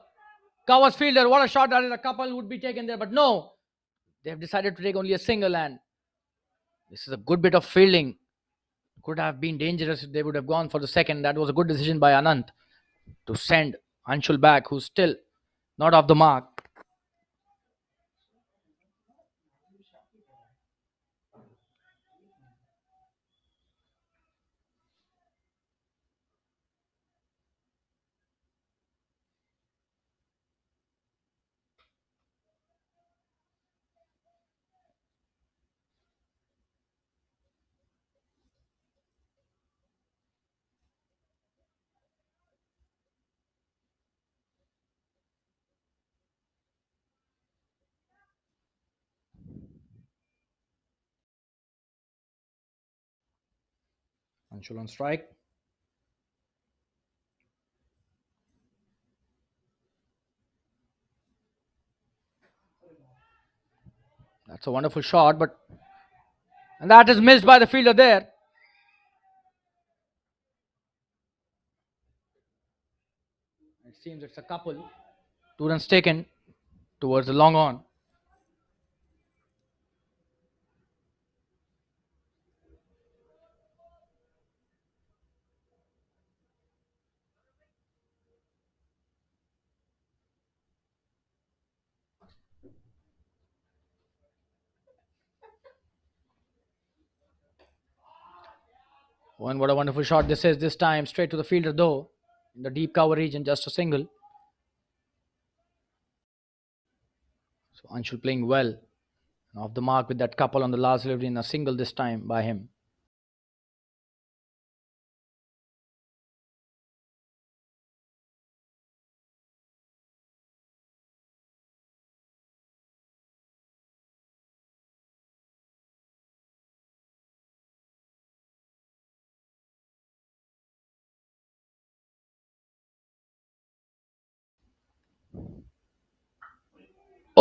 covers fielder. What a shot that is. A couple would be taken there, but no. They have decided to take only a single, and this is a good bit of fielding. Could have been dangerous if they would have gone for the second. That was a good decision by Anant to send Anshul back, who's still not off the mark. Anshul on strike. That's a wonderful shot, and that is missed by the fielder there. It seems it's a couple. 2 runs taken towards the long on. Oh, and what a wonderful shot this is. This time straight to the fielder though. In the deep cover region, just a single. So Anshul playing well. Off the mark with that couple on the last delivery in a single this time by him.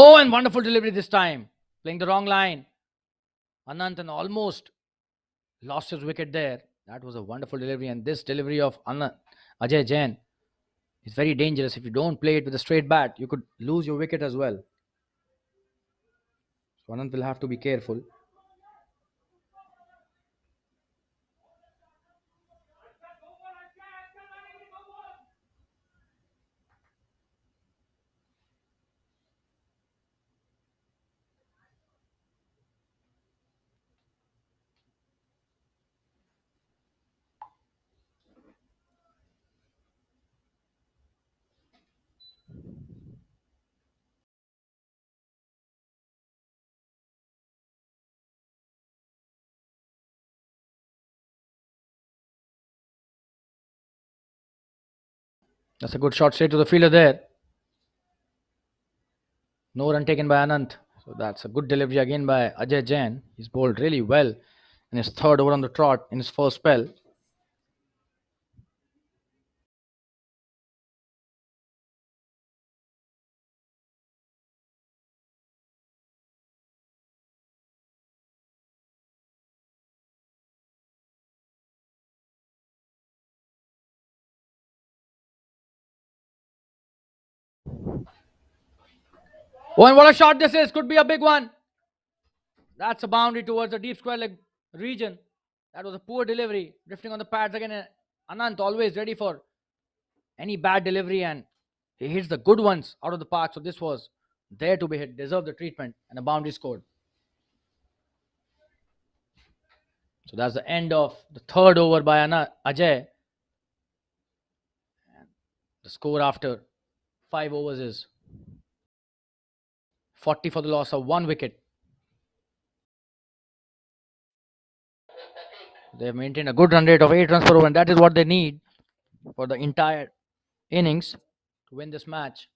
Oh, and wonderful delivery this time. Playing the wrong line. Anant almost lost his wicket there. That was a wonderful delivery, and this delivery of Ajay Jain is very dangerous. If you don't play it with a straight bat, you could lose your wicket as well. So Anant will have to be careful. That's a good shot straight to the fielder there. No run taken by Anant. So that's a good delivery again by Ajay Jain. He's bowled really well in his third over on the trot in his first spell. Oh, and what a shot this is. Could be a big one. That's a boundary towards the deep square leg region. That was a poor delivery. Drifting on the pads again. Anant always ready for any bad delivery, and he hits the good ones out of the park. So this was there to be hit. Deserved the treatment, and a boundary scored. So that's the end of the third over by Ajay. And the score after 5 overs is 40 for the loss of 1 wicket. They have maintained a good run rate of 8 runs per over, and that is what they need for the entire innings to win this match.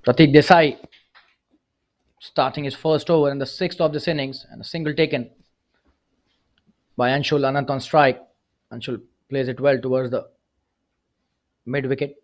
Pratik Desai starting his first over in the 6th of this innings, and a single taken by Anshul Anant on strike. Anshul plays it well towards the mid wicket.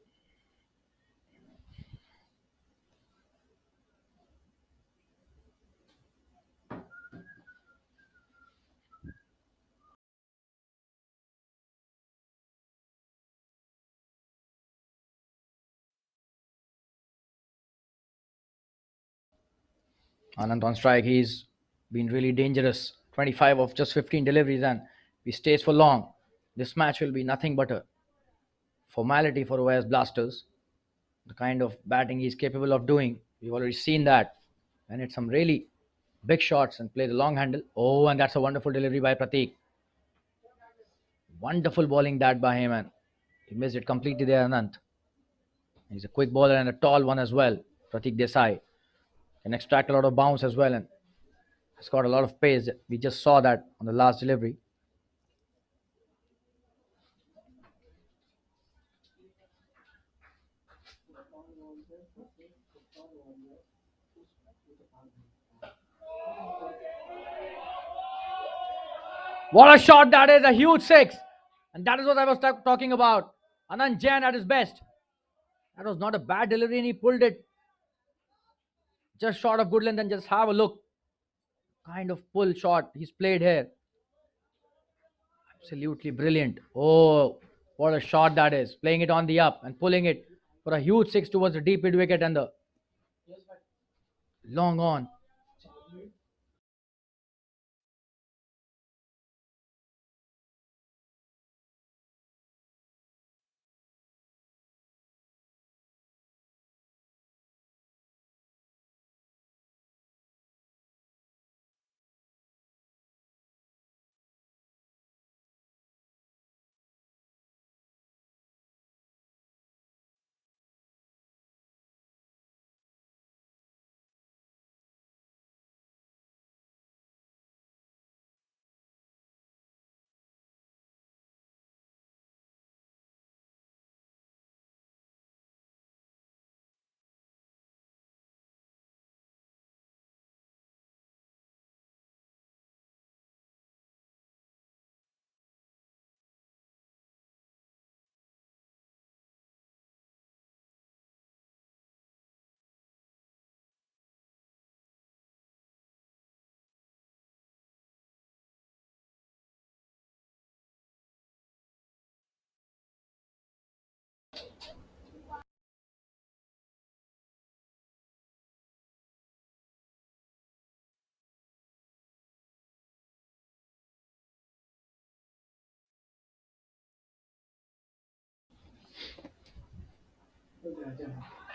Anant on strike. He's been really dangerous. 25 of just 15 deliveries, and if he stays for long, this match will be nothing but a formality for OIS Blasters. The kind of batting he's capable of doing, we've already seen that. And it's some really big shots and play the long handle. Oh, and that's a wonderful delivery by Pratik. Wonderful bowling that by him, and he missed it completely there, Anant. He's a quick bowler and a tall one as well. Pratik Desai can extract a lot of bounce as well, and has got a lot of pace. We just saw that on the last delivery. What a shot that is, a huge six. And that is what I was talking about. Anand Jain at his best. That was not a bad delivery, and he pulled it just short of good length. And just have a look. Kind of pull shot he's played here. Absolutely brilliant. Oh, what a shot that is. Playing it on the up and pulling it for a huge six towards the deep mid wicket and the long on.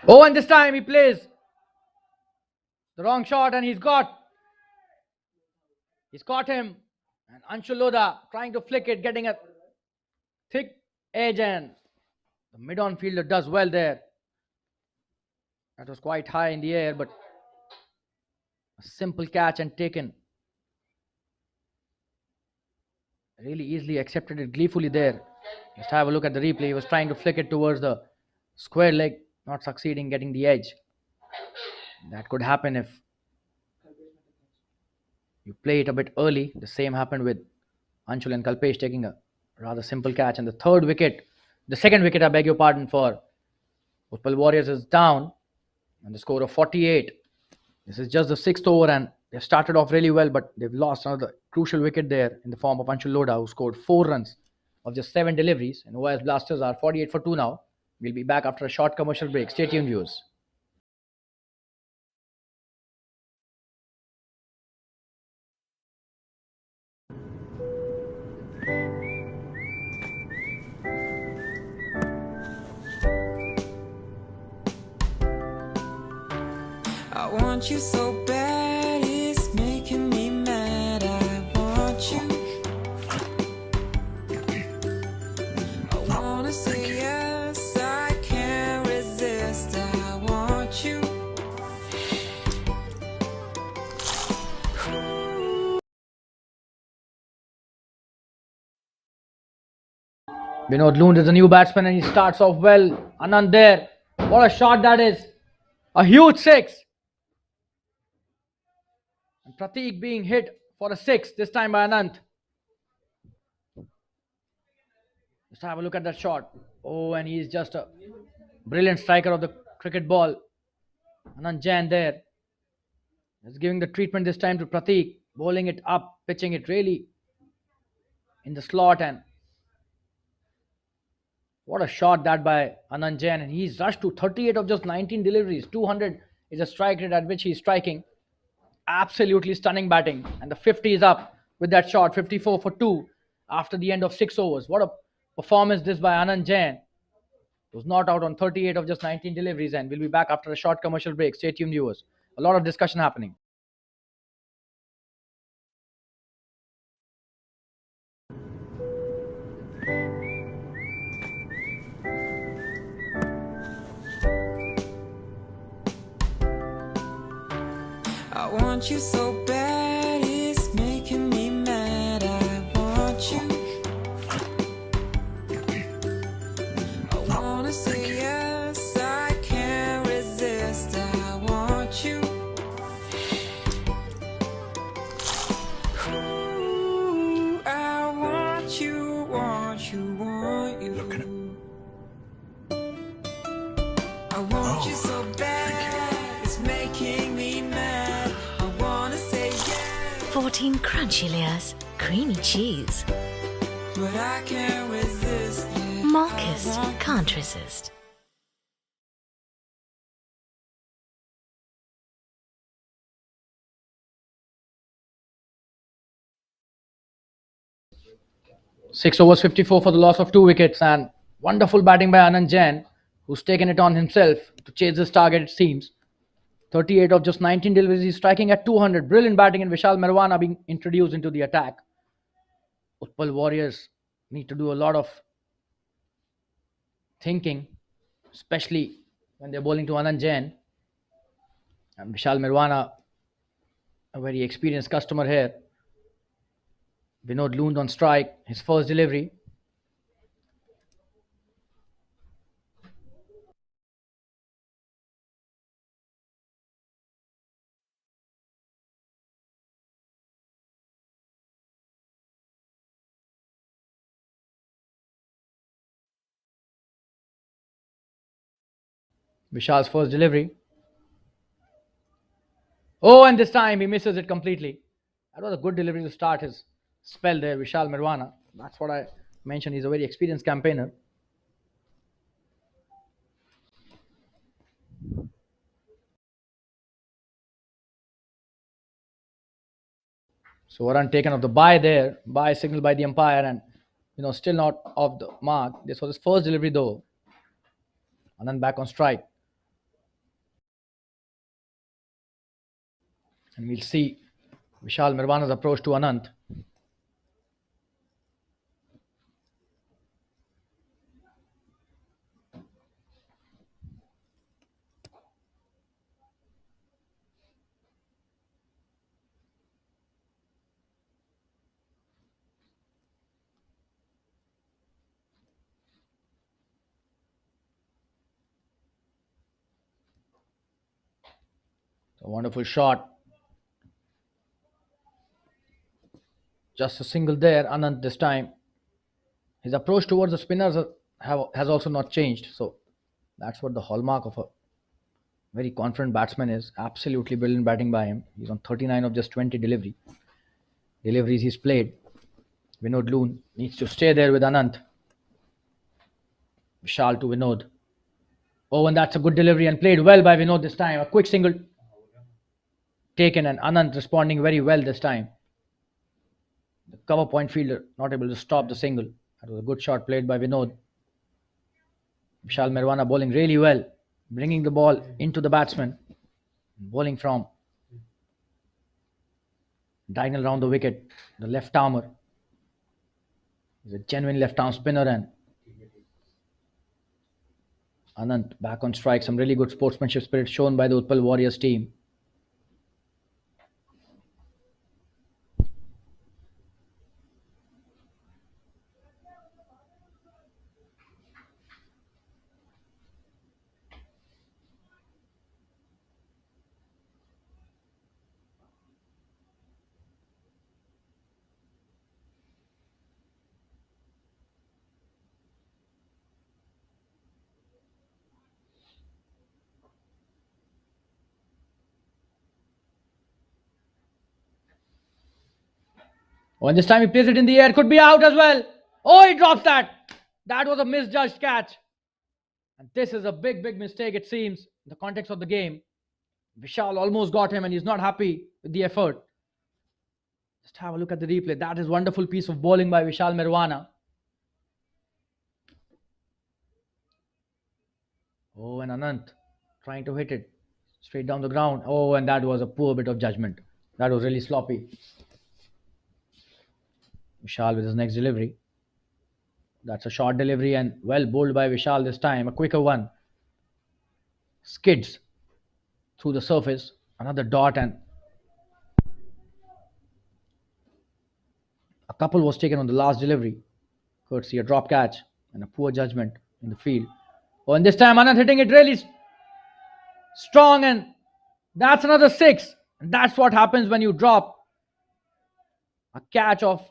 Oh, and this time he plays the wrong shot, and he's caught him. And Anshul Lodha trying to flick it, getting a thick edge, and the mid-on fielder does well there. That was quite high in the air, but a simple catch and taken. Really easily accepted it gleefully there. Just have a look at the replay. He was trying to flick it towards the square leg, not succeeding getting the edge. That could happen if you play it a bit early. The same happened with Anshul and Kalpesh taking a rather simple catch. And the second wicket, I beg your pardon, for Utpal Warriors is down and the score of 48. This is just the 6th over, and they started off really well, but they've lost another crucial wicket there in the form of Anshul Lodha, who scored 4 runs of just 7 deliveries. And OIS Blasters are 48 for 2 now. We'll be back after a short commercial break. Stay tuned, viewers. I want you so bad, it's making me mad. I want you. I wanna say yes, I can't resist. I want you. Vinod Lund is a new batsman, and he starts off well. Anand there. What a shot that is. A huge six. And Pratik being hit for a six, this time by Anant. Let's have a look at that shot. Oh, and he's just a brilliant striker of the cricket ball. Anant Jain there. He's giving the treatment this time to Pratik, bowling it up, pitching it really in the slot. And what a shot that by Anant Jain. And he's rushed to 38 of just 19 deliveries. 200 is a strike rate at which he's striking. Absolutely stunning batting. And the 50 is up with that shot. 54 for 2 after the end of 6 overs. What a performance this by Anant Jain. Was not out on 38 of just 19 deliveries. And we'll be back after a short commercial break. Stay tuned, viewers. A lot of discussion happening. I want you so bad, it's making me mad. I want you. I wanna say yes, I can't resist. I want you. Ooh, I want you, want you, want you. Look at him. I want you so bad, it's making me mad. 14 crunchy layers, creamy cheese. But I can't resist. Marcus can't resist. Six overs, 54 for the loss of 2 wickets, and wonderful batting by Anand Jain, who's taken it on himself to chase this target, it seems. 38 of just 19 deliveries, he's striking at 200. Brilliant batting, and Vishal Merwana being introduced into the attack. Utpal Warriors need to do a lot of thinking, especially when they're bowling to Anand Jain. And Vishal Merwana, a very experienced customer here. Vinod Lund on strike, his first delivery. Vishal's first delivery. Oh, and this time he misses it completely. That was a good delivery to start his spell there, Vishal Merwana. That's what I mentioned. He's a very experienced campaigner. So a run taken off the bye there, bye signal by the umpire, and still not off the mark. This was his first delivery though. Anand back on strike. And we'll see Vishal Merwana's approach to Anand. A wonderful shot. Just a single there, Anand this time. His approach towards the spinners has also not changed. So that's what the hallmark of a very confident batsman is. Absolutely brilliant batting by him. He's on 39 of just 20 deliveries he's played. Vinod Loon needs to stay there with Anand. Vishal to Vinod. Oh, and that's a good delivery and played well by Vinod this time. A quick single taken, and Anand responding very well this time. The cover point fielder not able to stop the single. That was a good shot played by Vinod. Vishal Merwana bowling really well, bringing the ball into the batsman, bowling from diagonal round the wicket. The left armer is a genuine left arm spinner, and Anand back on strike. Some really good sportsmanship spirit shown by the Utpal Warriors team. Oh, and this time he plays it in the air. Could be out as well. Oh, he drops that. That was a misjudged catch. And this is a big, big mistake, it seems, in the context of the game. Vishal almost got him and he's not happy with the effort. Just have a look at the replay. That is wonderful piece of bowling by Vishal Merwana. Oh, and Anant trying to hit it straight down the ground. Oh, and that was a poor bit of judgment. That was really sloppy. Vishal with his next delivery. That's a short delivery and well bowled by Vishal this time. A quicker one. Skids through the surface. Another dot and a couple was taken on the last delivery. Courtesy a drop catch and a poor judgment in the field. Oh, and this time Anand hitting it really strong, and that's another 6. And that's what happens when you drop a catch of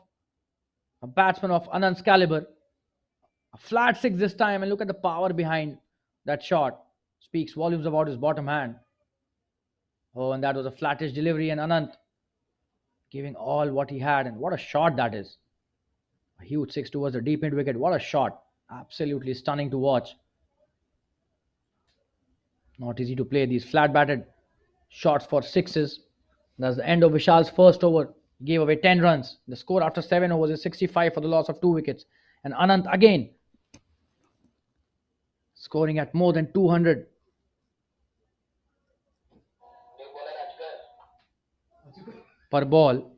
a batsman of Anand's caliber. A flat 6 this time, and look at the power behind that shot. Speaks volumes about his bottom hand. Oh, and that was a flattish delivery, and Anand giving all what he had, and what a shot that is. A huge 6 towards the deep mid wicket. What a shot. Absolutely stunning to watch. Not easy to play these flat batted shots for 6s. That's the end of Vishal's first over. He gave away 10 runs. The score after 7 overs is 65 for the loss of 2 wickets. And Anant again scoring at more than 200. Per ball.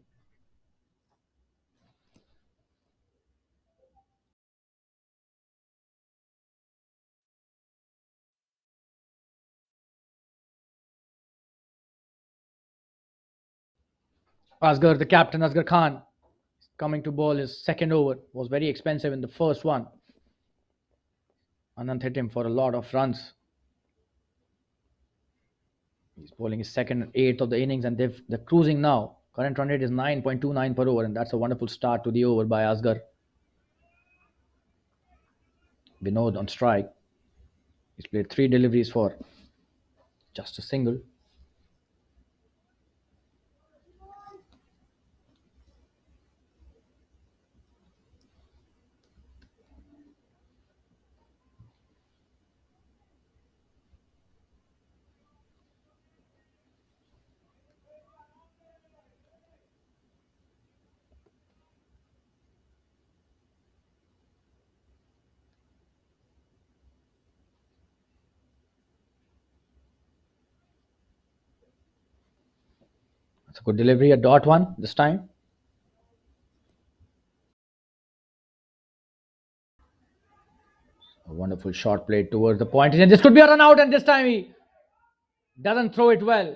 Asghar, the captain, Asghar Khan, coming to bowl his second over. Was very expensive in the first one. Anant hit him for a lot of runs. He's bowling his second and 8th of the innings, and they're cruising now. Current run rate is 9.29 per over, and that's a wonderful start to the over by Asghar. Vinod on strike. He's played 3 deliveries for just a single. That's a good delivery, a dot one this time. A wonderful shot played towards the point, and this could be a run out, and this time he doesn't throw it well.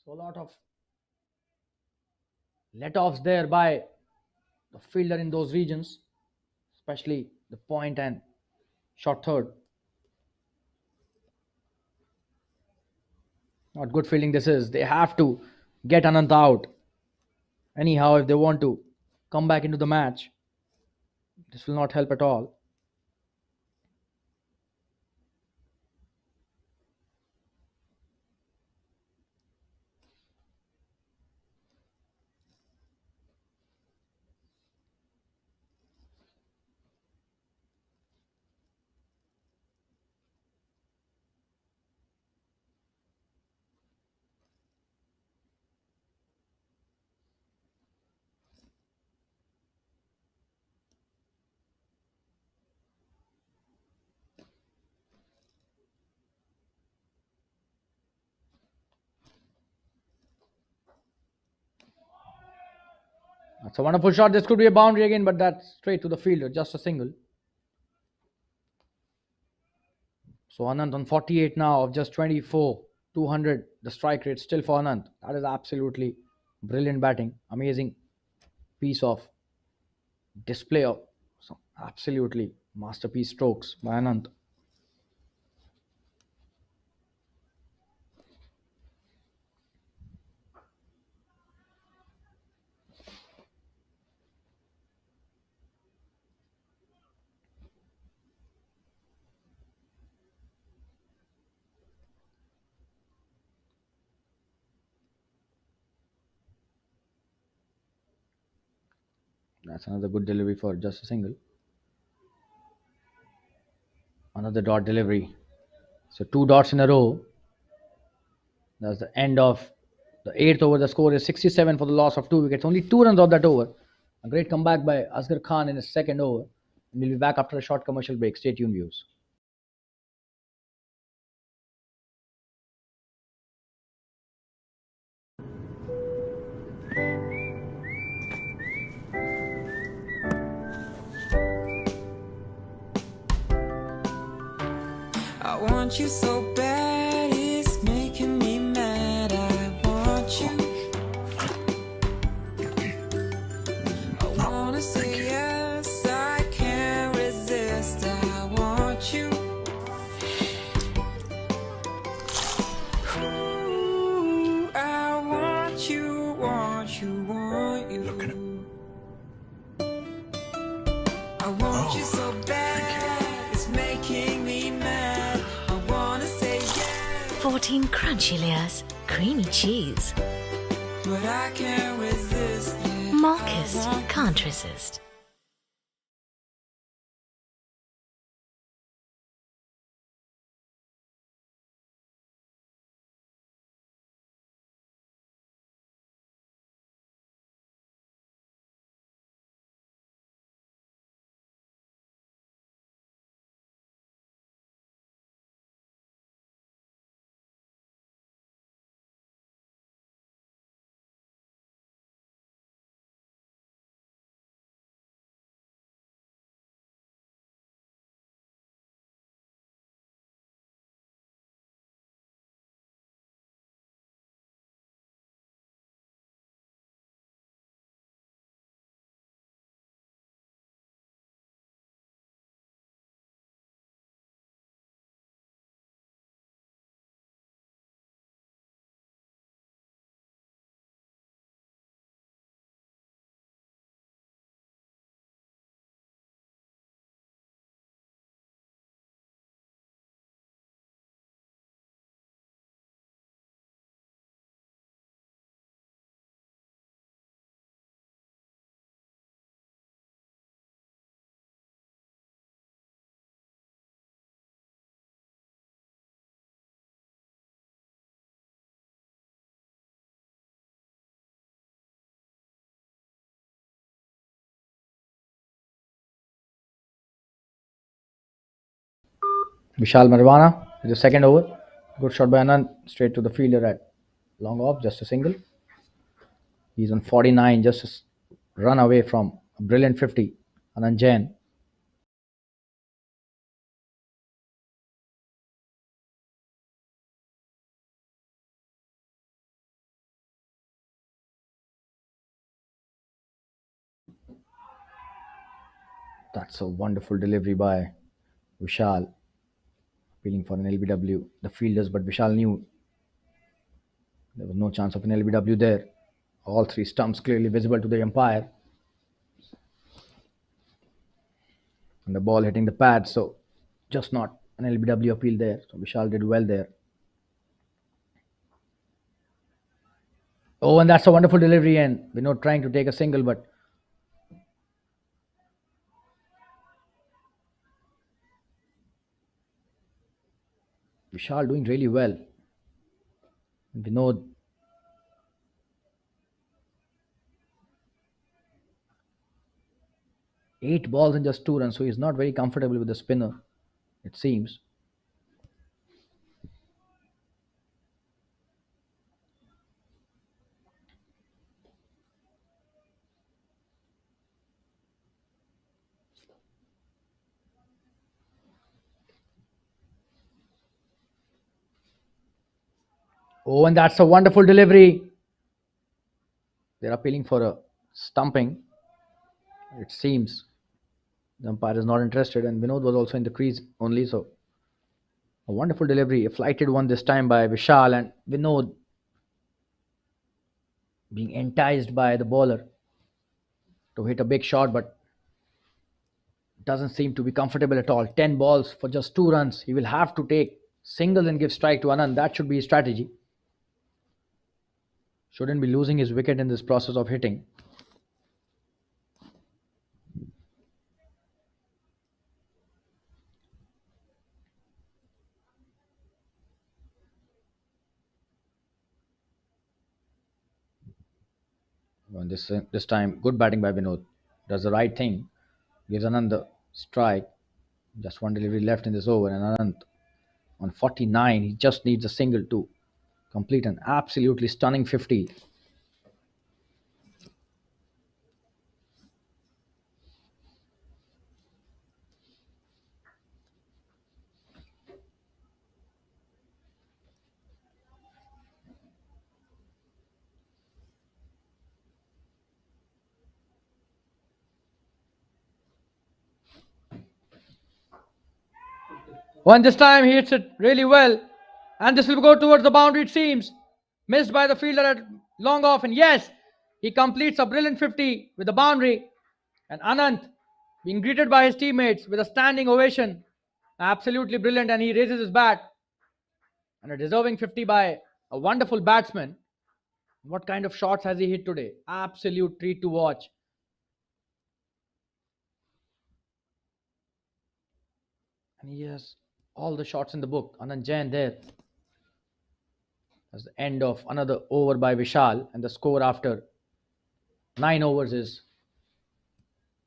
So a lot of let-offs there by the fielder in those regions, especially the point and short third. Not good fielding this is. They have to get Anant out. Anyhow, if they want to come back into the match, this will not help at all. That's a wonderful shot. This could be a boundary again, but that's straight to the fielder, just a single. So Anant on 48 now of just 24, 200. The strike rate still for Anant. That is absolutely brilliant batting. Amazing piece of display of some absolutely masterpiece strokes by Anant. That's another good delivery for just a single. Another dot delivery. So 2 dots in a row. That's the end of the 8th over. The score is 67 for the loss of 2 wickets. Only 2 runs off that over. A great comeback by Asghar Khan in his second over. And we'll be back after a short commercial break. Stay tuned, viewers. I want you so bad, it's making me mad. I want you. I wanna say yes, I can't resist. I want you. Ooh, I want you, want you, want you. I want you so bad, it's making me mad. I wanna say yes, 14 crunchy layers, creamy cheese. but I can't resist. Yeah, Malkist can't resist. Vishal Marwana with the second over. Good shot by Anand. Straight to the fielder at long off. Just a single. He's on 49. Just a run away from a brilliant 50. Anand Jain. That's a wonderful delivery by Vishal. Appealing for an LBW. The fielders, but Vishal knew there was no chance of an LBW there. All 3 stumps clearly visible to the umpire. And the ball hitting the pad, so just not an LBW appeal there. So Vishal did well there. Oh, and that's a wonderful delivery, and we're not trying to take a single, but Vishal doing really well. Vinod 8 balls and just 2 runs, so he's not very comfortable with the spinner, it seems. Oh, and that's a wonderful delivery. They're appealing for a stumping. It seems the umpire is not interested, and Vinod was also in the crease only, so a wonderful delivery. A flighted one this time by Vishal, and Vinod being enticed by the bowler to hit a big shot, but doesn't seem to be comfortable at all. 10 balls for just 2 runs. He will have to take singles and give strike to Anand. That should be his strategy. Shouldn't be losing his wicket in this process of hitting. And this time, good batting by Vinod. Does the right thing. Gives Anand the strike. Just one delivery left in this over, and Anand on 49. He just needs a single to complete an absolutely stunning 50. And this time he hits it really well. And this will go towards the boundary, it seems. Missed by the fielder at long off. And yes, he completes a brilliant 50 with the boundary. And Anant being greeted by his teammates with a standing ovation. Absolutely brilliant. And he raises his bat. And a deserving 50 by a wonderful batsman. What kind of shots has he hit today? Absolute treat to watch. And he has all the shots in the book. Anand Jain there. That's the end of another over by Vishal. And the score after 9 overs is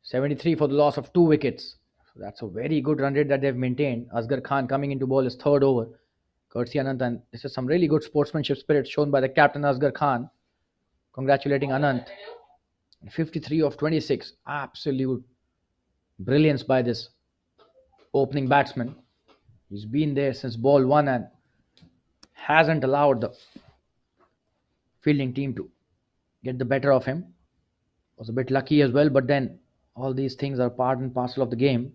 73 for the loss of 2 wickets. So that's a very good run rate that they've maintained. Asghar Khan coming into ball his third over. Courtesy Anant. And this is some really good sportsmanship spirit shown by the captain Asghar Khan. Congratulating Anant. 53 of 26. Absolute brilliance by this opening batsman. He's been there since ball 1 and hasn't allowed the fielding team to get the better of him. Was a bit lucky as well, but then all these things are part and parcel of the game.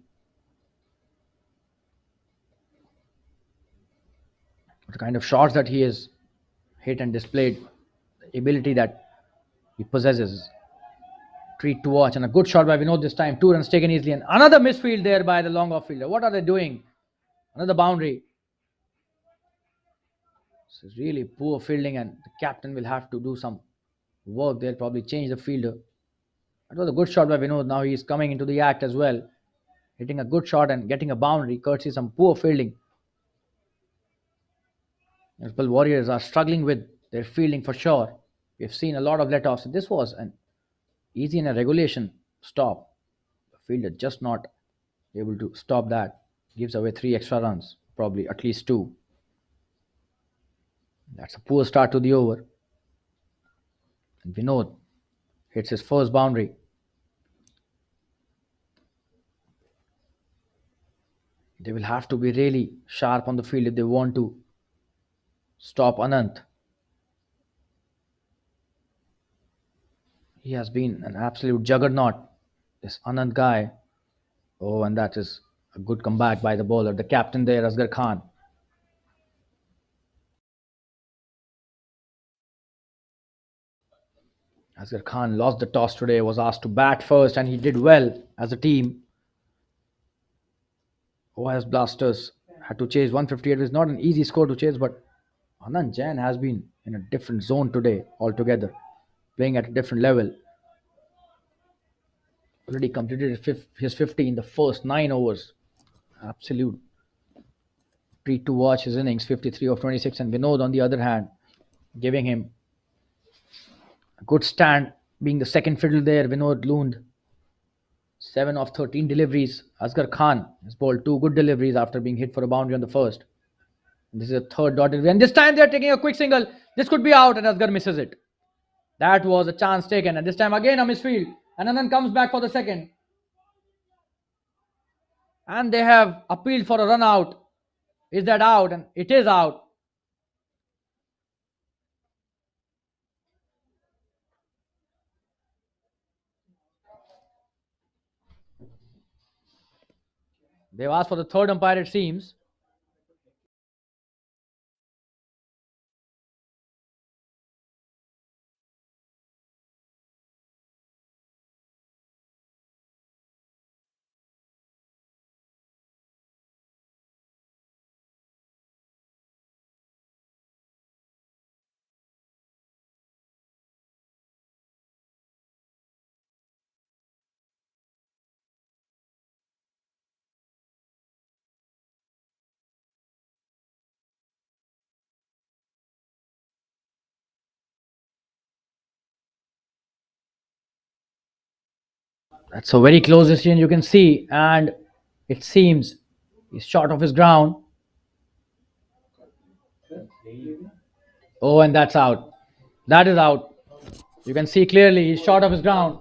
The kind of shots that he has hit and displayed, the ability that he possesses, treat to watch. And a good shot by Vinod this time. 2 runs taken easily, and another misfield there by the long off fielder. What are they doing? Another boundary. This is really poor fielding, and the captain will have to do some work. They'll probably change the fielder. That was a good shot by Vinod. Now he's coming into the act as well, hitting a good shot and getting a boundary, courtesy some poor fielding. Utpal Warriors are struggling with their fielding for sure. We've seen a lot of let-offs, and this was an easy and a regulation stop. The fielder just not able to stop that. Gives away 3 extra runs, probably at least 2. That's a poor start to the over. And Vinod hits his first boundary. They will have to be really sharp on the field if they want to stop Anant. He has been an absolute juggernaut, this Anant guy. Oh, and that is a good comeback by the bowler, the captain there, Asghar Khan. Asghar Khan lost the toss today, was asked to bat first, and he did well as a team. OIS Blasters had to chase 158. It's not an easy score to chase, but Anand Jain has been in a different zone today altogether, playing at a different level. Already completed his 50 in the first 9 overs. Absolute treat to watch his innings, 53 of 26. And Vinod, on the other hand, giving him a good stand, being the second fiddle there. Vinod loomed 7 of 13 deliveries. Asghar Khan has bowled 2 good deliveries after being hit for a boundary on the first. And this is a third dot delivery. And this time they are taking a quick single. This could be out, and Asghar misses it. That was a chance taken. And this time again a misfield. And Anand comes back for the second. And they have appealed for a run out. Is that out? And it is out. They've asked for the third umpire, it seems. That's a very close decision you can see, and it seems he's short of his ground. Oh, and that's out. That is out. You can see clearly he's short of his ground.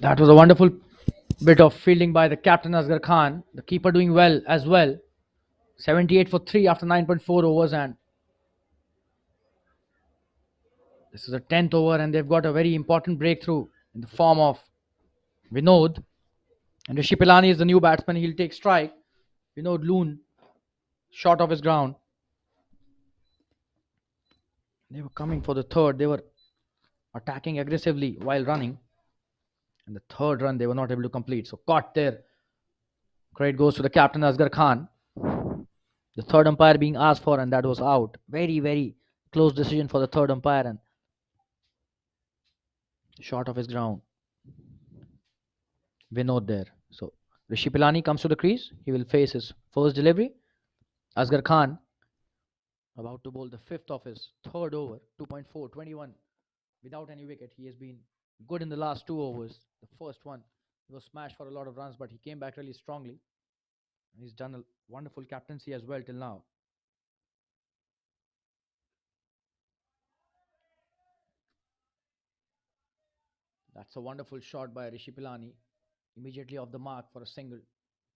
That was a wonderful bit of fielding by the captain Asghar Khan. The keeper doing well as well. 78 for 3 after 9.4 overs, and this is a 10th over, and they've got a very important breakthrough in the form of Vinod. And Rishi Pilani is the new batsman. He'll take strike. Vinod Loon short of his ground. They were coming for the third. They were attacking aggressively while running. And the third run they were not able to complete. So caught there. Credit goes to the captain Asghar Khan. The third umpire being asked for, and that was out. Very, very close decision for the third umpire, and short of his ground. Vinod there. So Rishi Pilani comes to the crease. He will face his first delivery. Asghar Khan about to bowl the fifth of his third over. 2.4, 21 without any wicket. He has been good in the last 2 overs. The first one he was smashed for a lot of runs, but he came back really strongly. And he's done a wonderful captaincy as well till now. That's a wonderful shot by Rishi Pilani. Immediately off the mark for a single.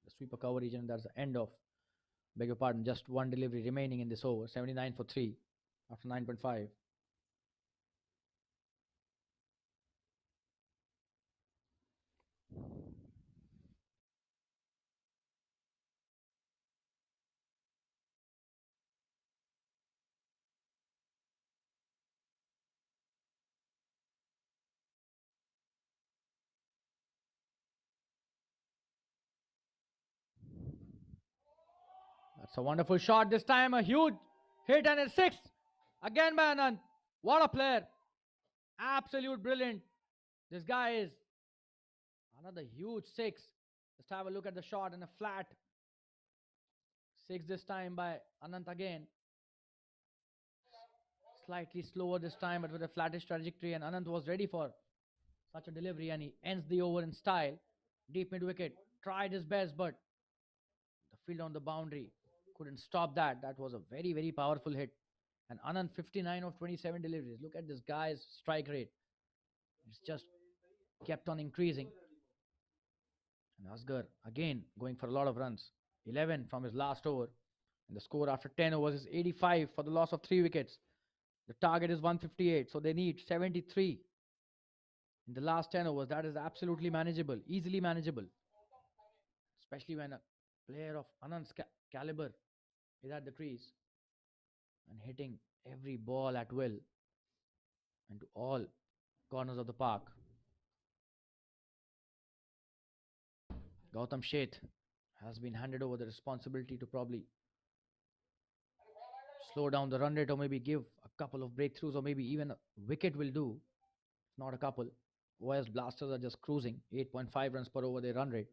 The sweeper coverage, and that's the end of, beg your pardon, just one delivery remaining in this over. 79 for 3 after 9.5. That's a wonderful shot. This time a huge hit, and a six again by Anand. What a player. Absolute brilliant. This guy is another huge six. Just have a look at the shot, and a flat six this time by Anand again. Slightly slower this time, but with a flattish trajectory, and Anand was ready for such a delivery, and he ends the over in style. Deep mid wicket. Tried his best, but the field on the boundary couldn't stop that. That was a very, very powerful hit. And Anand 59 of 27 deliveries. Look at this guy's strike rate. It's just kept on increasing. And Asghar again going for a lot of runs. 11 from his last over. And the score after 10 overs is 85 for the loss of 3 wickets. The target is 158. So they need 73 in the last 10 overs. That is absolutely manageable. Easily manageable. Especially when a player of Anand's caliber is at the crease and hitting every ball at will and to all corners of the park. Gautam Sheth has been handed over the responsibility to probably slow down the run rate, or maybe give a couple of breakthroughs, or maybe even a wicket will do, not a couple. OIS Blasters are just cruising. 8.5 runs per over their run rate.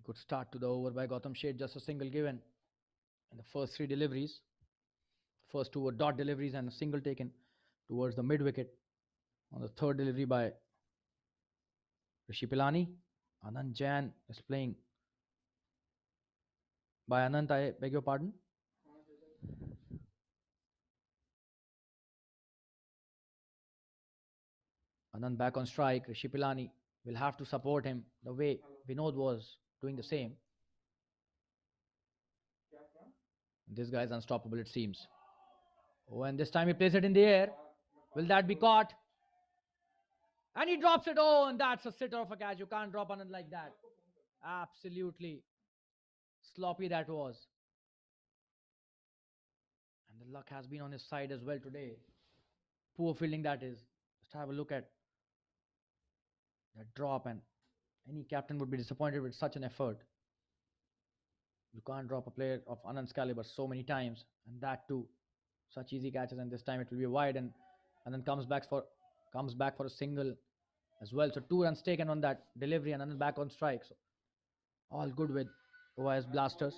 Good start to the over by Gautam Sheth, just a single given in the first three deliveries. First two were dot deliveries and a single taken towards the mid wicket. On the third delivery by Rishi Pilani, Anand Jain is playing by Anant, I beg your pardon. Anand back on strike. Rishi Pilani will have to support him the way Vinod was doing the same. This guy is unstoppable, it seems. Oh, and this time he plays it in the air. Will that be caught? And he drops it. Oh, and that's a sitter of a catch. You can't drop Anand like that. Absolutely sloppy that was. And the luck has been on his side as well today. Poor fielding that is. Just have a look at that drop, and any captain would be disappointed with such an effort. You can't drop a player of Anand's caliber so many times, and that too, such easy catches. And this time it will be wide, and then comes back for a single as well. So 2 runs taken on that delivery, and then back on strike. So all good with OIS Blasters.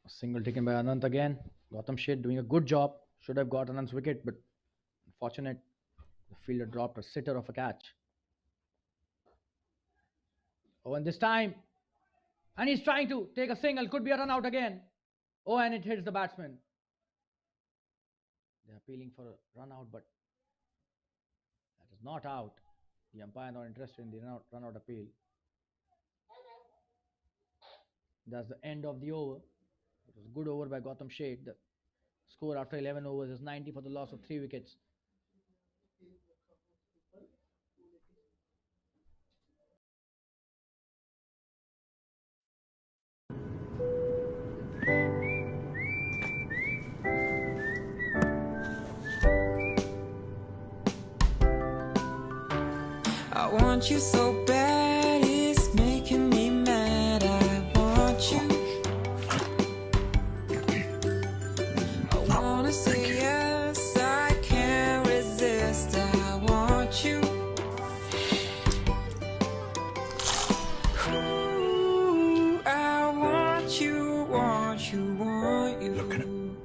A single taken by Anant again. Gautam Sheth doing a good job. Should have got Anand's wicket, but unfortunate. The fielder dropped a sitter of a catch. Oh, and this time, and he's trying to take a single. Could be a run out again. Oh, and it hits the batsman. They're appealing for a run out, but that is not out. The umpire not interested in the run out appeal. That's the end of the over. It was a good over by Gotham Shade. The score after 11 overs is 90 for the loss of 3 wickets. I want you so bad, it's making me mad. I want you. I wanna say yes, I can't resist. I want you. Ooh, I want you, want you, want you.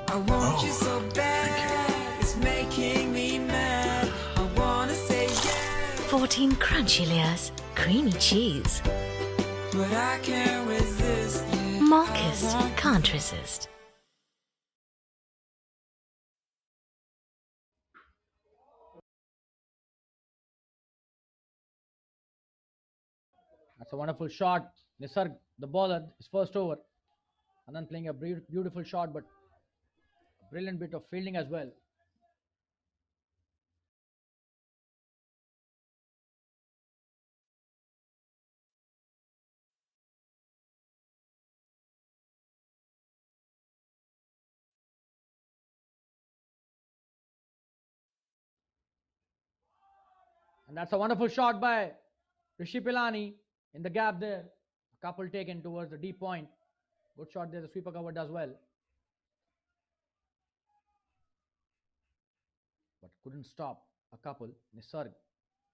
I want you so bad, it's making me mad. I wanna say yes, 14 crunchy layers, creamy cheese. but I can't resist. Yeah, Marcus can't resist. That's a wonderful shot. Nisarg, the bowler, his first over. Anand playing a beautiful shot, but a brilliant bit of fielding as well. And that's a wonderful shot by Rishi Pilani in the gap there. A couple taken towards the deep point. Good shot there. The sweeper cover does well. But couldn't stop a couple. Nisarg.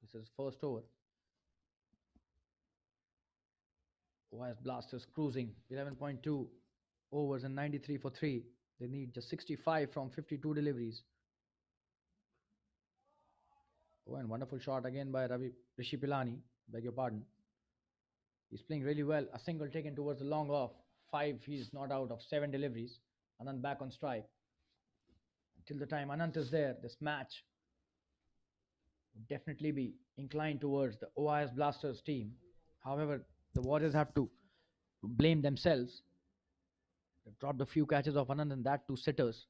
This is first over. OIS Blasters cruising. 11.2 overs and 93 for 3. They need just 65 from 52 deliveries. Oh, and wonderful shot again by Rishi Pilani. Beg your pardon. He's playing really well. A single taken towards the long off. 5, he's not out of 7 deliveries. Anand back on strike. Till the time Anant is there, this match would definitely be inclined towards the OIS Blasters team. However, the Warriors have to blame themselves. They've dropped a few catches of Anand and that to sitters.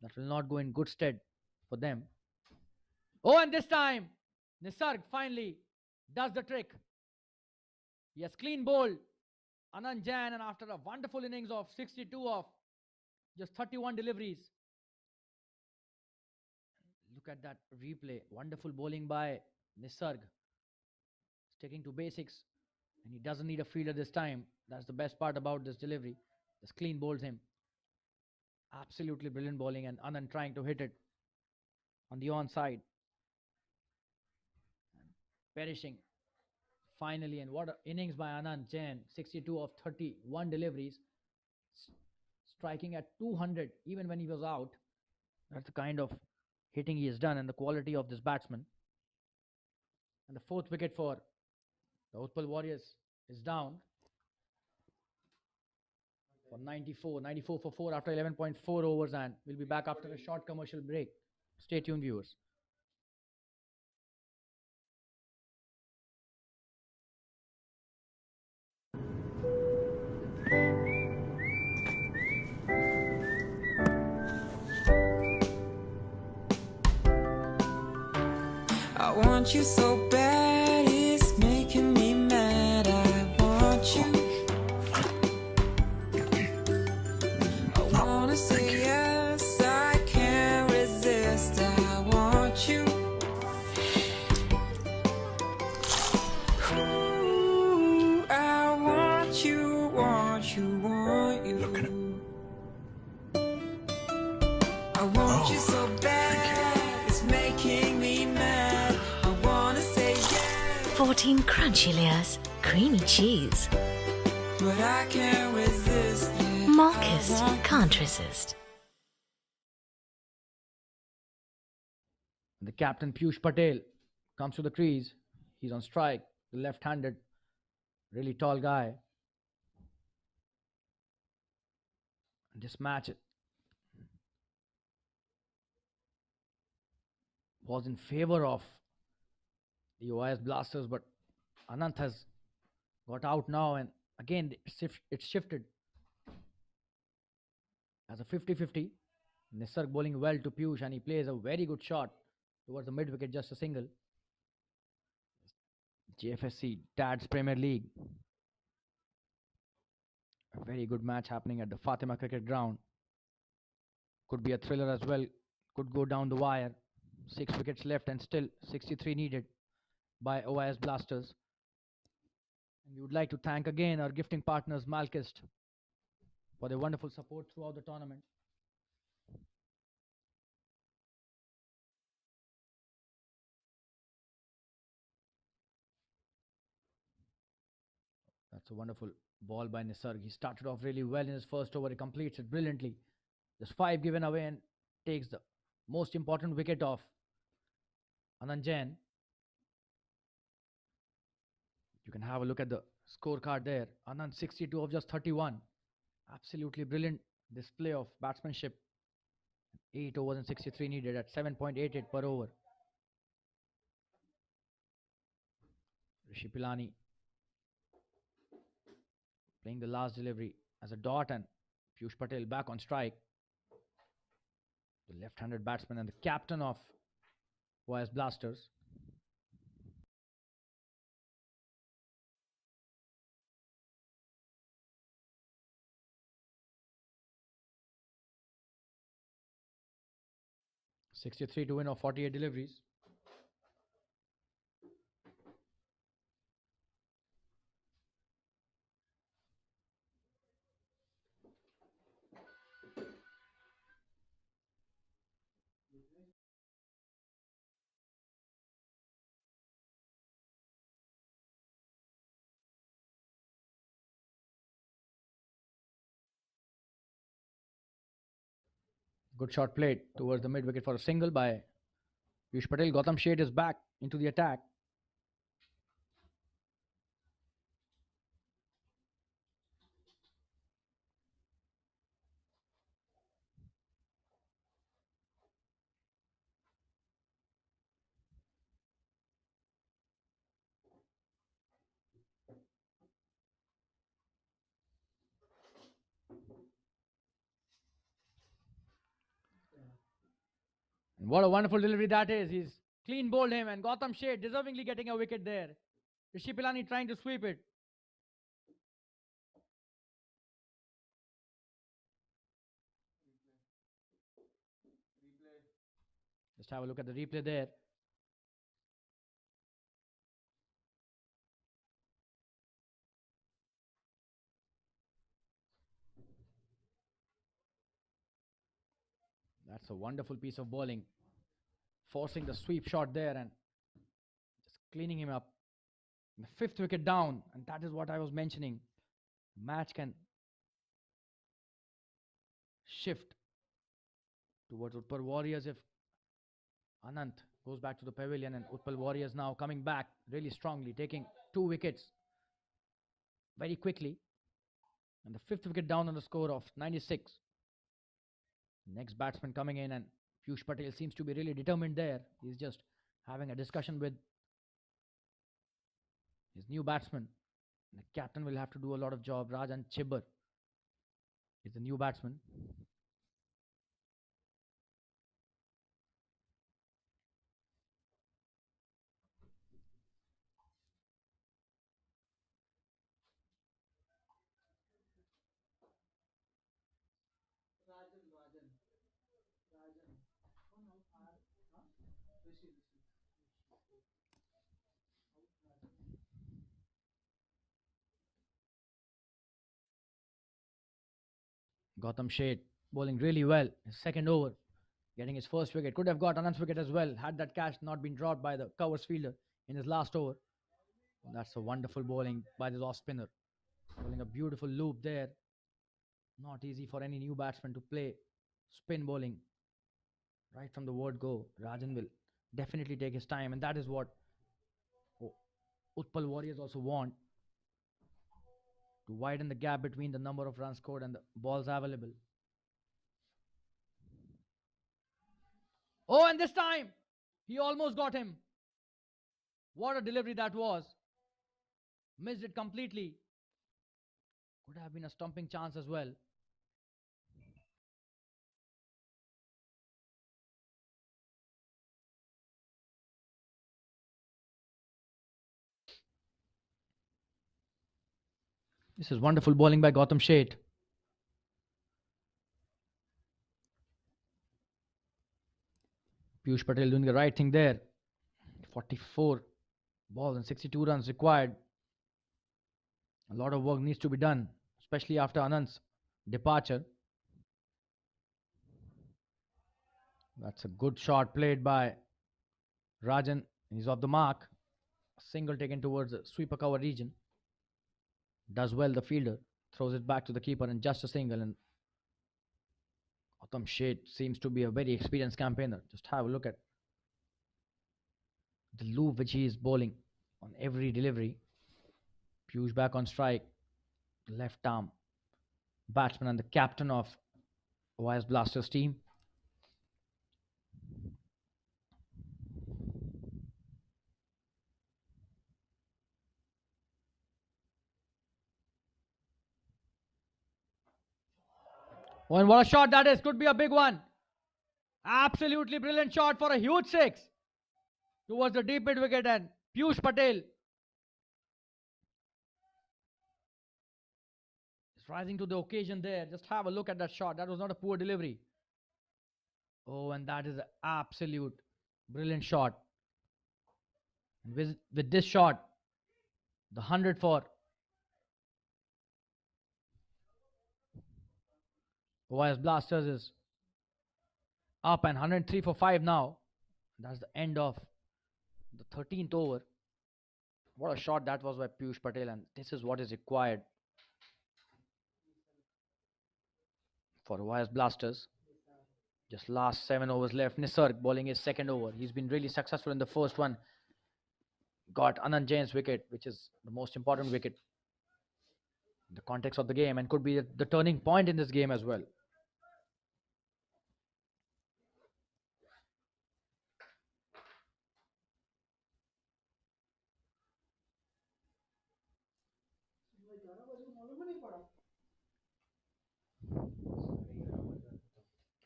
That will not go in good stead for them. Oh, and this time, Nisarg finally does the trick. He has clean bowled Anand Jain, and after a wonderful innings of 62 of just 31 deliveries. Look at that replay. Wonderful bowling by Nisarg. Sticking to basics, and he doesn't need a fielder this time. That's the best part about this delivery. Just clean bowls him. Absolutely brilliant bowling, and Anand trying to hit it on the onside. Perishing finally, and what an innings by Anand Jain. 62 of 31 deliveries. Striking at 200 even when he was out. That's the kind of hitting he has done and the quality of this batsman. And the 4th wicket for the Utpal Warriors is down for 94 for 4 after 11.4 overs, and we'll be back after a short commercial break. Stay tuned, viewers. I want you so bad, it's making me mad. I want you. I wanna say yes, I can't resist. I want you. Ooh, I want you, want you, want you. I want you so bad, it's making me mad. I wanna say yes, 14 crunchy layers, creamy cheese. but I can't resist. Yeah, Marcus can't resist. The captain Piyush Patel comes to the crease. He's on strike. The left-handed, really tall guy. This match was in favor of the OIS Blasters, but Anant has got out now, and again it's shifted as a 50-50. Nisarg bowling well to Piyush, and he plays a very good shot towards the mid wicket, just a single. JFSC DADS Premier League. A very good match happening at the Fatima Cricket Ground. Could be a thriller as well. Could go down the wire. 6 wickets left and still 63 needed by OIS Blasters. And we would like to thank again our gifting partners, Malkist, for their wonderful support throughout the tournament. That's a wonderful ball by Nisarg. He started off really well in his first over. He completes it brilliantly. There's 5 given away and takes the most important wicket off Anand Jain. You can have a look at the scorecard there. Anand 62 of just 31. Absolutely brilliant display of batsmanship. 8 overs and 63 needed at 7.88 per over. Rishi Pilani playing the last delivery as a dot, and Piyush Patel back on strike. The left-handed batsman and the captain of OIS Blasters. .63 to win of 48 deliveries. Good shot played towards the mid wicket for a single by Piyush Patel. Gautam Sheth is back into the attack. And what a wonderful delivery that is. He's clean bowled him, and Gautam Sheth deservingly getting a wicket there. Rishi Pilani trying to sweep it. Just have a look at the replay there. That's a wonderful piece of bowling. Forcing the sweep shot there and just cleaning him up. The 5th wicket down, and that is what I was mentioning. Match can shift towards Utpal Warriors if Anant goes back to the pavilion, and Utpal Warriors now coming back really strongly, taking 2 wickets very quickly. And the 5th wicket down on the score of 96. Next batsman coming in, and Piyush Patel seems to be really determined there. He's just having a discussion with his new batsman. The captain will have to do a lot of job. Rajan Chibber is the new batsman. Gautam Sheth bowling really well. His second over, getting his first wicket. Could have got Anand's wicket as well had that catch not been dropped by the covers fielder in his last over. That's a wonderful bowling by the off spinner. Bowling a beautiful loop there. Not easy for any new batsman to play spin bowling right from the word go. Rajan will definitely take his time, and that is what Utpal Warriors also want, to widen the gap between the number of runs scored and the balls available. Oh, and this time He almost got him. What a delivery that was. Missed it completely. Could have been a stumping chance as well. This is wonderful bowling by Gautam Sheth. Piyush Patel doing the right thing there. 44 balls and 62 runs required. A lot of work needs to be done, especially after Anand's departure. That's a good shot played by Rajan. He's off the mark. A single taken towards the sweeper cover region. Does well the fielder. Throws it back to the keeper and just a single. And Gautam Sheth seems to be a very experienced campaigner. Just have a look at the loop which he is bowling on every delivery. Piyush back on strike. Left arm batsman and the captain of OIS Blasters team. Oh, and what a shot that is. Could be a big one. Absolutely brilliant shot for a huge six towards the deep mid wicket, and Piyush Patel is rising to the occasion there. Just have a look at that shot. That was not a poor delivery. Oh, and that is an absolute brilliant shot. And with this shot, the 100 for OIS Blasters is up, and 103 for 5 now. That's the end of the 13th over. What a shot that was by Piyush Patel, and this is what is required for OIS Blasters. Just last 7 overs left. Nisarg bowling his second over. He's been really successful in the first one. Got Anand Jain's wicket, which is the most important wicket in the context of the game, and could be the turning point in this game as well.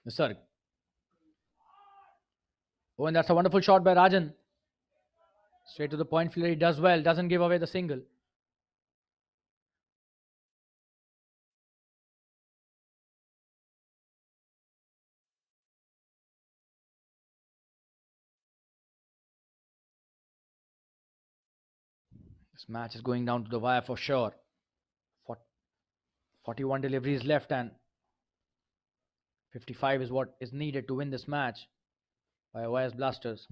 Nisarg. Oh, and that's a wonderful shot by Rajan. Straight to the point fielder. He does well. Doesn't give away the single. This match is going down to the wire for sure. 41 deliveries left, and 55 is what is needed to win this match by OIS Blasters.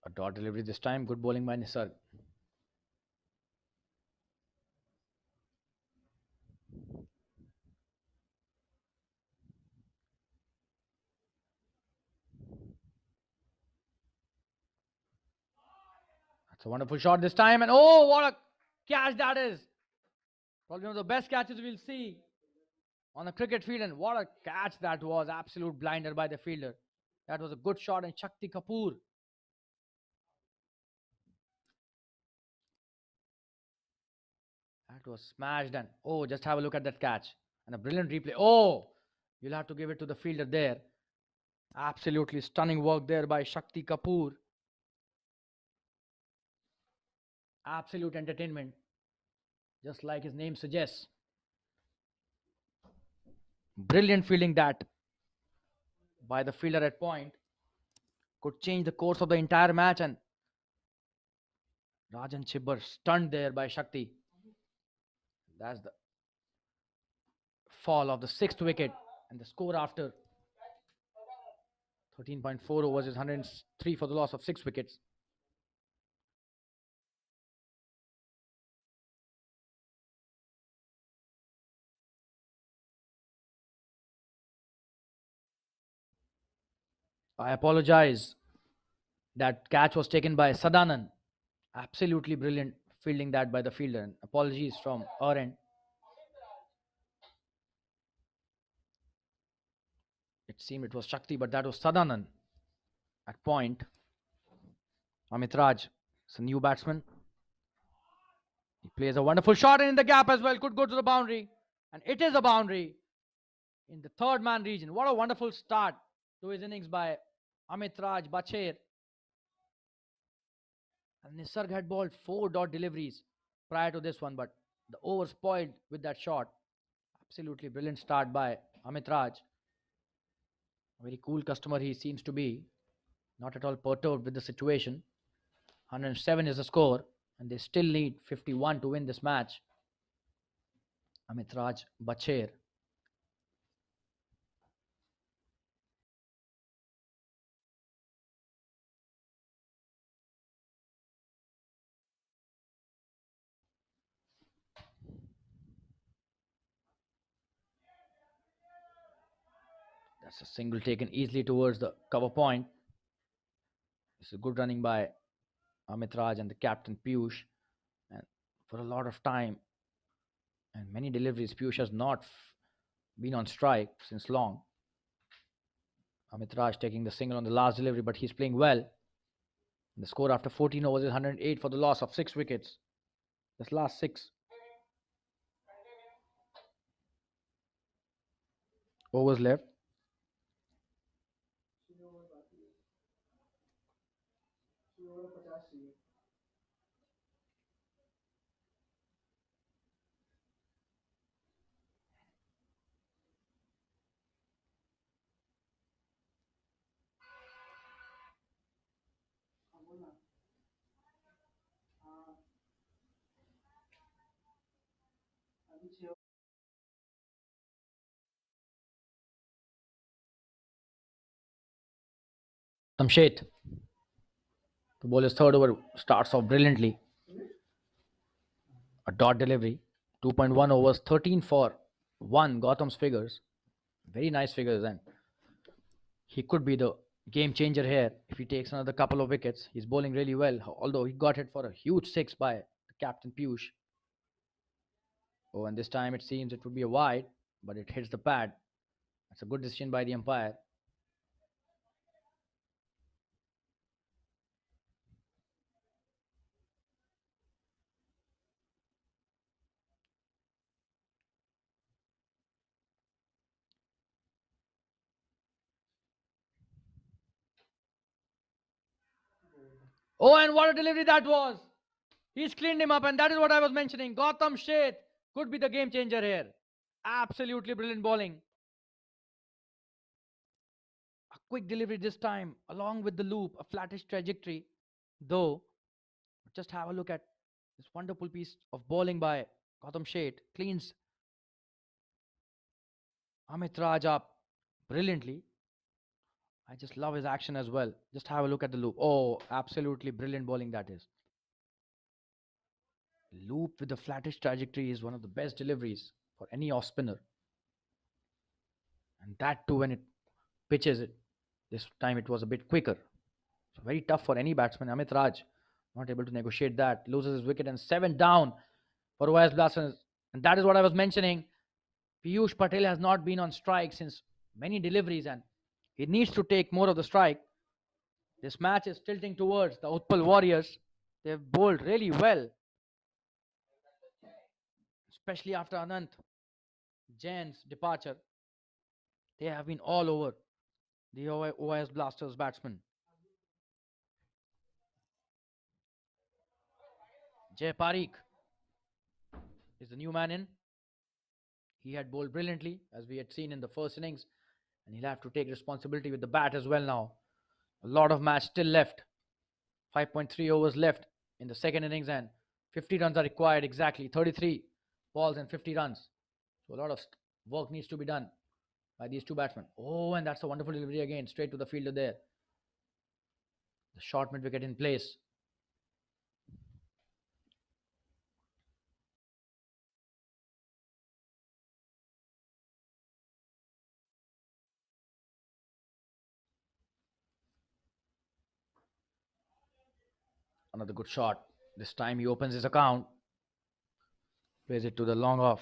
A dot delivery this time. Good bowling by Nisarg. That's a wonderful shot this time. And oh, what a catch that is. Probably one of the best catches we'll see on a cricket field. And what a catch that was. Absolute blinder by the fielder. That was a good shot. And Shakti Kapoor. That was smashed. And oh, just have a look at that catch. And a brilliant replay. Oh, you'll have to give it to the fielder there. Absolutely stunning work there by Shakti Kapoor. Absolute entertainment, just like his name suggests. Brilliant fielding that by the fielder at point. Could change the course of the entire match, and Rajan Chibbar stunned there by Shakti. That's the fall of the 6th wicket, and the score after 13.4 overs is 103 for the loss of 6 wickets. I apologize. That catch was taken by Sadanan. Absolutely brilliant fielding that by the fielder. And apologies from our end. It seemed it was Shakti, but that was Sadanan at point. Amit Raj is a new batsman. He plays a wonderful shot, and in the gap as well. Could go to the boundary. And it is a boundary in the third man region. What a wonderful start to his innings by Amit Raj Bacher. And Nisarg had bowled 4 dot deliveries prior to this one, but the over spoiled with that shot. Absolutely brilliant start by Amit Raj. A very cool customer he seems to be. Not at all perturbed with the situation. 107 is the score, and they still need 51 to win this match. Amit Raj Bacher. That's a single taken easily towards the cover point. This is good running by Amit Raj and the captain Piyush. And for a lot of time and many deliveries, Piyush has not been on strike since long. Amit Raj taking the single on the last delivery, but he's playing well. And the score after 14 overs is 108 for the loss of 6 wickets. This last 6 overs left. Tamshet. The bowler's third over starts off brilliantly. A dot delivery. 2.1 overs, 13 for 1. Gautam's figures. Very nice figures, and he could be the game changer here if he takes another couple of wickets. He's bowling really well, although he got hit for a huge 6 by the captain Piyush. Oh, and this time it seems it would be a wide, but it hits the pad. That's a good decision by the umpire. Oh, and what a delivery that was! He's cleaned him up, and that is what I was mentioning. Gautam Sheth could be the game changer here. Absolutely brilliant bowling. A quick delivery this time, along with the loop, a flattish trajectory. Though, just have a look at this wonderful piece of bowling by Gautam Sheth. Cleans Amit Raj up brilliantly. I just love his action as well. Just have a look at the loop. Oh, absolutely brilliant bowling that is. Loop with the flattish trajectory is one of the best deliveries for any off spinner. And that too when it pitches it. This time it was a bit quicker. So very tough for any batsman. Amit Raj not able to negotiate that. Loses his wicket, and 7 down for OIS Blasters. And that is what I was mentioning. Piyush Patel has not been on strike since many deliveries, and he needs to take more of the strike. This match is tilting towards the Utpal Warriors. They've bowled really well, especially after Anant Jain's departure. They have been all over the OIS Blasters batsmen. Jay Parikh is the new man in. He had bowled brilliantly, as we had seen in the first innings, and he'll have to take responsibility with the bat as well now. A lot of match still left. 5.3 overs left in the second innings, and 50 runs are required exactly. 33 balls and 50 runs. So a lot of work needs to be done by these two batsmen. Oh, and that's a wonderful delivery again, straight to the fielder there. The short mid wicket in place. Another good shot. This time he opens his account. Plays it to the long off.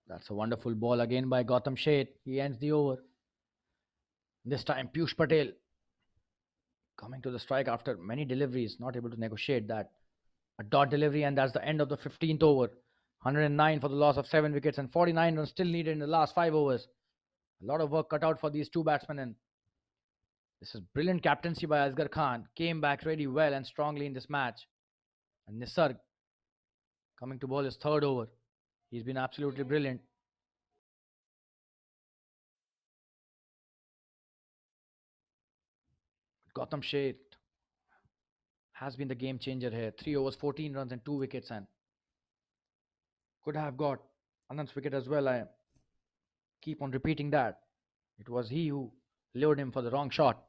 That's a wonderful ball again by Gautam Sheth. He ends the over. This time Piyush Patel coming to the strike after many deliveries, not able to negotiate that. A dot delivery, and that's the end of the 15th over. 109 for the loss of 7 wickets, and 49 runs still needed in the last 5 overs. A lot of work cut out for these two batsmen, and this is brilliant captaincy by Asghar Khan. Came back really well and strongly in this match. And Nisarg coming to bowl his third over. He's been absolutely brilliant. Gautam Sheth has been the game changer here. 3 overs, 14 runs and 2 wickets, and could have got Anand's wicket as well. I keep on repeating that. It was he who lured him for the wrong shot.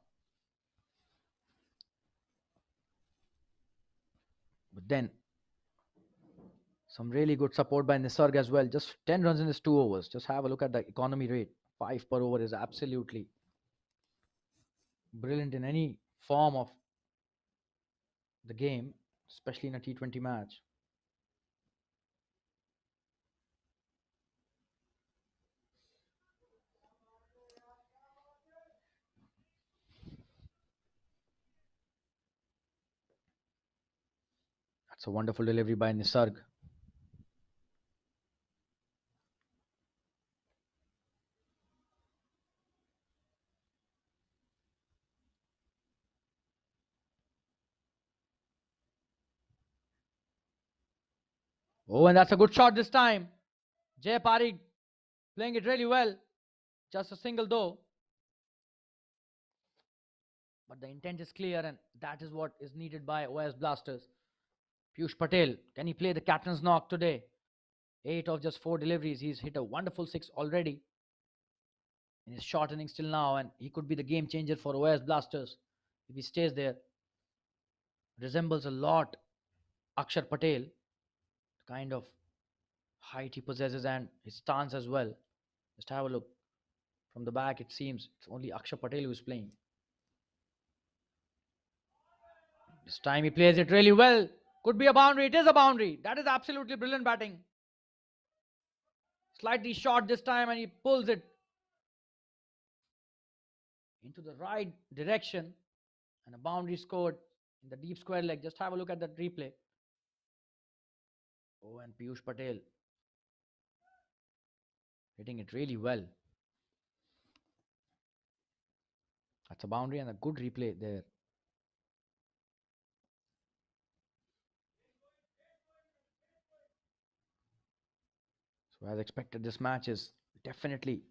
But then some really good support by Nisarg as well. Just 10 runs in his 2 overs. Just have a look at the economy rate. 5 per over is absolutely brilliant in any form of the game, especially in a T20 match. That's a wonderful delivery by Nisarg. Oh, and that's a good shot this time. Jay Parikh playing it really well. Just a single though. But the intent is clear, and that is what is needed by OIS Blasters. Piyush Patel, can he play the captain's knock today? 8 of just 4 deliveries. He's hit a wonderful 6 already in his short innings till now, and he could be the game changer for OIS Blasters if he stays there. Resembles a lot Akshar Patel, the kind of height he possesses and his stance as well. Just have a look. From the back, it seems it's only Akshar Patel who is playing. This time he plays it really well. Could be a boundary. It is a boundary. That is absolutely brilliant batting. Slightly short this time, and he pulls it into the right direction, and a boundary scored in the deep square leg. Just have a look at that replay. Oh, and Piyush Patel hitting it really well. That's a boundary and a good replay there. So as expected, this match is definitely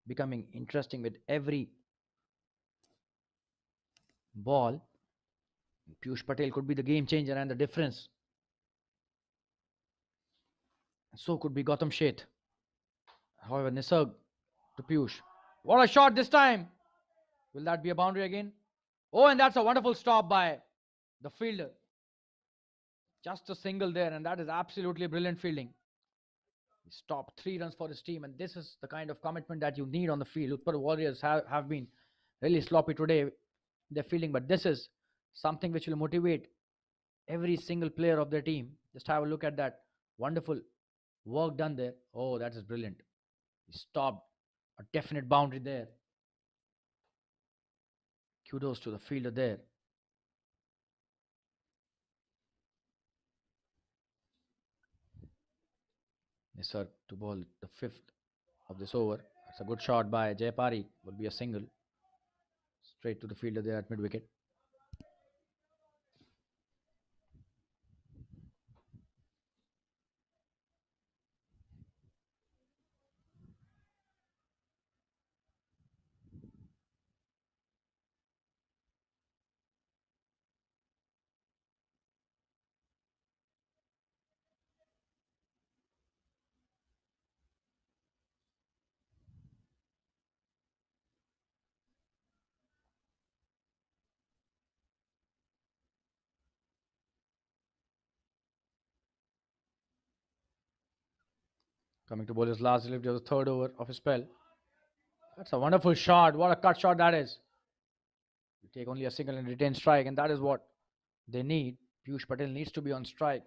becoming interesting with every ball. Piyush Patel could be the game changer and the difference. And so could be Gautam Sheth. However, Nisarg to Piyush. What a shot this time! Will that be a boundary again? Oh, and that's a wonderful stop by the fielder. Just a single there, and that is absolutely brilliant fielding. He stopped 3 runs for his team, and this is the kind of commitment that you need on the field. Utpal Warriors have been really sloppy today in their fielding, but this is something which will motivate every single player of their team. Just have a look at that wonderful work done there. Oh, that is brilliant. He stopped a definite boundary there. Kudos to the fielder there. Nisar to bowl the 5th of this over. It's a good shot by Jayapari. Will be a single. Straight to the fielder there at mid wicket. Coming to bowl his last delivery of the 3rd over of his spell. That's a wonderful shot. What a cut shot that is. You take only a single and retain strike, and that is what they need. Piyush Patel needs to be on strike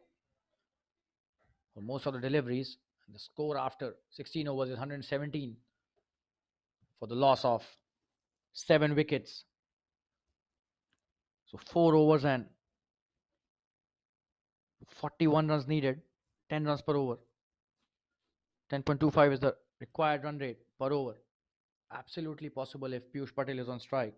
for most of the deliveries. And the score after 16 overs is 117 for the loss of 7 wickets. So 4 overs and 41 runs needed, 10 runs per over. 10.25 is the required run rate per over. Absolutely possible if Piyush Patel is on strike.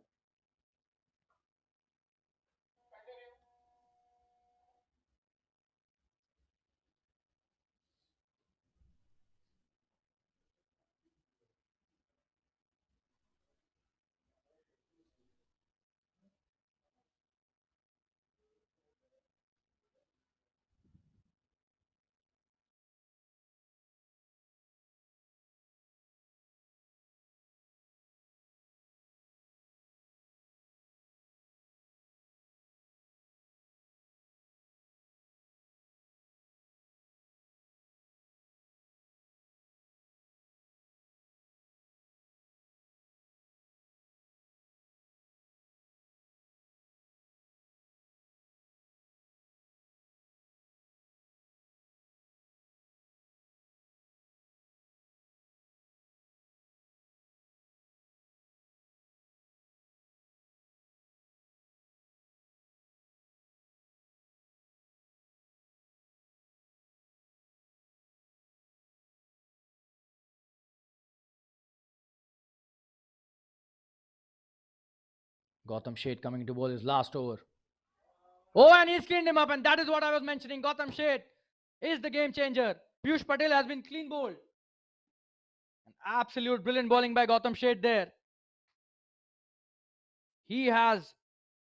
Gautam Sheth coming to bowl his last over. Oh, and he's cleaned him up, and that is what I was mentioning. Gautam Sheth is the game changer. Piyush Patel has been clean bowled. An absolute brilliant bowling by Gautam Sheth there. He has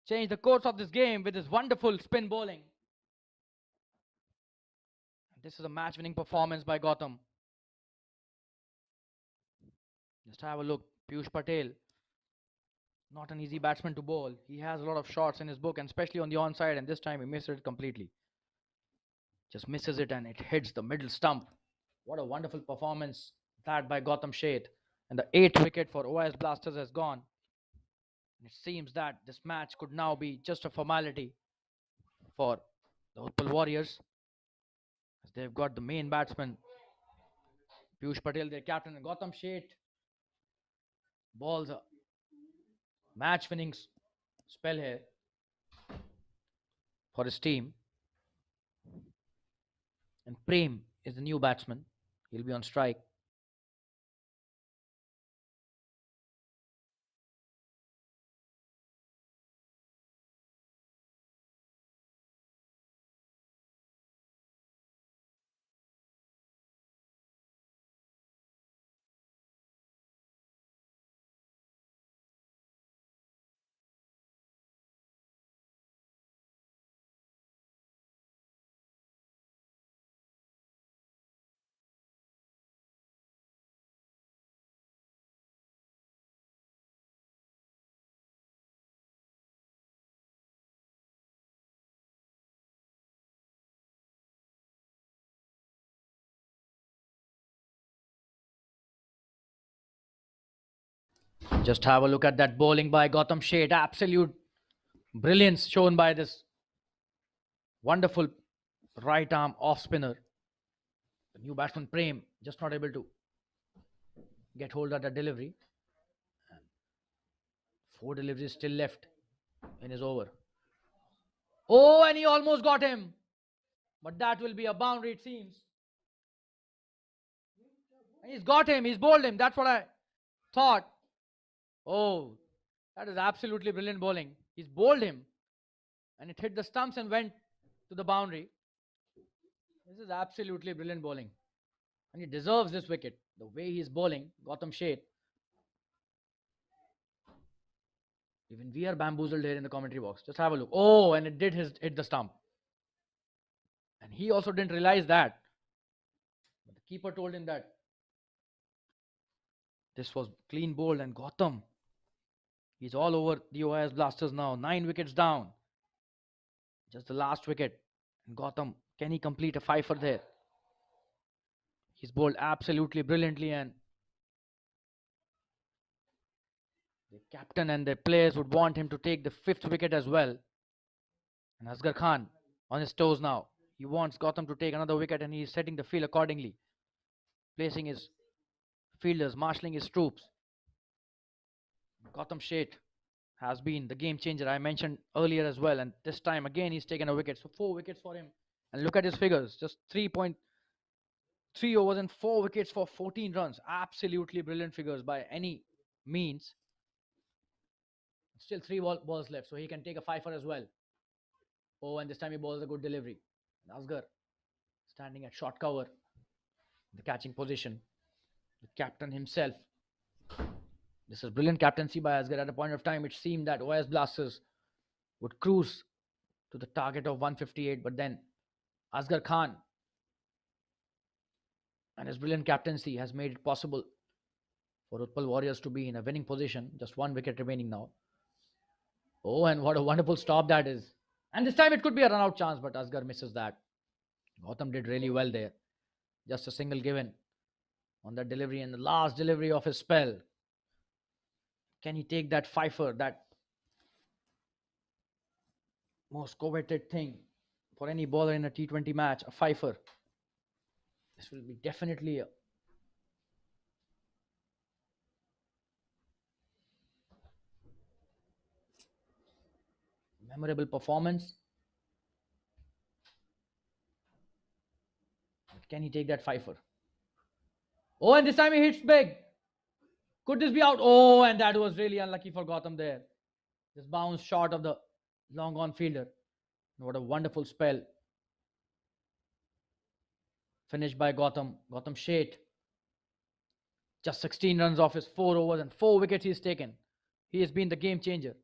changed the course of this game with his wonderful spin bowling. This is a match-winning performance by Gautam. Just have a look. Piyush Patel, not an easy batsman to bowl. He has a lot of shots in his book, and especially on the onside, and this time he missed it completely. Just misses it and it hits the middle stump. What a wonderful performance that by Gautam Sheth. And the 8th wicket for OIS Blasters has gone. And it seems that this match could now be just a formality for the Utpal Warriors, as they've got the main batsman Piyush Patel, their captain, and Gautam Sheth balls a match-winning spell here for his team. And Prem is the new batsman. He'll be on strike. Just have a look at that bowling by Gautam Sheth. Absolute brilliance shown by this wonderful right arm off spinner. The new batsman Prem just not able to get hold of that delivery. 4 deliveries still left in his over. Oh, and he almost got him. But that will be a boundary, it seems. And he's got him. He's bowled him. That's what I thought. Oh, that is absolutely brilliant bowling. He's bowled him. And it hit the stumps and went to the boundary. This is absolutely brilliant bowling. And he deserves this wicket. The way he's bowling, Gautam Sheth. Even we are bamboozled here in the commentary box. Just have a look. Oh, and it did hit the stump. And he also didn't realize that. But the keeper told him that this was clean bowled, and Gautam, he's all over the OIS Blasters now. 9 wickets down. Just the last wicket. And Gautam, can he complete a fifer there? He's bowled absolutely brilliantly, and the captain and the players would want him to take the 5th wicket as well. And Asghar Khan on his toes now. He wants Gautam to take another wicket, and he's setting the field accordingly. Placing his fielders, marshalling his troops. Gautam Sheth has been the game changer I mentioned earlier as well, and this time again he's taken a wicket. So 4 wickets for him. And look at his figures, just 3.3 overs and 4 wickets for 14 runs. Absolutely brilliant figures by any means. Still 3 balls left, so he can take a fifer as well. Oh, and this time he bowls a good delivery. And Asghar standing at short cover, the catching position. The captain himself. This is brilliant captaincy by Asghar. At a point of time, it seemed that OIS Blasters would cruise to the target of 158, but then Asghar Khan and his brilliant captaincy has made it possible for Utpal Warriors to be in a winning position. Just 1 wicket remaining now. Oh, and what a wonderful stop that is. And this time it could be a run-out chance, but Asghar misses that. Gautam did really well there. Just a single given on that delivery, and the last delivery of his spell. Can he take that fifer, that most coveted thing for any bowler in a T20 match, a fifer? This will be definitely a memorable performance. Can he take that fifer? Oh, and this time he hits big. Could this be out? Oh, and that was really unlucky for Gautam there. Just bounced short of the long on fielder. What a wonderful spell. Finished by Gautam Sheth. Just 16 runs off his 4 overs and 4 wickets he's taken. He has been the game changer.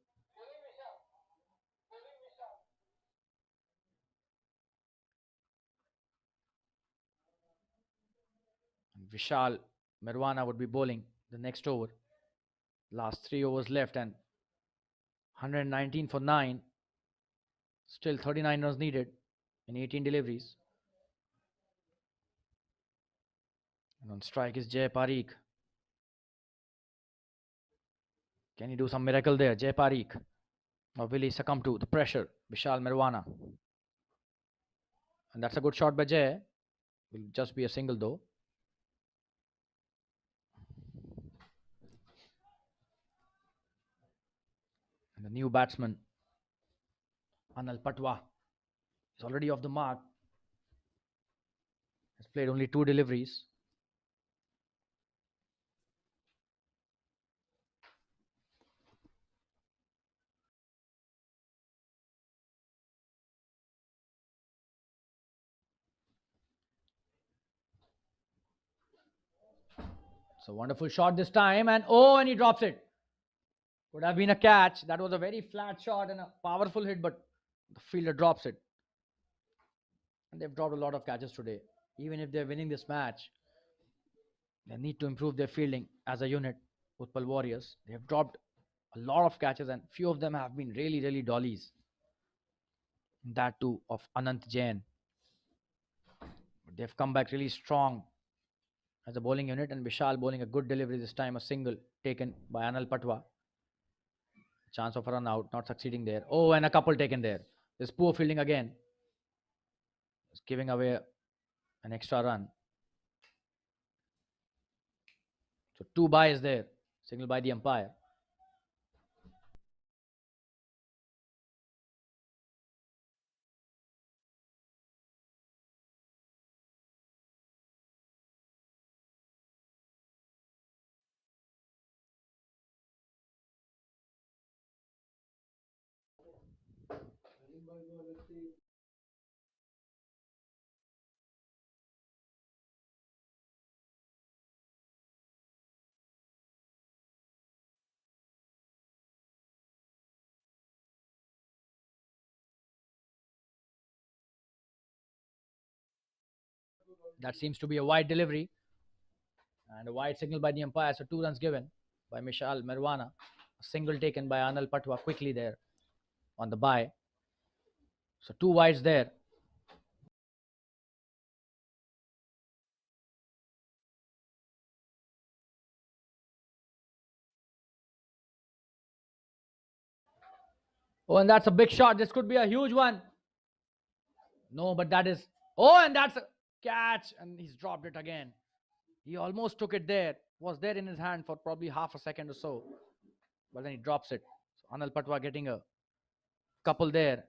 And Vishal Merwana would be bowling the next over. Last 3 overs left, and 119 for 9. Still 39 runs needed in 18 deliveries. And on strike is Jay Parikh. Can he do some miracle there, Jay Parikh? Or will he succumb to the pressure, Vishal Merwana? And that's a good shot by Jay. Will just be a single though. And the new batsman, Anil Patwa, is already off the mark. Has played only 2 deliveries. It's a wonderful shot this time, and oh, and he drops it. Could have been a catch. That was a very flat shot and a powerful hit, but the fielder drops it. And they've dropped a lot of catches today. Even if they're winning this match, they need to improve their fielding as a unit. Utpal Warriors, they have dropped a lot of catches, and few of them have been really, really dollies. That too of Anant Jain. But they've come back really strong as a bowling unit, and Vishal bowling a good delivery this time, a single taken by Anil Patwa. Chance of a run out, not succeeding there. Oh, and a couple taken there. This poor fielding again. It's giving away an extra run. So 2 byes there, signal by the umpire. That seems to be a wide delivery and a wide signal by the umpire. So 2 runs given by Mishal Merwana. A single taken by Anil Patwa quickly there on the bye. So 2 wides there. Oh, and that's a big shot. This could be a huge one. No, but that is... Oh, and that's a catch. And he's dropped it again. He almost took it there. Was there in his hand for probably half a second or so. But then he drops it. So Anil Patwa getting a couple there.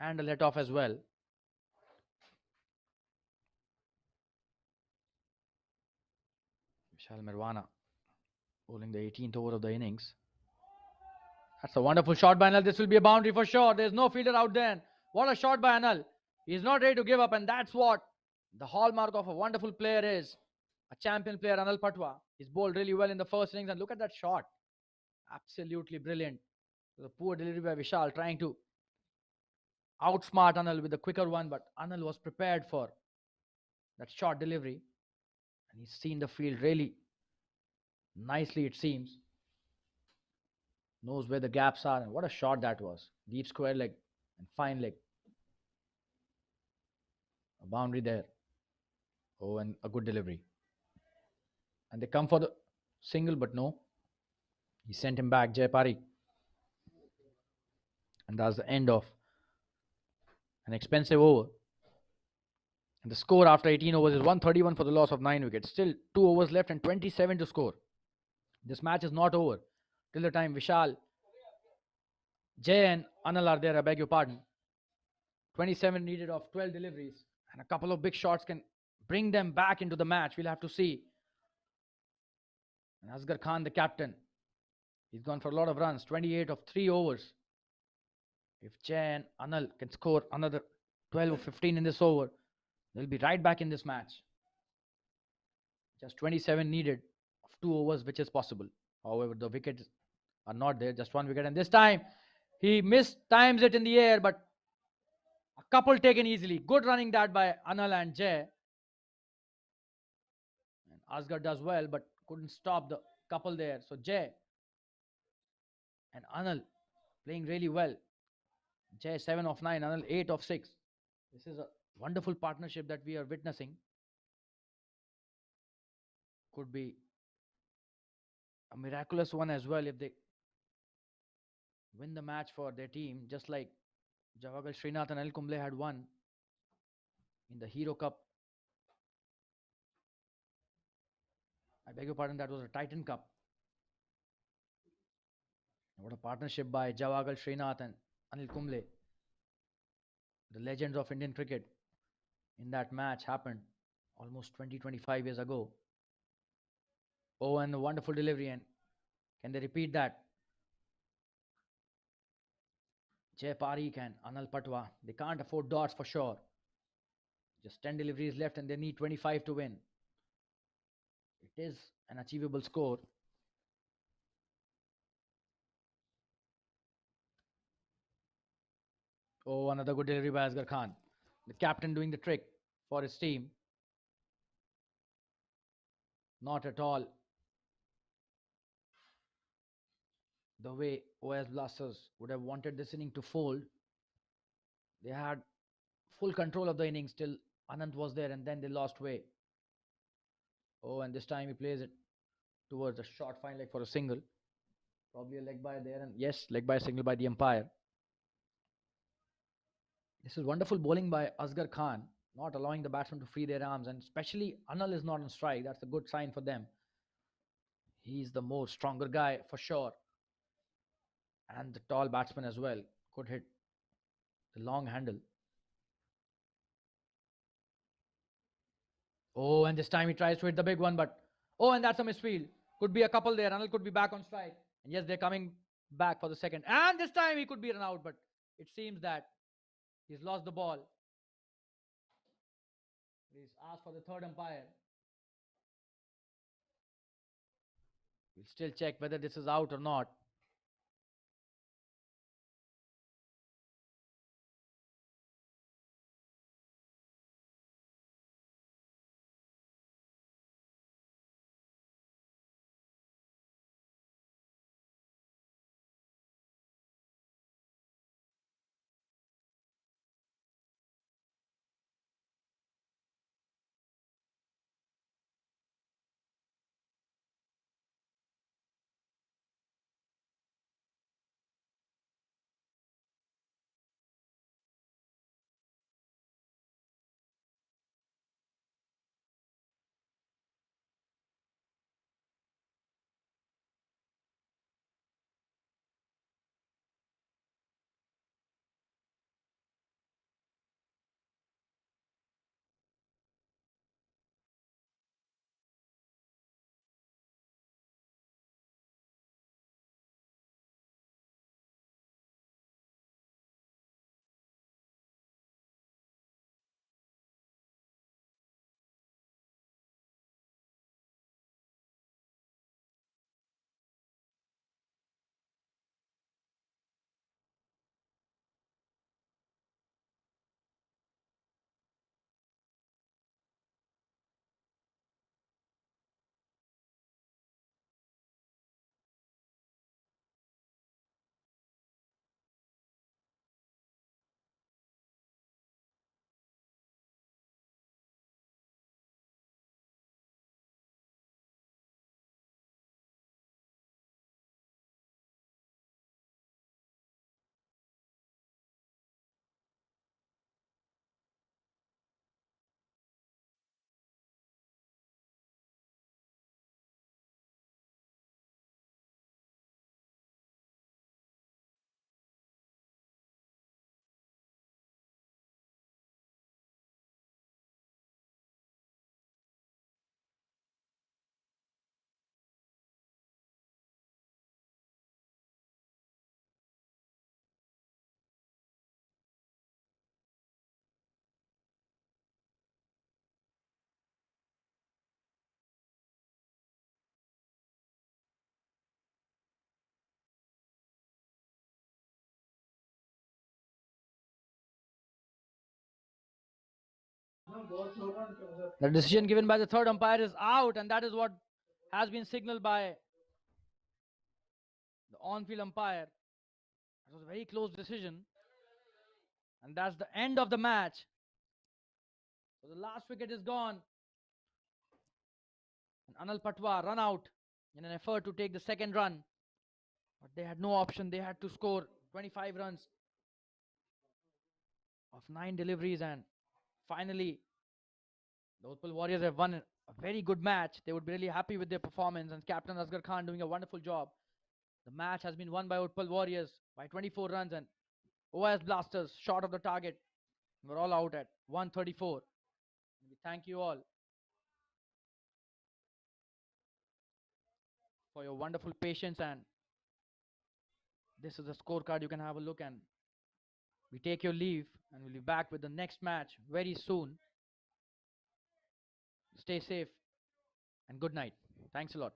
And a let off as well. Vishal Merwana bowling the 18th over of the innings. That's a wonderful shot by Anil. This will be a boundary for sure. There's no fielder out there. What a shot by Anil. He's not ready to give up, and that's what the hallmark of a wonderful player is. A champion player, Anil Patwa. He's bowled really well in the first innings, and look at that shot. Absolutely brilliant. The poor delivery by Vishal trying to outsmart Anil with a quicker one, but Anil was prepared for that short delivery. And he's seen the field really nicely, it seems. Knows where the gaps are, and what a shot that was. Deep square leg and fine leg. A boundary there. Oh, and a good delivery. And they come for the single, but no. He sent him back, Jay Parikh. And that's the end of an expensive over. And the score after 18 overs is 131 for the loss of 9 wickets. Still 2 overs left and 27 to score. This match is not over till the time Vishal, Jay and Anil are there, I beg your pardon. 27 needed of 12 deliveries. And a couple of big shots can bring them back into the match. We'll have to see. And Asghar Khan, the captain, he's gone for a lot of runs. 28 of 3 overs. If Jay and Anil can score another 12 or 15 in this over, they'll be right back in this match. Just 27 needed of 2 overs, which is possible. However, the wickets are not there. Just 1 wicket. And this time, he mistimes it in the air, but a couple taken easily. Good running that by Anil and Jay. And Asghar does well, but couldn't stop the couple there. So Jay and Anil playing really well. Jay 7 of 9, Anil 8 of 6. This is a wonderful partnership that we are witnessing. Could be a miraculous one as well if they win the match for their team, just like Javagal Srinath and Anil Kumble had won in the Hero Cup. I beg your pardon, that was a Titan Cup. What a partnership by Javagal Srinath and Anil Kumble. The legends of Indian cricket in that match happened almost 20-25 years ago. Oh, and a wonderful delivery. And can they repeat that? Jay Parikh and Anil Patwa, they can't afford dots for sure. Just 10 deliveries left and they need 25 to win. It is an achievable score. Oh, another good delivery by Asghar Khan. The captain doing the trick for his team. Not at all the way OIS Blasters would have wanted this inning to fold. They had full control of the innings till Anand was there, and then they lost way. Oh, and this time he plays it towards a short fine leg for a single. Probably a leg by there, and yes, leg by single by the umpire. This is wonderful bowling by Asghar Khan, not allowing the batsman to free their arms, and especially Anil is not on strike. That's a good sign for them. He's the more stronger guy for sure. And the tall batsman as well could hit the long handle. Oh, and this time he tries to hit the big one, but oh, and that's a misfield. Could be a couple there. Anil could be back on strike. And yes, they're coming back for the second. And this time he could be run out, but it seems that he's lost the ball. He's asked for the third umpire. We'll still check whether this is out or not. The decision given by the third umpire is out, and that is what has been signaled by the on-field umpire. It was a very close decision, and that's the end of the match. So the last wicket is gone, and Anil Patwa run out in an effort to take the second run, but they had no option. They had to score 25 runs of 9 deliveries, and finally the Utpal Warriors have won a very good match. They would be really happy with their performance, and Captain Asghar Khan doing a wonderful job. The match has been won by Utpal Warriors by 24 runs, and OIS Blasters short of the target. We're all out at 134. We thank you all for your wonderful patience, and this is the scorecard. You can have a look, and we take your leave, and we'll be back with the next match very soon. Stay safe and good night. Thanks a lot.